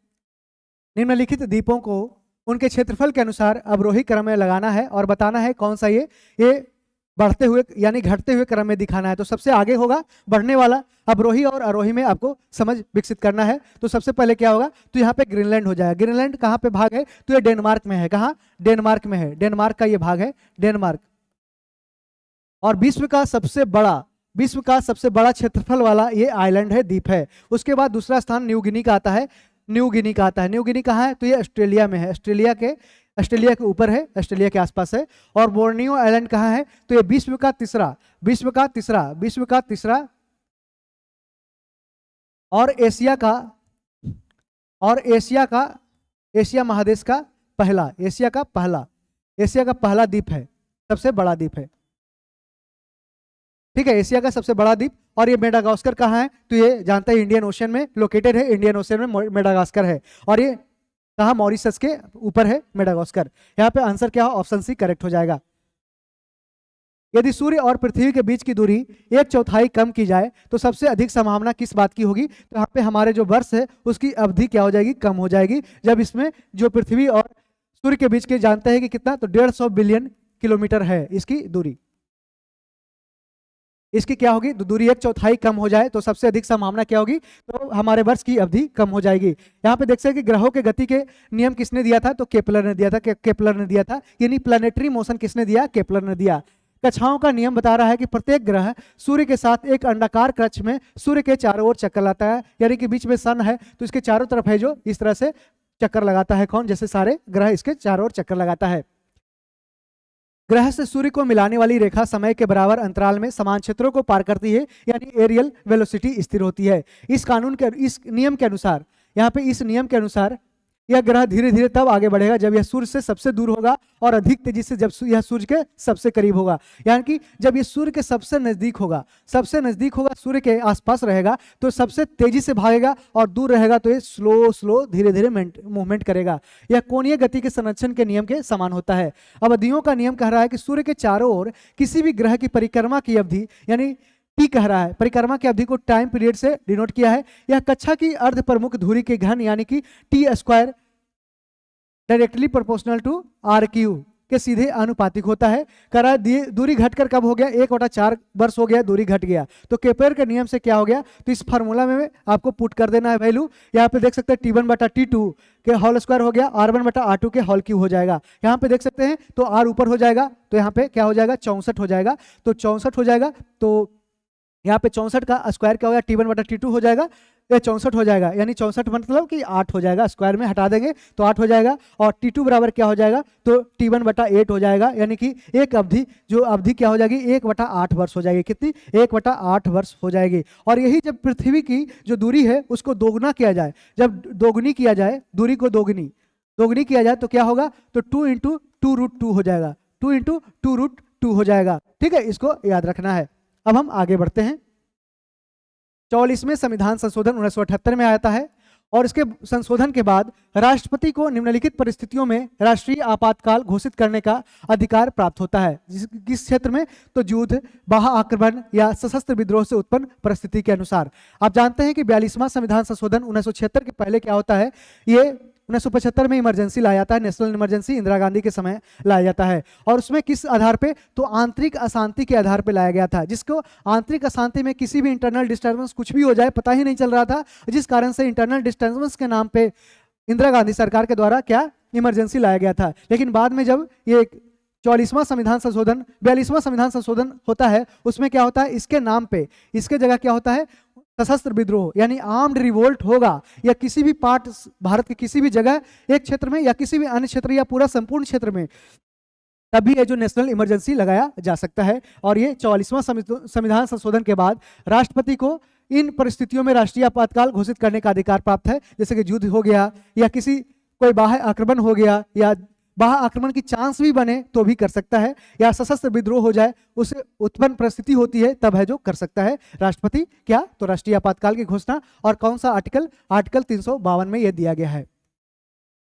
निम्नलिखित द्वीपों को उनके क्षेत्रफल के अनुसार अवरोही क्रम में लगाना है और बताना है कौन सा ये बढ़ते हुए यानी घटते हुए क्रम में दिखाना है। तो सबसे आगे होगा बढ़ने वाला, अवरोही और आरोही में आपको समझ विकसित करना है। तो सबसे पहले क्या होगा, तो यहाँ पे ग्रीनलैंड हो जाएगा। ग्रीनलैंड कहाँ पे भाग है, तो ये डेनमार्क में है। कहाँ, डेनमार्क में है, डेनमार्क का ये भाग है, डेनमार्क। और विश्व का सबसे बड़ा क्षेत्रफल वाला ये आइलैंड है, द्वीप है। उसके बाद दूसरा स्थान न्यू गिनी का आता है, न्यू गिनी का आता है। न्यू गिनी कहाँ है, तो ये ऑस्ट्रेलिया में है, ऑस्ट्रेलिया के ऊपर है, ऑस्ट्रेलिया के आसपास है। और बोर्नियो आइलैंड कहाँ है, तो ये विश्व का तीसरा और एशिया महादेश का पहला, एशिया का पहला द्वीप है, सबसे बड़ा द्वीप है। ठीक है, एशिया का सबसे बड़ा द्वीप। और ये मेडागास्कर कहाँ है, तो ये जानते हैं इंडियन ओशन में लोकेटेड है, इंडियन ओशन में मेडागास्कर है। और ये कहाँ, मॉरिशस के ऊपर है मेडागास्कर। यहाँ पे आंसर क्या हो, ऑप्शन सी करेक्ट हो जाएगा। यदि सूर्य और पृथ्वी के बीच की दूरी 1/4 कम की जाए तो सबसे अधिक संभावना किस बात की होगी, तो यहाँ पे हमारे जो वर्ष है उसकी अवधि क्या हो जाएगी, कम हो जाएगी। जब इसमें जो पृथ्वी और सूर्य के बीच के जानते हैं कि कितना, तो 150 बिलियन किलोमीटर है इसकी दूरी। इसकी क्या होगी, दूरी 1/4 कम हो जाए तो सबसे अधिक संभावना क्या होगी, तो हमारे वर्ष की अवधि कम हो जाएगी। यहाँ पे देख सकते हैं कि ग्रहों के गति के नियम किसने दिया था, तो केपलर ने दिया था, यानी प्लानिटरी मोशन किसने दिया, केपलर ने दिया। कक्षाओं का नियम बता रहा है कि प्रत्येक ग्रह सूर्य के साथ एक अंडाकार कक्ष में सूर्य के चारों ओर चक्कर लाता है, यानी कि बीच में सन है तो इसके चारों तरफ है जो इस तरह से चक्कर लगाता है। कौन? जैसे सारे ग्रह इसके चारों ओर चक्कर लगाता है। ग्रह से सूर्य को मिलाने वाली रेखा समय के बराबर अंतराल में समान क्षेत्रों को पार करती है, यानी एरियल वेलोसिटी स्थिर होती है। इस नियम के अनुसार, यहाँ पे इस नियम के अनुसार यह ग्रह धीरे धीरे तब आगे बढ़ेगा जब यह सूर्य से सबसे दूर होगा और अधिक तेजी से जब यह सूर्य के सबसे करीब होगा। यानी कि जब यह सूर्य के सबसे नजदीक होगा, सूर्य के आसपास रहेगा तो सबसे तेजी से भागेगा, और दूर रहेगा तो ये स्लो धीरे धीरे मूवमेंट करेगा। यह कोणीय गति के संरक्षण के नियम के समान होता है। अवधियों का नियम कह रहा है कि सूर्य के चारों ओर किसी भी ग्रह की परिक्रमा की अवधि, यानी टी कह रहा है, परिक्रमा की अवधि को टाइम पीरियड से डिनोट किया है। यह कक्षा की अर्ध प्रमुख धुरी के घन यानी कि T square directly proportional to R cube के सीधे आनुपातिक होता है। कह रहा है दूरी घटकर कब हो गया? 1/4 वर्ष हो गया, दूरी घट गया। तो केपर के नियम से क्या हो गया? तो इस फार्मूला में आपको पुट कर देना है वैल्यू। यहाँ पे देख सकते हैं T1/T2 के होल स्क्वायर हो गया, R1/R2 के होल क्यू हो जाएगा। यहाँ पे देख सकते हैं तो R ऊपर हो जाएगा, तो यहाँ पे क्या हो जाएगा? 64 हो जाएगा। तो 64 हो जाएगा, तो यहाँ पे 64 का स्क्वायर क्या हो गया? T1/T2 हो जाएगा, ये 64 हो जाएगा, यानी 64 मतलब कि 8 हो जाएगा। स्क्वायर में हटा देंगे तो 8 हो जाएगा, और T2 बराबर क्या हो जाएगा? तो T1/8 हो जाएगा, यानी कि एक अवधि, जो अवधि क्या हो जाएगी? 1/8 वर्ष हो जाएगी। कितनी? 1/8 वर्ष हो जाएगी। और यही जब पृथ्वी की जो दूरी है उसको दोगुना किया जाए, जब दोगुनी किया जाए, दूरी को दोगुनी किया जाए तो क्या होगा? तो 2 × 2√2 हो जाएगा, 2 × 2√2 हो जाएगा। ठीक है, इसको याद रखना है। अब हम आगे बढ़ते हैं। 44वें संविधान संशोधन 1978 में आता है, और इसके संशोधन के बाद राष्ट्रपति को निम्नलिखित परिस्थितियों में राष्ट्रीय आपातकाल घोषित करने का अधिकार प्राप्त होता है। किस क्षेत्र में? तो युद्ध, बाह्य आक्रमण या सशस्त्र विद्रोह से उत्पन्न परिस्थिति के अनुसार। आप जानते हैं कि 42वां संविधान संशोधन 1976 के पहले क्या होता है? ये 1975 में इमरजेंसी लाया जाता है, नेशनल इमरजेंसी इंदिरा गांधी के समय लाया जाता है। और उसमें किस आधार पे? तो आंतरिक अशांति के आधार पे लाया गया था, जिसको आंतरिक अशांति में किसी भी इंटरनल डिस्टर्बेंस कुछ भी हो जाए पता ही नहीं चल रहा था, जिस कारण से इंटरनल डिस्टर्बेंस के नाम पे इंदिरा गांधी सरकार के द्वारा क्या इमरजेंसी लाया गया था। लेकिन बाद में जब ये 42वां संविधान संशोधन 42वां संविधान संशोधन होता है, उसमें क्या होता है? इसके नाम पे, इसके जगह क्या होता है? सशस्त्र विद्रोह, यानी आर्म्ड रिवोल्ट होगा, या किसी भी पार्ट भारत के किसी भी जगह, एक क्षेत्र में या किसी भी अन्य क्षेत्र या पूरा संपूर्ण क्षेत्र में, तभी ये जो नेशनल इमरजेंसी लगाया जा सकता है। और ये 44वां संविधान संशोधन के बाद राष्ट्रपति को इन परिस्थितियों में राष्ट्रीय आपातकाल घोषित करने का अधिकार प्राप्त है, जैसे कि युद्ध हो गया, या किसी कोई बाह्य आक्रमण हो गया, या बाह्य आक्रमण की चांस भी बने तो भी कर सकता है, या सशस्त्र विद्रोह हो जाए, उससे उत्पन्न परिस्थिति होती है, तब है जो कर सकता है राष्ट्रपति। क्या? तो राष्ट्रीय आपातकाल की घोषणा। और कौन सा आर्टिकल? आर्टिकल 352 में यह दिया गया है,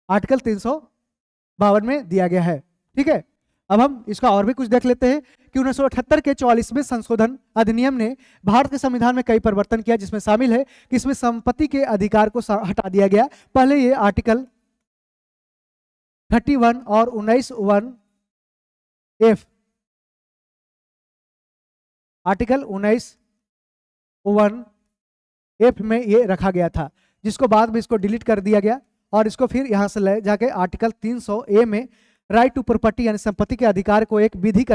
आर्टिकल 352 में दिया गया है। ठीक है, अब हम इसका और भी कुछ देख लेते हैं कि 1978 के 44वें संशोधन अधिनियम ने भारत के संविधान में कई परिवर्तन किया, जिसमें शामिल है कि इसमें संपत्ति के अधिकार को हटा दिया गया। पहले ये आर्टिकल 31 और 19(1)(f), आर्टिकल 19(1)(f) में ये रखा गया था, जिसको बाद में इसको डिलीट कर दिया गया, और इसको फिर यहां से ले जाके आर्टिकल 300(a) में राइट टू प्रॉपर्टी यानी संपत्ति के अधिकार को एक विधिक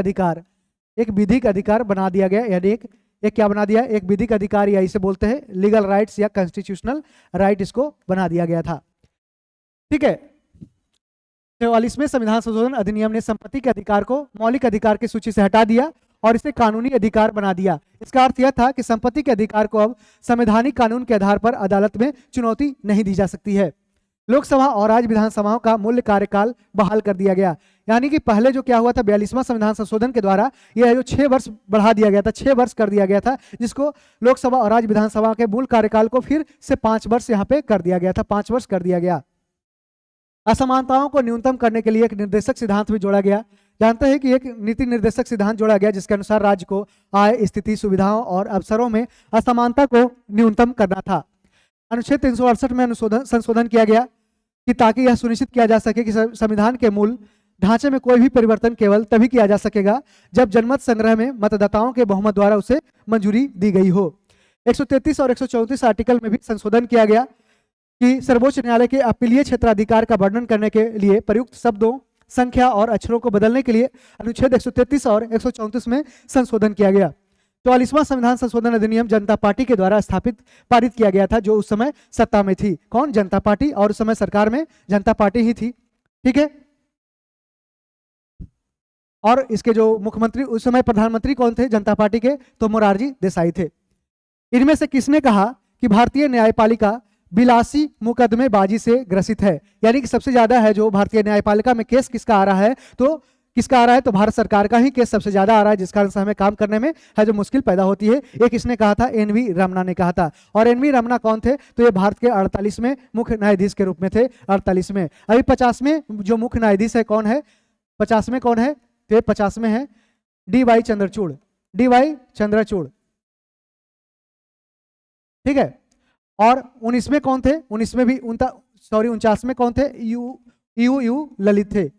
अधिकार बना दिया गया। यानी एक क्या बना दिया? एक विधिक अधिकार, या इसे बोलते हैं लीगल राइट्स या कॉन्स्टिट्यूशनल राइट, इसको बना दिया गया था। ठीक है, 44वें संविधान संशोधन अधिनियम ने संपत्ति के अधिकार को मौलिक अधिकार की सूची से हटा दिया और इसे कानूनी अधिकार बना दिया। इसका अर्थ यह था कि संपत्ति के अधिकार को अब संवैधानिक कानून के आधार पर अदालत में चुनौती नहीं दी जा सकती है। लोकसभा और राज्य विधानसभाओं का मूल्य कार्यकाल बहाल कर दिया गया। यानी कि पहले जो क्या हुआ था 42वां संविधान संशोधन के द्वारा, यह जो 6 वर्ष बढ़ा दिया गया था, 6 वर्ष कर दिया गया था, जिसको लोकसभा और राज्य विधानसभा के मूल कार्यकाल को फिर से 5 वर्ष यहाँ पे कर दिया गया था, 5 वर्ष कर दिया गया। असमानताओं को न्यूनतम करने के लिए एक निर्देशक सिद्धांत भी जोड़ा गया। जानते हैं कि एक नीति निर्देशक सिद्धांत जोड़ा गया, जिसके अनुसार राज्य को आय, स्थिति, सुविधाओं और अवसरों में असमानता को न्यूनतम करना था। अनुच्छेद 368 में संशोधन किया गया कि ताकि यह सुनिश्चित किया जा सके कि संविधान के मूल ढांचे में कोई भी परिवर्तन केवल तभी किया जा सकेगा जब जनमत संग्रह में मतदाताओं के बहुमत द्वारा उसे मंजूरी दी गई हो। 133 और 134 आर्टिकल में भी संशोधन किया गया कि सर्वोच्च न्यायालय के अपीलीय क्षेत्राधिकार का वर्णन करने के लिए प्रयुक्त शब्दों संख्या और अक्षरों को बदलने के लिए अनुच्छेद 133 और 134 में संशोधन किया गया। 44वां संविधान संशोधन अधिनियम जनता पार्टी के द्वारा पारित किया गया था, जो उस समय सत्ता में थी। कौन? जनता पार्टी, और उस समय सरकार में जनता पार्टी ही थी। ठीक है। और इसके जो मुख्यमंत्री उस समय प्रधानमंत्री कौन थे जनता पार्टी के? तो मोरारजी देसाई थे। इनमें से किसने कहा कि भारतीय न्यायपालिका बिलासी मुकदमेबाजी से ग्रसित है? यानी कि सबसे ज्यादा है जो भारतीय न्यायपालिका में केस किसका आ रहा है, तो किसका आ रहा है? तो भारत सरकार का ही केस सबसे ज्यादा आ रहा है, जिस कारण से हमें काम करने में है जो मुश्किल पैदा होती है। एक किसने कहा था? एन.वी. रमना ने कहा था। और एन.वी. रमना कौन थे? तो ये भारत के 48वें मुख्य न्यायाधीश के रूप में थे। 48वें। अभी 50वें जो मुख्य न्यायाधीश है कौन है? 50वें कौन है? तो 50वें है डी.वाई. चंद्रचूड़। डी.वाई. चंद्रचूड़, ठीक है। और 19वें कौन थे? 19वें भी 49वें कौन थे? यू ललित थे।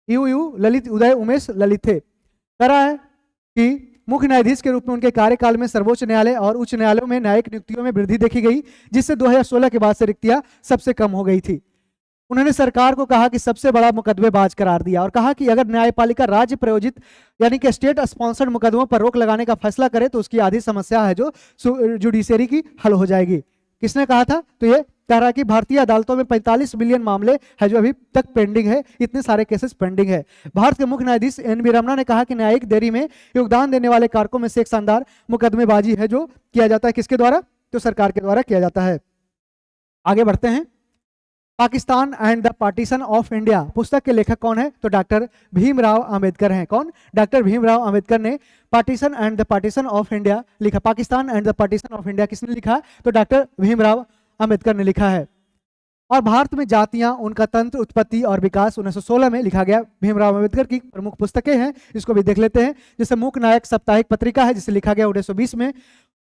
यू ललित, उदय उमेश ललित थे। करा है कि मुख्य न्यायाधीश के रूप में उनके कार्यकाल में सर्वोच्च न्यायालय और उच्च न्यायालयों में न्यायिक नियुक्तियों में वृद्धि देखी गई, जिससे 2016 के बाद से रिक्तियां सबसे कम हो गई थी। उन्होंने सरकार को कहा कि सबसे बड़ा मुकदमेबाज करार दिया और कहा कि अगर न्यायपालिका राज्य प्रायोजित यानी कि स्टेट स्पॉन्सर्ड मुकदमों पर रोक लगाने का फैसला करे तो उसकी आधी समस्या है जो जुडिशरी की हल हो जाएगी। किसने कहा था? तो ये कह रहा कि भारतीय अदालतों में 45 बिलियन मामले है जो अभी तक पेंडिंग है, इतने सारे केसेस पेंडिंग है। भारत के मुख्य न्यायाधीश एन.वी. रमना ने कहा कि न्यायिक देरी में योगदान देने वाले कारकों में से एक शानदार मुकदमेबाजी है जो किया जाता है किसके द्वारा? तो सरकार के द्वारा किया जाता है। आगे बढ़ते हैं। Pakistan and the partition of India पुस्तक के लेखक कौन है? तो डॉक्टर भीमराव अंबेडकर हैं। कौन? डॉक्टर भीमराव अंबेडकर ने partition and the partition of India लिखा। Pakistan and the partition of India किसने लिखा? तो डॉक्टर भीमराव अंबेडकर ने लिखा है। और भारत में जातियां, उनका तंत्र, उत्पत्ति और विकास 1916 में लिखा गया। भीमराव अंबेडकर की प्रमुख पुस्तकें हैं, इसको भी देख लेते हैं। जैसे मूक नायक साप्ताहिक पत्रिका है जिसे लिखा गया 1920 में।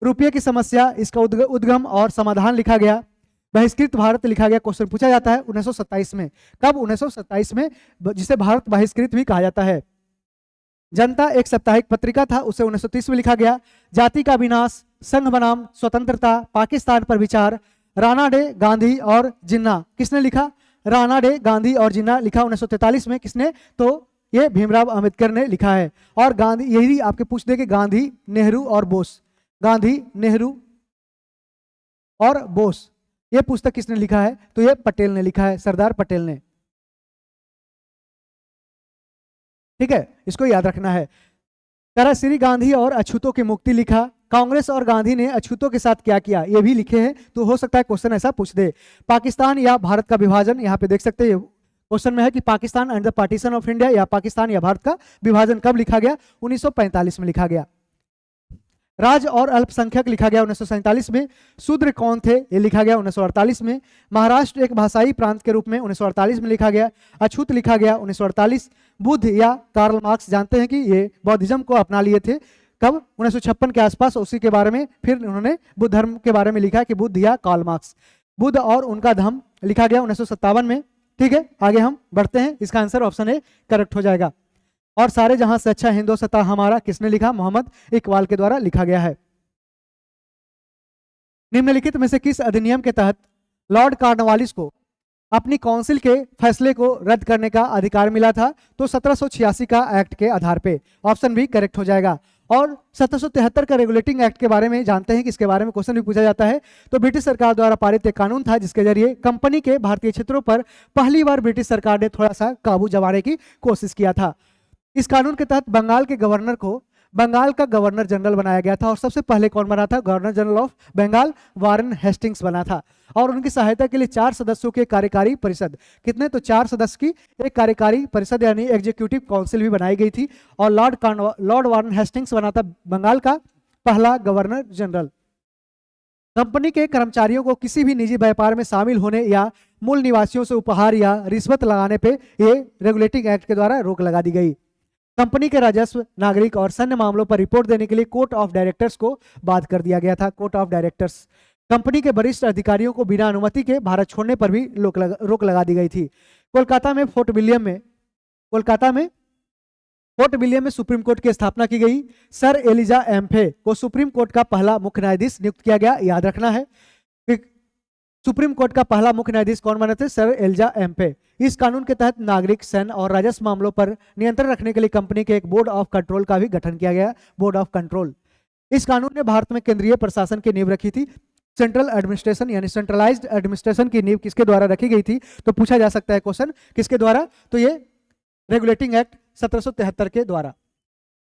रुपये की समस्या, इसका उद्गम और समाधान लिखा गया। बहिष्कृत भारत लिखा गया, क्वेश्चन पूछा जाता है 1927 में। कब? 1927 में, जिसे भारत बहिष्कृत भी कहा जाता है। जनता एक साप्ताहिक पत्रिका था, उसे 1930 में लिखा गया। जाति का विनाश, संघ बनाम स्वतंत्रता, पाकिस्तान पर विचार, राणा डे, गांधी और जिन्ना किसने लिखा? राणा डे, गांधी और जिन्ना लिखा 1943 में। किसने? तो ये भीमराव अंबेडकर ने लिखा है। और गांधी, यही आपके पूछ दे कि गांधी, नेहरू और बोस, गांधी, नेहरू और बोस, ये पुस्तक किसने लिखा है? तो ये पटेल ने लिखा है, सरदार पटेल ने। ठीक है, इसको याद रखना है। करा श्री गांधी और अछूतों की मुक्ति लिखा। कांग्रेस और गांधी ने अछूतों के साथ क्या किया? ये भी लिखे हैं, तो हो सकता है क्वेश्चन ऐसा पूछ दे। पाकिस्तान या भारत का विभाजन, यहाँ पे देख सकते हैं क्वेश्चन में है कि Pakistan and the partition of India या पाकिस्तान या भारत का विभाजन कब लिखा गया? 1945 में लिखा गया। राज्य और अल्पसंख्यक लिखा गया 1947 में। शूद्र कौन थे? ये लिखा गया 1948 में। महाराष्ट्र एक भाषाई प्रांत के रूप में 1948 में लिखा गया। अछूत लिखा गया 1948। बुद्ध या कार्ल मार्क्स, जानते हैं कि ये बौद्धिज्म को अपना लिए थे। कब? 1956 के आसपास। उसी के बारे में फिर उन्होंने बुद्ध धर्म के बारे में लिखा कि बुद्ध या कार्ल मार्क्स। बुद्ध और उनका धम्म लिखा गया 1957 में। ठीक है, आगे हम बढ़ते हैं। इसका आंसर ऑप्शन ए करेक्ट हो जाएगा। और सारे जहां से अच्छा हिंदुस्तान हमारा किसने लिखा? मोहम्मद इकबाल के द्वारा लिखा गया है। निम्नलिखित में से किस अधिनियम के तहत लॉर्ड कॉर्नवालिस को अपनी काउंसिल के फैसले को रद्द करने का अधिकार मिला था? तो 1786 का एक्ट के आधार पे। ऑप्शन बी करेक्ट हो जाएगा। और 1773 का रेगुलेटिंग एक्ट के बारे में जानते हैं कि इसके बारे में क्वेश्चन भी पूछा जाता है। तो ब्रिटिश सरकार द्वारा पारित एक कानून था जिसके जरिए कंपनी के भारतीय क्षेत्रों पर पहली बार ब्रिटिश सरकार ने थोड़ा सा काबू जमाने की कोशिश किया था। इस कानून के तहत बंगाल के गवर्नर को बंगाल का गवर्नर जनरल बनाया गया था। और सबसे पहले कौन बना था? Governor general of Bengal Warren Hastings बना था। और उनकी सहायता के लिए 4 सदस्यों की कार्यकारी परिषद, कितने? तो 4 सदस्य की एक कार्यकारी परिषद यानी एग्जीक्यूटिव काउंसिल भी बनाई गई थी। और लॉर्ड वारेन हेस्टिंग्स बना था बंगाल का पहला गवर्नर जनरल। कंपनी के कर्मचारियों को किसी भी निजी व्यापार में शामिल होने या मूल निवासियों से उपहार या रिश्वत लगाने पे ये रेगुलेटिंग एक्ट के द्वारा रोक लगा दी गई। कंपनी के राजस्व, नागरिक और सैन्य मामलों पर रिपोर्ट देने के लिए कोर्ट ऑफ डायरेक्टर्स को बात कर दिया गया था। Court of directors. कंपनी के वरिष्ठ अधिकारियों को बिना अनुमति के भारत छोड़ने पर भी रोक लगा दी गई थी। कोलकाता में फोर्ट विलियम में सुप्रीम कोर्ट की स्थापना की गई। सर एलिजा एम्फे को सुप्रीम कोर्ट का पहला मुख्य न्यायाधीश नियुक्त किया गया, याद रखना है। सुप्रीम कोर्ट का पहला मुख्य न्यायाधीश कौन बने थे? सर एल्जा एम्पे। इस कानून के तहत नागरिक, सैन्य और राजस्व मामलों पर नियंत्रण रखने के लिए कंपनी के एक बोर्ड ऑफ कंट्रोल का भी गठन किया गया, बोर्ड ऑफ कंट्रोल। इस कानून ने भारत में केंद्रीय प्रशासन की नींव रखी थी। सेंट्रल एडमिनिस्ट्रेशन यानी सेंट्रलाइज्ड एडमिनिस्ट्रेशन की नींव किसके द्वारा रखी गई थी? तो पूछा जा सकता है क्वेश्चन, किसके द्वारा? तो ये रेगुलेटिंग एक्ट 1773 के द्वारा।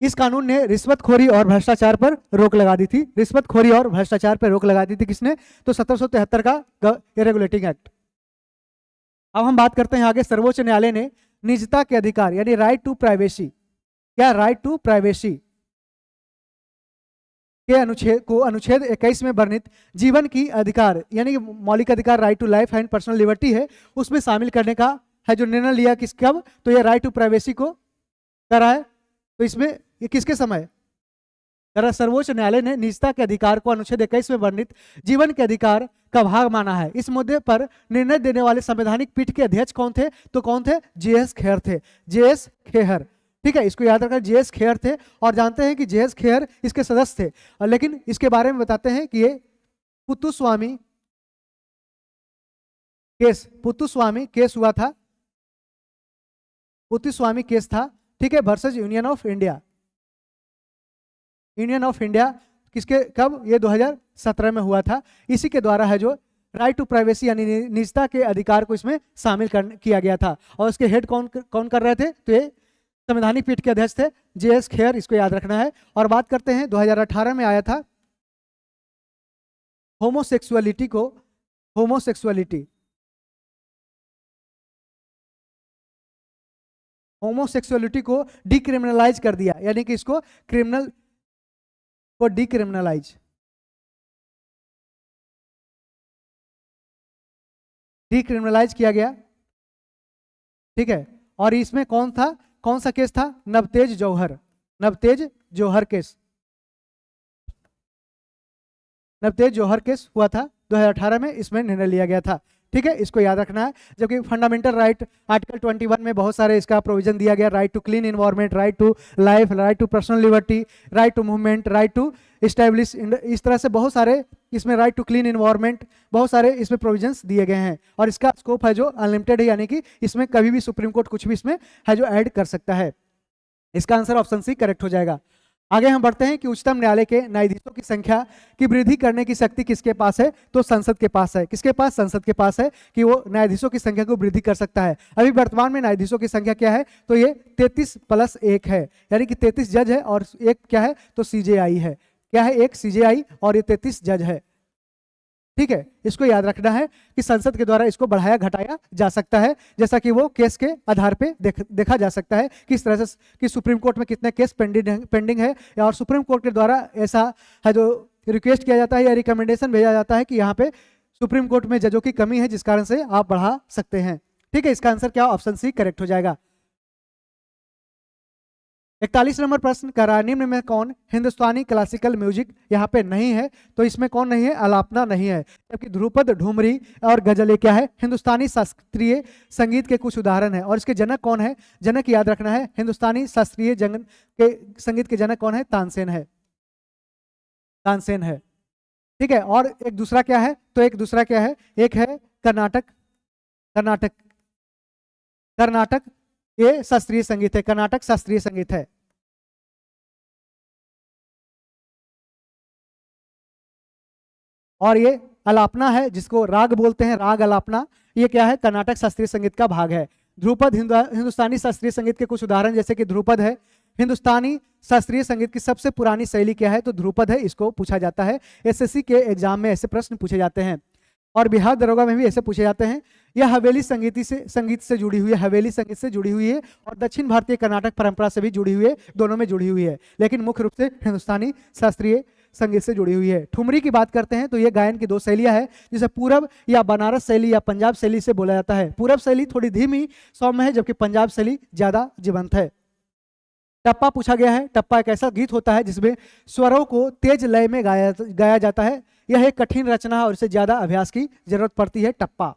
इस कानून ने रिश्वतखोरी और भ्रष्टाचार पर रोक लगा दी थी। रिश्वतखोरी और भ्रष्टाचार पर रोक लगा दी थी किसने? तो 1773 का रेगुलेटिंग एक्ट। अब हम बात करते हैं आगे, सर्वोच्च न्यायालय ने निजता के अधिकार यानी राइट टू प्राइवेसी, क्या राइट टू प्राइवेसी के अनुच्छेद 21 में वर्णित जीवन की अधिकार यानी कि मौलिक अधिकार right to life and personal liberty है, उसमें शामिल करने का है जो निर्णय लिया किस कब? तो ये राइट टू प्राइवेसी को करा है। तो इसमें ये किसके समय? सर्वोच्च न्यायालय ने निजता के अधिकार को अनुच्छेद 21 में वर्णित जीवन के अधिकार का भाग माना है। इस मुद्दे पर निर्णय देने वाले संवैधानिक पीठ के अध्यक्ष कौन थे? तो कौन थे? जेएस खेहर थे, जेएस खेहर। ठीक है, इसको याद रखना, जेएस खेहर थे। और जानते हैं कि जेएस खेहर इसके सदस्य थे, और लेकिन इसके बारे में बताते हैं कि ये पुत्तुस्वामी केस हुआ था, पुत्तुस्वामी केस था। ठीक है, versus union of India, union of India किसके कब? ये 2017 में हुआ था। इसी के द्वारा है जो राइट टू प्राइवेसी यानी निजता के अधिकार को इसमें शामिल किया गया था। और उसके हेड कौन कौन कर रहे थे? तो ये संवैधानिक पीठ के अध्यक्ष थे जेएस खेहर, इसको याद रखना है। और बात करते हैं 2018 में आया था होमोसेक्सुअलिटी को, होमोसेक्सुअलिटी को डिक्रिमिनलाइज कर दिया, यानी कि इसको क्रिमिनल को डिक्रिमिनलाइज किया गया। ठीक है, और इसमें कौन सा केस था? नवतेज जौहर केस, नवतेज जौहर केस हुआ था 2018 में, इसमें निर्णय लिया गया था। ठीक है, इसको याद रखना है। जबकि फंडामेंटल राइट आर्टिकल 21 में बहुत सारे इसका प्रोविजन दिया गया, right to clean environment, right to life, right to personal liberty, right to movement, right to establish, इस तरह से बहुत सारे इसमें राइट टू क्लीन एनवायरनमेंट, बहुत सारे इसमें प्रोविजंस दिए गए हैं। और इसका स्कोप है जो अनलिमिटेड है, यानी कि इसमें कभी भी सुप्रीम कोर्ट कुछ भी इसमें है जो ऐड कर सकता है। इसका आंसर ऑप्शन सी करेक्ट हो जाएगा। आगे हम बढ़ते हैं कि उच्चतम न्यायालय के न्यायाधीशों की संख्या की वृद्धि करने की शक्ति किसके पास है? तो संसद के पास है। किसके पास? संसद के पास है कि वो न्यायाधीशों की संख्या को वृद्धि कर सकता है। अभी वर्तमान में न्यायाधीशों की संख्या क्या है? तो ये 33+1 है, यानी कि 33 जज है और एक क्या है? तो सीजेआई है। क्या है? एक सीजेआई और ये 33 जज है। ठीक है, इसको याद रखना है कि संसद के द्वारा इसको बढ़ाया घटाया जा सकता है, जैसा कि वो केस के आधार पे देखा जा सकता है किस तरह से कि सुप्रीम कोर्ट में कितने केस पेंडिंग है, और सुप्रीम कोर्ट के द्वारा ऐसा है जो रिक्वेस्ट किया जाता है या रिकमेंडेशन भेजा जाता है कि यहाँ पे सुप्रीम कोर्ट में जजों की कमी है, जिस कारण से आप बढ़ा सकते हैं। ठीक है, इसका आंसर क्या? ऑप्शन सी करेक्ट हो जाएगा। 41 नंबर प्रश्न कर रहा है, निम्न में कौन हिंदुस्तानी क्लासिकल म्यूजिक यहाँ पे नहीं है? तो इसमें कौन नहीं है? अलापना नहीं है। जबकि ध्रुपद, ठुमरी और गजलें क्या है? हिंदुस्तानी शास्त्रीय संगीत के कुछ उदाहरण है। और इसके जनक कौन है? जनक याद रखना है, हिंदुस्तानी शास्त्रीय के संगीत के जनक कौन है? तानसेन है, तानसेन है। ठीक है, और एक दूसरा क्या है? तो एक दूसरा क्या है? एक है कर्नाटक, ये शास्त्रीय संगीत है, कर्नाटक शास्त्रीय संगीत है। और ये अलापना है, जिसको राग बोलते हैं, राग अलापना, ये क्या है? कर्नाटक शास्त्रीय संगीत का भाग है। ध्रुपद हिंदुस्तानी शास्त्रीय संगीत के कुछ उदाहरण जैसे कि ध्रुपद है। हिंदुस्तानी शास्त्रीय संगीत की सबसे पुरानी शैली क्या है? तो ध्रुपद है, इसको पूछा जाता है। एसएससी के एग्जाम में ऐसे प्रश्न पूछे जाते हैं, और बिहार दरोगा में भी ऐसे पूछे जाते हैं। यह हवेली संगीत से जुड़ी हुई है, हवेली संगीत से जुड़ी हुई है, और दक्षिण भारतीय कर्नाटक परंपरा से भी जुड़ी हुई है, दोनों में जुड़ी हुई है, लेकिन मुख्य रूप से हिंदुस्तानी शास्त्रीय संगीत से जुड़ी हुई है। ठुमरी की बात करते हैं तो ये गायन की दो शैलियां है, जिसे पूरब या बनारस शैली या पंजाब शैली से बोला जाता है। पूरब शैली थोड़ी धीमी सौम्य है, जबकि पंजाब शैली ज्यादा जीवंत है। टप्पा पूछा गया है। टप्पा एक ऐसा गीत होता है जिसमें स्वरों को तेज लय में गाया जाता है। यह एक कठिन रचना है और इसे ज्यादा अभ्यास की जरूरत पड़ती है। टप्पा।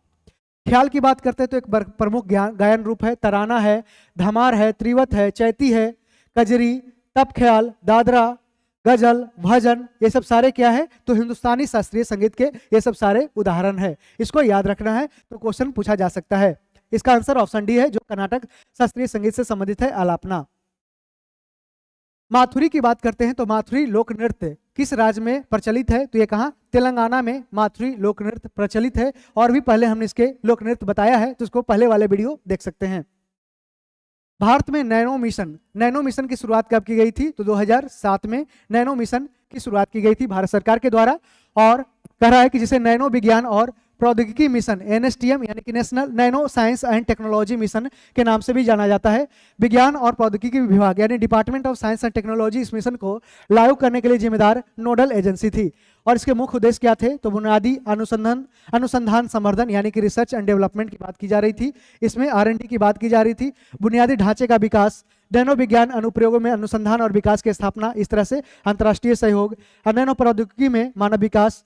ख्याल की बात करते हैं तो एक प्रमुख गायन रूप है, तराना है, धमार है, त्रिवत है, चैती है, कजरी, तप ख्याल, दादरा, गजल, भजन, ये सब सारे क्या है, तो हिंदुस्तानी शास्त्रीय संगीत के ये सब सारे उदाहरण है। इसको याद रखना है तो क्वेश्चन पूछा जा सकता है। इसका आंसर ऑप्शन डी है, जो कर्नाटक शास्त्रीय संगीत से संबंधित है, आलापना। माथुरी की बात करते हैं तो माथुरी लोक नृत्य किस राज्य में प्रचलित है, तो ये कहाँ, तेलंगाना में माथुरी लोक नृत्य प्रचलित है। और भी पहले हमने इसके लोक नृत्य बताया है, तो इसको पहले वाले वीडियो देख सकते हैं। भारत में नैनो मिशन की शुरुआत कब की गई थी, तो 2007 में नैनो मिशन की शुरुआत की गई थी भारत सरकार के द्वारा। और कह रहा है कि जिसे नैनो विज्ञान और प्रौद्योगिकी मिशन NSTM यानी कि national nano science and technology mission के नाम से भी जाना जाता है। विज्ञान और प्रौद्योगिकी विभाग यानी department of science and technology इस मिशन को लागू करने के लिए जिम्मेदार नोडल एजेंसी थी। और इसके मुख्य उद्देश्य क्या थे, तो बुनियादी अनुसंधान संवर्धन यानी कि रिसर्च एंड डेवलपमेंट की बात की जा रही थी। इसमें R&D की बात की जा रही थी, बुनियादी ढांचे का विकास, नैनो विज्ञान अनुप्रयोगों में अनुसंधान और विकास की स्थापना, इस तरह से अंतर्राष्ट्रीय सहयोग, नैनो प्रौद्योगिकी में मानव विकास,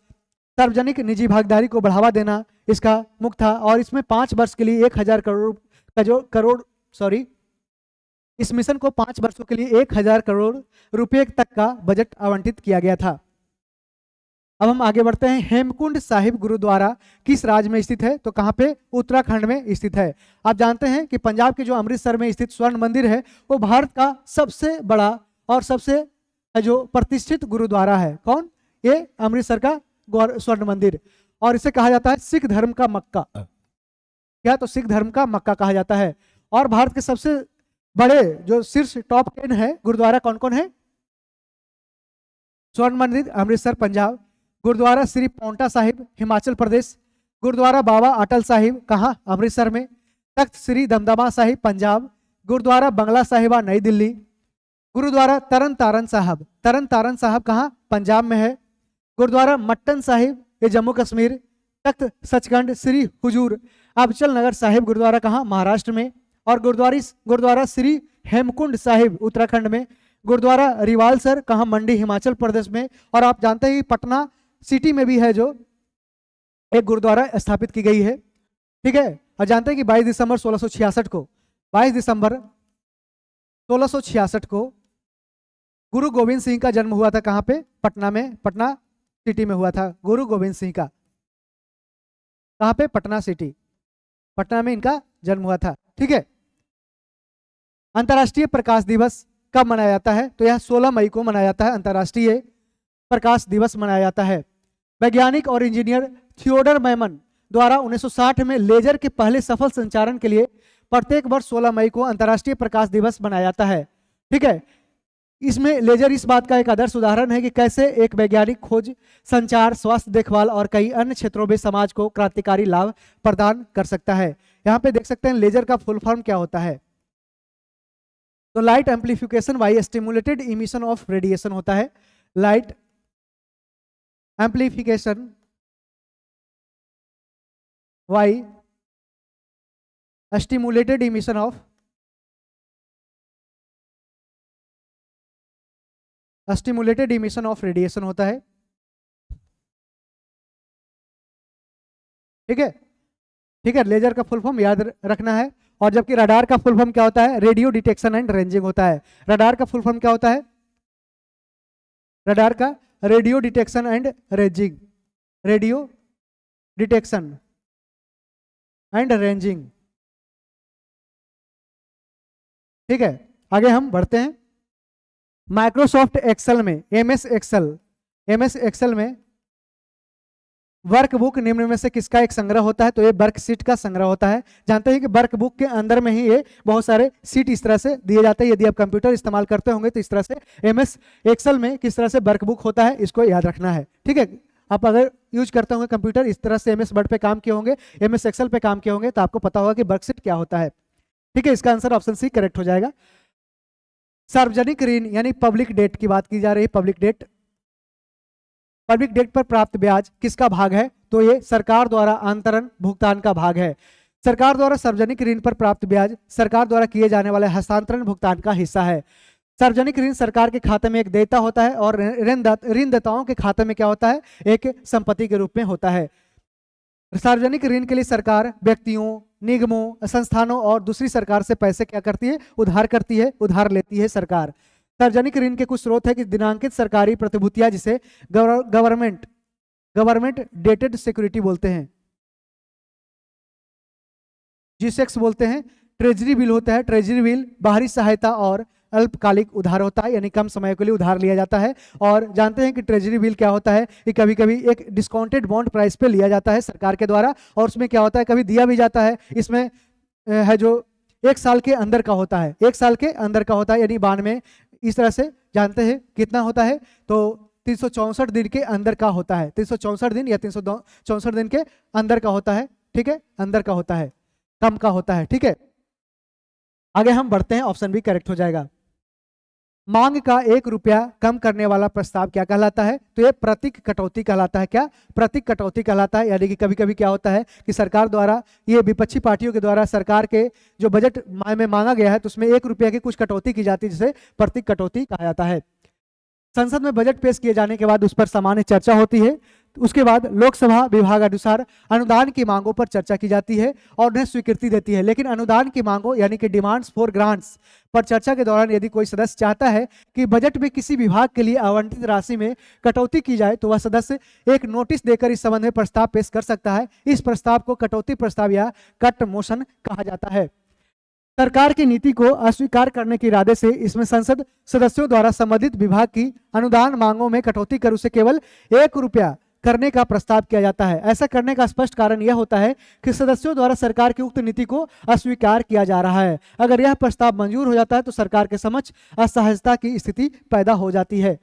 सार्वजनिक निजी भागीदारी को बढ़ावा देना इसका मुख्य था। और इसमें 5 वर्ष के लिए 1000 करोड़ इस मिशन को 5 वर्षों के लिए 1000 करोड़ रुपए तक का बजट आवंटित किया गया था। अब हम आगे बढ़ते हैं। हेमकुंड साहिब गुरुद्वारा किस राज्य में स्थित है, तो कहाँ पे, उत्तराखंड में स्थित है। आप जानते हैं कि पंजाब के जो अमृतसर में स्थित स्वर्ण मंदिर है वो भारत का सबसे बड़ा और सबसे जो प्रतिष्ठित गुरुद्वारा है। कौन, ये अमृतसर का स्वर्ण मंदिर। और इसे कहा जाता है सिख धर्म का मक्का। क्या, तो सिख धर्म का मक्का कहा जाता है। और भारत के सबसे बड़े जो शीर्ष टॉप 10 है गुरुद्वारा कौन कौन है, स्वर्ण मंदिर अमृतसर पंजाब, गुरुद्वारा श्री पौंटा साहिब हिमाचल प्रदेश, गुरुद्वारा बाबा अटल साहिब कहाँ, अमृतसर में, तख्त श्री दमदमा साहिब पंजाब, गुरुद्वारा बंगला साहिबा नई दिल्ली, गुरुद्वारा तरन तारन साहब कहाँ, पंजाब में है, गुरुद्वारा मट्टन साहिब ये जम्मू कश्मीर, तख्त सचखंड श्री हुजूर अबचल नगर साहिब गुरुद्वारा कहाँ, महाराष्ट्र में, और गुरुद्वारा श्री हेमकुंड साहिब उत्तराखंड में, गुरुद्वारा रिवालसर कहाँ, मंडी हिमाचल प्रदेश में। और आप जानते हैं कि पटना सिटी में भी है जो एक गुरुद्वारा स्थापित की गई है, ठीक है। और जानते हैं कि 22 दिसंबर 1666 को गुरु गोविंद सिंह का जन्म हुआ था। कहाँ पे, पटना में, पटना सिटी में हुआ था गुरु गोविंद सिंह का। कहाँ पे, पटना सिटी, पटना में इनका जन्म हुआ था, ठीक है। अंतर्राष्ट्रीय प्रकाश दिवस कब मनाया जाता है, तो यह 16 मई को मनाया जाता है, अंतर्राष्ट्रीय प्रकाश दिवस मनाया जाता है। वैज्ञानिक और इंजीनियर थियोडर मैमन द्वारा 1960 में लेजर के पहले सफल संचारण के लिए प्रत्येक वर्ष 16 मई को अंतर्राष्ट्रीय प्रकाश दिवस मनाया जाता है, ठीक है। इसमें लेजर इस बात का एक आदर्श उदाहरण है कि कैसे एक वैज्ञानिक खोज, संचार, स्वास्थ्य देखभाल और कई अन्य क्षेत्रों में समाज को क्रांतिकारी लाभ प्रदान कर सकता है। यहाँ पे देख सकते हैं लेजर का फुल फॉर्म क्या होता है, तो light amplification by stimulated emission of radiation होता है। Light amplification by stimulated emission of radiation होता है, ठीक है, ठीक है। लेजर का फुल फॉर्म याद रखना है। और जबकि रडार का फुल फॉर्म क्या होता है, रेडियो डिटेक्शन एंड रेंजिंग होता है। रडार का फुल फॉर्म क्या होता है, रडार का radio detection and ranging, radio detection and ranging, ठीक है। आगे हम बढ़ते हैं। माइक्रोसॉफ्ट एक्सेल में MS एक्सेल में वर्कबुक निम्न में से किसका एक संग्रह होता है, तो ये वर्कशीट का संग्रह होता है। जानते हैं कि वर्कबुक के अंदर में ही ये बहुत सारे सीट इस तरह से दिए जाते हैं। यदि आप कंप्यूटर इस्तेमाल करते होंगे तो इस तरह से MS एक्सेल में किस तरह से वर्कबुक होता है, इसको याद रखना है, ठीक है। आप अगर यूज करते होंगे कंप्यूटर, इस तरह से MS वर्ड पे काम किए होंगे, MS एक्सेल पे काम किए होंगे, तो आपको पता होगा कि वर्कशीट क्या होता है, ठीक है। इसका आंसर ऑप्शन सी करेक्ट हो जाएगा। सार्वजनिक ऋण यानी पब्लिक डेट की बात की जा रही है। पब्लिक डेट पर प्राप्त ब्याज किसका भाग है, तो ये सरकार द्वारा अंतरण भुगतान का भाग है। सरकार द्वारा सार्वजनिक ऋण पर प्राप्त ब्याज सरकार द्वारा किए जाने वाले हस्तांतरण भुगतान का हिस्सा है। सार्वजनिक ऋण सरकार के खाते में एक देयता होता है और ऋणदाताओं के खाते में क्या होता है, एक संपत्ति के रूप में होता है। सार्वजनिक ऋण के लिए सरकार व्यक्तियों, निगमों, संस्थानों और दूसरी सरकार से पैसे क्या करती है, उधार करती है, उधार लेती है सरकार। सार्वजनिक ऋण के कुछ स्रोत है कि दिनांकित सरकारी प्रतिभूतियां, जिसे गवर्नमेंट डेटेड सिक्योरिटी बोलते हैं, G-Secs बोलते हैं। ट्रेजरी बिल होता है, ट्रेजरी बिल बाहरी सहायता और अल्पकालिक उधार होता है, यानी कम समय के लिए उधार लिया जाता है। और जानते हैं कि ट्रेजरी बिल क्या होता है, कि कभी कभी एक डिस्काउंटेड बॉन्ड प्राइस पे लिया जाता है सरकार के द्वारा, और उसमें क्या होता है, कभी दिया भी जाता है। इसमें है जो 1 साल के अंदर का होता है, 1 साल के अंदर का होता है, यानी 92 इस तरह से जानते हैं कितना होता है, तो 364 दिन के अंदर का होता है, 364 दिन या 364 दिन के अंदर का होता है, ठीक है, अंदर का होता है, कम का होता है, ठीक है। आगे हम बढ़ते हैं, ऑप्शन बी करेक्ट हो जाएगा। मांग का 1 रुपया कम करने वाला प्रस्ताव क्या कहलाता है, तो ये प्रतीक कटौती कहलाता है। क्या प्रतीक कटौती कहलाता है, यानी कि कभी कभी क्या होता है कि सरकार द्वारा, ये विपक्षी पार्टियों के द्वारा सरकार के जो बजट में मांगा गया है, तो उसमें 1 रुपया की कुछ कटौती की जाती है, जिसे प्रतीक कटौती कहा जाता है। संसद में बजट पेश किए जाने के बाद उस पर सामान्य चर्चा होती है। उसके बाद लोकसभा विभागानुसार अनुदान की मांगों पर चर्चा की जाती है और उन्हें स्वीकृति देती है। लेकिन अनुदान की मांगों यानी कि डिमांड्स फॉर ग्रांट्स पर चर्चा के दौरान यदि कोई सदस्य चाहता है कि बजट में किसी विभाग के लिए आवंटित राशि में कटौती की जाए, तो वह सदस्य एक नोटिस देकर इस संबंध में प्रस्ताव पेश कर सकता है। इस प्रस्ताव को कटौती प्रस्ताव या कट मोशन कहा जाता है। सरकार की नीति को अस्वीकार करने के इरादे से इसमें संसद सदस्यों द्वारा संबंधित विभाग की अनुदान मांगों में कटौती कर उसे केवल 1 रुपया करने का प्रस्ताव किया जाता है। ऐसा करने का स्पष्ट कारण यह होता है कि सदस्यों द्वारा सरकार की उक्त नीति को अस्वीकार किया जा रहा है। अगर यह प्रस्ताव मंजूर हो जाता है तो सरकार के समक्ष असहजता की स्थिति पैदा हो जाती है।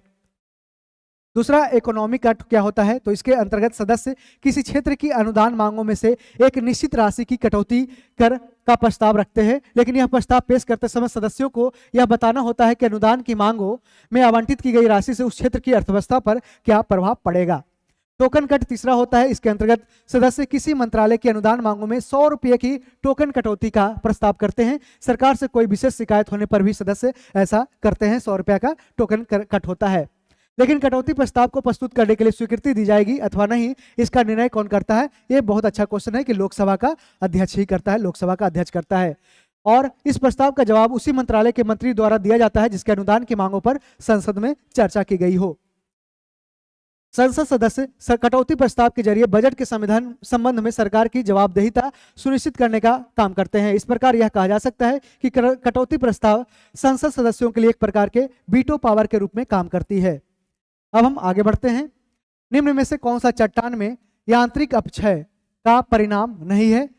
दूसरा इकोनॉमिक कट क्या होता है, तो इसके अंतर्गत सदस्य किसी क्षेत्र की अनुदान मांगों में से एक निश्चित राशि की कटौती कर का प्रस्ताव रखते हैं, लेकिन यह प्रस्ताव पेश करते समय सदस्यों को यह बताना होता है कि अनुदान की मांगों में आवंटित की गई राशि से उस क्षेत्र की अर्थव्यवस्था पर क्या प्रभाव पड़ेगा। टोकन कट तीसरा होता है। इसके अंतर्गत सदस्य किसी मंत्रालय की अनुदान मांगों में 100 रुपये की टोकन कटौती का प्रस्ताव करते हैं। सरकार से कोई विशेष शिकायत होने पर भी सदस्य ऐसा करते हैं, 100 रुपये का टोकन कट होता है। लेकिन कटौती प्रस्ताव को प्रस्तुत करने के लिए स्वीकृति दी जाएगी अथवा नहीं, इसका निर्णय कौन करता है। ये बहुत अच्छा क्वेश्चन है कि लोकसभा का अध्यक्ष ही करता है, लोकसभा का अध्यक्ष करता है। और इस प्रस्ताव का जवाब उसी मंत्रालय के मंत्री द्वारा दिया जाता है जिसके अनुदान की मांगों पर संसद में चर्चा की गई हो। संसद सदस्य कटौती प्रस्ताव के जरिए बजट के संविधान संबंध में सरकार की जवाबदेहिता सुनिश्चित करने का काम करते हैं। इस प्रकार यह कहा जा सकता है कि कटौती प्रस्ताव संसद सदस्यों के लिए एक प्रकार के वीटो पावर के रूप में काम करती है। अब हम आगे बढ़ते हैं। निम्न में से कौन सा चट्टान में यांत्रिक अपक्षय का परिणाम नहीं है।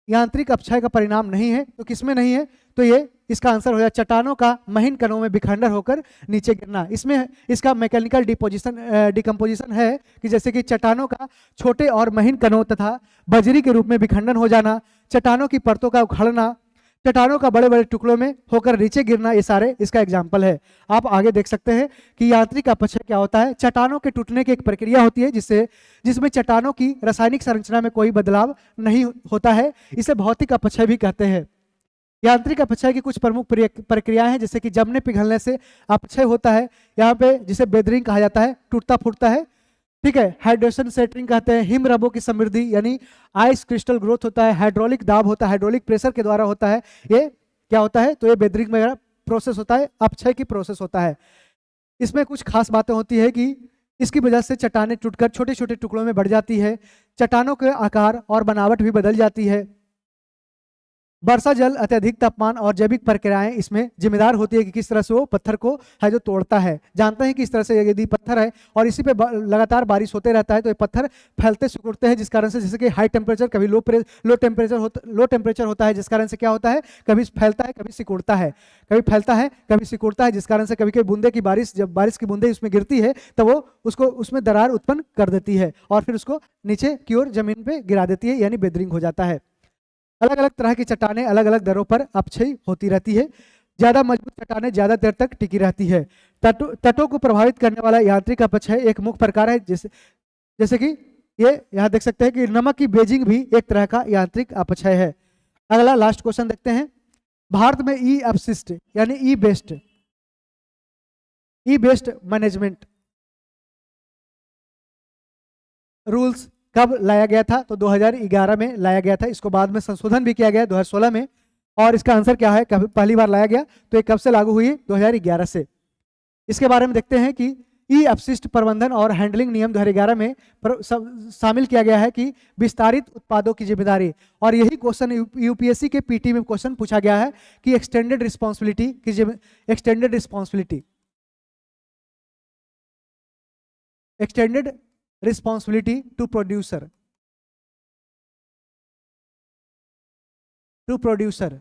यांत्रिक अपक्षय का परिणाम नहीं है तो किसमें नहीं है, तो ये इसका आंसर हो जाए चट्टानों का महीन कणों में विखंडन होकर नीचे गिरना। इसमें इसका मैकेनिकल डिकम्पोजिशन है कि जैसे कि चट्टानों का छोटे और महीन कणों तथा बजरी के रूप में विखंडन हो जाना, चट्टानों की परतों का उखड़ना, चट्टानों का बड़े बड़े टुकड़ों में होकर नीचे गिरना, ये सारे इसका एग्जाम्पल है। आप आगे देख सकते हैं कि यांत्रिक अपक्षय क्या होता है। चट्टानों के टूटने की एक प्रक्रिया होती है जिसमें चट्टानों की रासायनिक संरचना में कोई बदलाव नहीं होता है, इसे भौतिक अपक्षय भी कहते हैं। यांत्रिक अपक्षय की कुछ प्रमुख प्रक्रियाएं हैं, जैसे कि जमने पिघलने से अपक्षय होता है, यहाँ पे जिसे बेदरिंग कहा जाता है, टूटता फूटता है, ठीक है। हाइड्रेशन सेटरिंग कहते हैं, हिम रबों की समृद्धि यानी आइस क्रिस्टल ग्रोथ होता है, हाइड्रोलिक दाब होता है, हाइड्रोलिक प्रेशर के द्वारा होता है, ये क्या होता है, तो ये बेदरिंग वगैरह प्रोसेस होता है, अपक्षय की प्रोसेस होता है। इसमें कुछ खास बातें होती है कि इसकी वजह से चट्टानें टूटकर छोटे छोटे टुकड़ों में बढ़ जाती है, चट्टानों के आकार और बनावट भी बदल जाती है। वर्षा जल, अत्यधिक तापमान और जैविक प्रक्रियाएं इसमें जिम्मेदार होती है कि किस तरह से वो पत्थर को है जो तोड़ता है। जानते हैं कि इस तरह से यदि पत्थर है और इसी पे लगातार बारिश होते रहता है तो ये पत्थर फैलते सिकुड़ते हैं, जिस कारण से जैसे कि हाई टेम्परेचर कभी लो टेम्परेचर होता है, जिस कारण से क्या होता है, कभी फैलता है कभी सिकुड़ता है, कभी फैलता है कभी सिकुड़ता है, जिस कारण से कभी कभी बूंदे की बारिश, जब बारिश की बूंदे उसमें गिरती है तो वो उसको उसमें दरार उत्पन्न कर देती है और फिर उसको नीचे की ओर जमीन पे गिरा देती है, यानी बेदरिंग हो जाता है। अलग अलग तरह की चट्टानें अलग अलग दरों पर अपक्षय होती रहती है। ज्यादा मजबूत चट्टानें ज्यादा देर तक टिकी रहती है। तटों को प्रभावित करने वाला यांत्रिक अपक्षय एक मुख्य प्रकार है, जैसे कि ये यहाँ देख सकते हैं कि नमक की बेजिंग भी एक तरह का यांत्रिक अपक्षय है। अगला लास्ट क्वेश्चन देखते हैं। भारत में ई अपशिष्ट यानी ई बेस्ड मैनेजमेंट रूल्स कब लाया गया था, तो 2011 में लाया गया था। इसको बाद में संशोधन भी किया गया 2016 में। और इसका आंसर क्या है, कब पहली बार लाया गया, तो ये कब से लागू हुई, 2011 से। इसके बारे में देखते हैं कि ई अपशिष्ट प्रबंधन और हैंडलिंग नियम 2011 में शामिल किया गया है कि विस्तारित उत्पादों की जिम्मेदारी। और यही क्वेश्चन यूपीएससी के पीटी में क्वेश्चन पूछा गया है कि extended responsibility to producer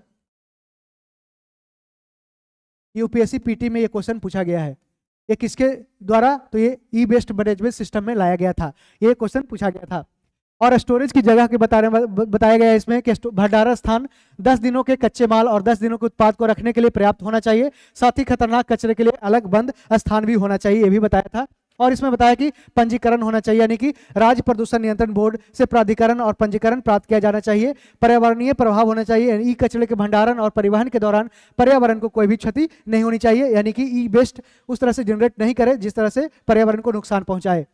UPSC PT में ये क्वेश्चन पूछा गया है। ये किसके द्वारा? तो ये ई बेस्ड मैनेजमेंट सिस्टम में लाया गया था, ये क्वेश्चन पूछा गया था। और स्टोरेज की जगह के बताया गया है इसमें कि भंडारण स्थान 10 दिनों के कच्चे माल और 10 दिनों के उत्पाद को रखने के लिए पर्याप्त होना चाहिए। साथ ही खतरनाक कचरे के लिए अलग बंद स्थान भी होना चाहिए, ये भी बताया था। और इसमें बताया कि पंजीकरण होना चाहिए, यानी कि राज्य प्रदूषण नियंत्रण बोर्ड से प्राधिकरण और पंजीकरण प्राप्त किया जाना चाहिए। पर्यावरणीय प्रभाव होना चाहिए, ई कचरे के भंडारण और परिवहन के दौरान पर्यावरण को कोई भी क्षति नहीं होनी चाहिए, यानी कि ई वेस्ट उस तरह से जनरेट नहीं करे जिस तरह से पर्यावरण को नुकसान पहुंचाए।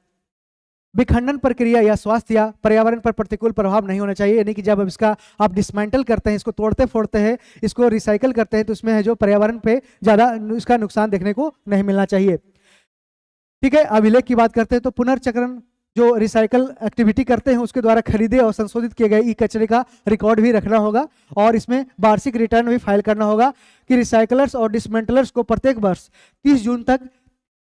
विखंडन प्रक्रिया या स्वास्थ्य या पर्यावरण पर प्रतिकूल प्रभाव नहीं होना चाहिए, यानी कि जब इसका आप डिसमेंटल करते हैं, इसको तोड़ते फोड़ते हैं, इसको रिसाइकल करते हैं, तो इसमें है जो पर्यावरण पे ज़्यादा इसका नुकसान देखने को नहीं मिलना चाहिए। ठीक है, अभिलेख की बात करते हैं तो पुनर्चक्रण जो रिसाइकल एक्टिविटी करते हैं उसके द्वारा खरीदे और संशोधित किए गए ई कचरे का रिकॉर्ड भी रखना होगा। और इसमें वार्षिक रिटर्न भी फाइल करना होगा कि रिसाइकलर्स और डिसमेंटलर्स को प्रत्येक वर्ष 30 जून तक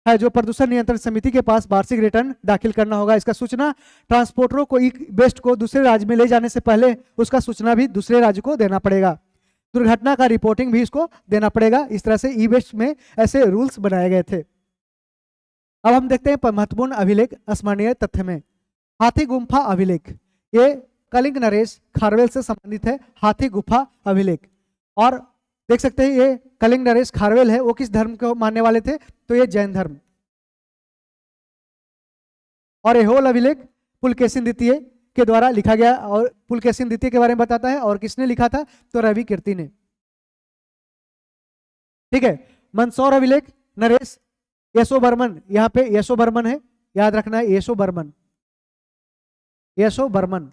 है जो प्रदूषण नियंत्रण समिति के पास वार्षिक रिटर्न दाखिल करना होगा। इसका सूचना ट्रांसपोर्टरों को ई वेस्ट को दूसरे राज्य में ले जाने से पहले उसका सूचना भी दूसरे राज्य को देना पड़ेगा। दुर्घटना का रिपोर्टिंग भी इसको देना पड़ेगा। इस तरह से ई वेस्ट में ऐसे रूल्स बनाए गए थे। अब हम देखते हैं महत्वपूर्ण अभिलेख स्मरणीय तथ्य में हाथी गुम्फा अभिलेख। ये कलिंग नरेश खारवेल से संबंधित है, हाथी गुफा अभिलेख। और देख सकते हैं ये कलिंग नरेश खारवेल है, वो किस धर्म को मानने वाले थे? तो ये जैन धर्म। और एहोल अभिलेख पुलकेशिन द्वितीय के द्वारा लिखा गया, और पुलकेशिन द्वितीय के बारे में बताता है। और किसने लिखा था? तो रवि कीर्ति ने। ठीक है, मंदसौर अभिलेख नरेश यशो बर्मन, यहाँ पे यशो बर्मन है, याद रखना है यशो बर्मन, यशो बर्मन।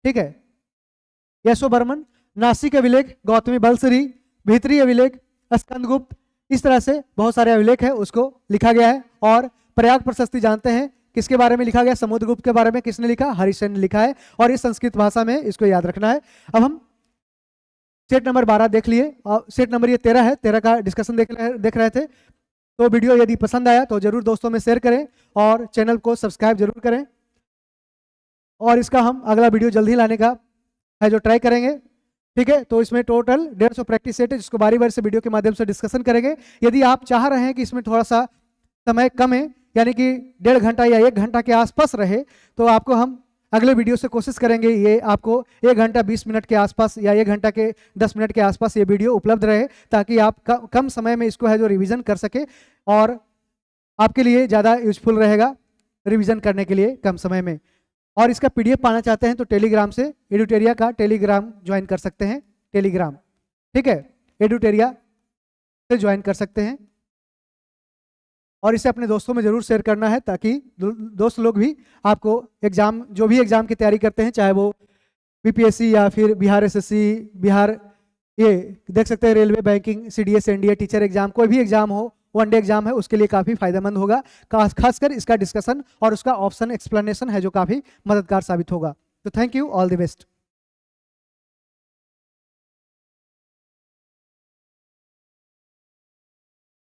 ठीक है, यशो बर्मन। नासिक अभिलेख गौतमी बलसरी, भीतरी अभिलेख स्कंदगुप्त। इस तरह से बहुत सारे अभिलेख है उसको लिखा गया है। और प्रयाग प्रशस्ति जानते हैं किसके बारे में लिखा गया? समुद्रगुप्त के बारे में किसने लिखा? हरिसेन ने लिखा है, और इस संस्कृत भाषा में इसको याद रखना है। अब हम सेट नंबर 12 देख लिए, और सेट नंबर ये 13 है, 13 का डिस्कशन देख रहे थे। तो वीडियो यदि पसंद आया तो जरूर दोस्तों में शेयर करें और चैनल को सब्सक्राइब जरूर करें। और इसका हम अगला वीडियो जल्दी लाने का है जो ट्राई करेंगे। ठीक है, तो इसमें टोटल 150 प्रैक्टिस सेट है जिसको बारी बारी से वीडियो के माध्यम से डिस्कशन करेंगे। यदि आप चाह रहे हैं कि इसमें थोड़ा सा समय कम है, यानी कि 1.5 घंटा या 1 घंटा के आसपास रहे, तो आपको हम अगले वीडियो से कोशिश करेंगे ये आपको 1 घंटा 20 मिनट के आसपास या 1 घंटा के 10 मिनट के आसपास ये वीडियो उपलब्ध रहे, ताकि आप कम समय में इसको है जो रिवीजन कर सके, और आपके लिए ज़्यादा यूजफुल रहेगा रिवीजन करने के लिए कम समय में। और इसका पीडीएफ पाना चाहते हैं तो टेलीग्राम से एडुटेरिया का टेलीग्राम ज्वाइन कर सकते हैं, टेलीग्राम। ठीक है, एडुटेरिया से ज्वाइन कर सकते हैं। और इसे अपने दोस्तों में जरूर शेयर करना है, ताकि दोस्त लोग भी आपको एग्जाम, जो भी एग्जाम की तैयारी करते हैं, चाहे वो बीपीएससी या फिर बिहार एसएससी, बिहार ये देख सकते हैं railway, banking, CDS, NDA, teacher exam, कोई भी एग्जाम हो, वनडे एग्जाम है, उसके लिए काफ़ी फायदेमंद होगा। खासकर इसका डिस्कशन और उसका ऑप्शन एक्सप्लेनेशन है जो काफ़ी मददगार साबित होगा। तो thank you, all the best.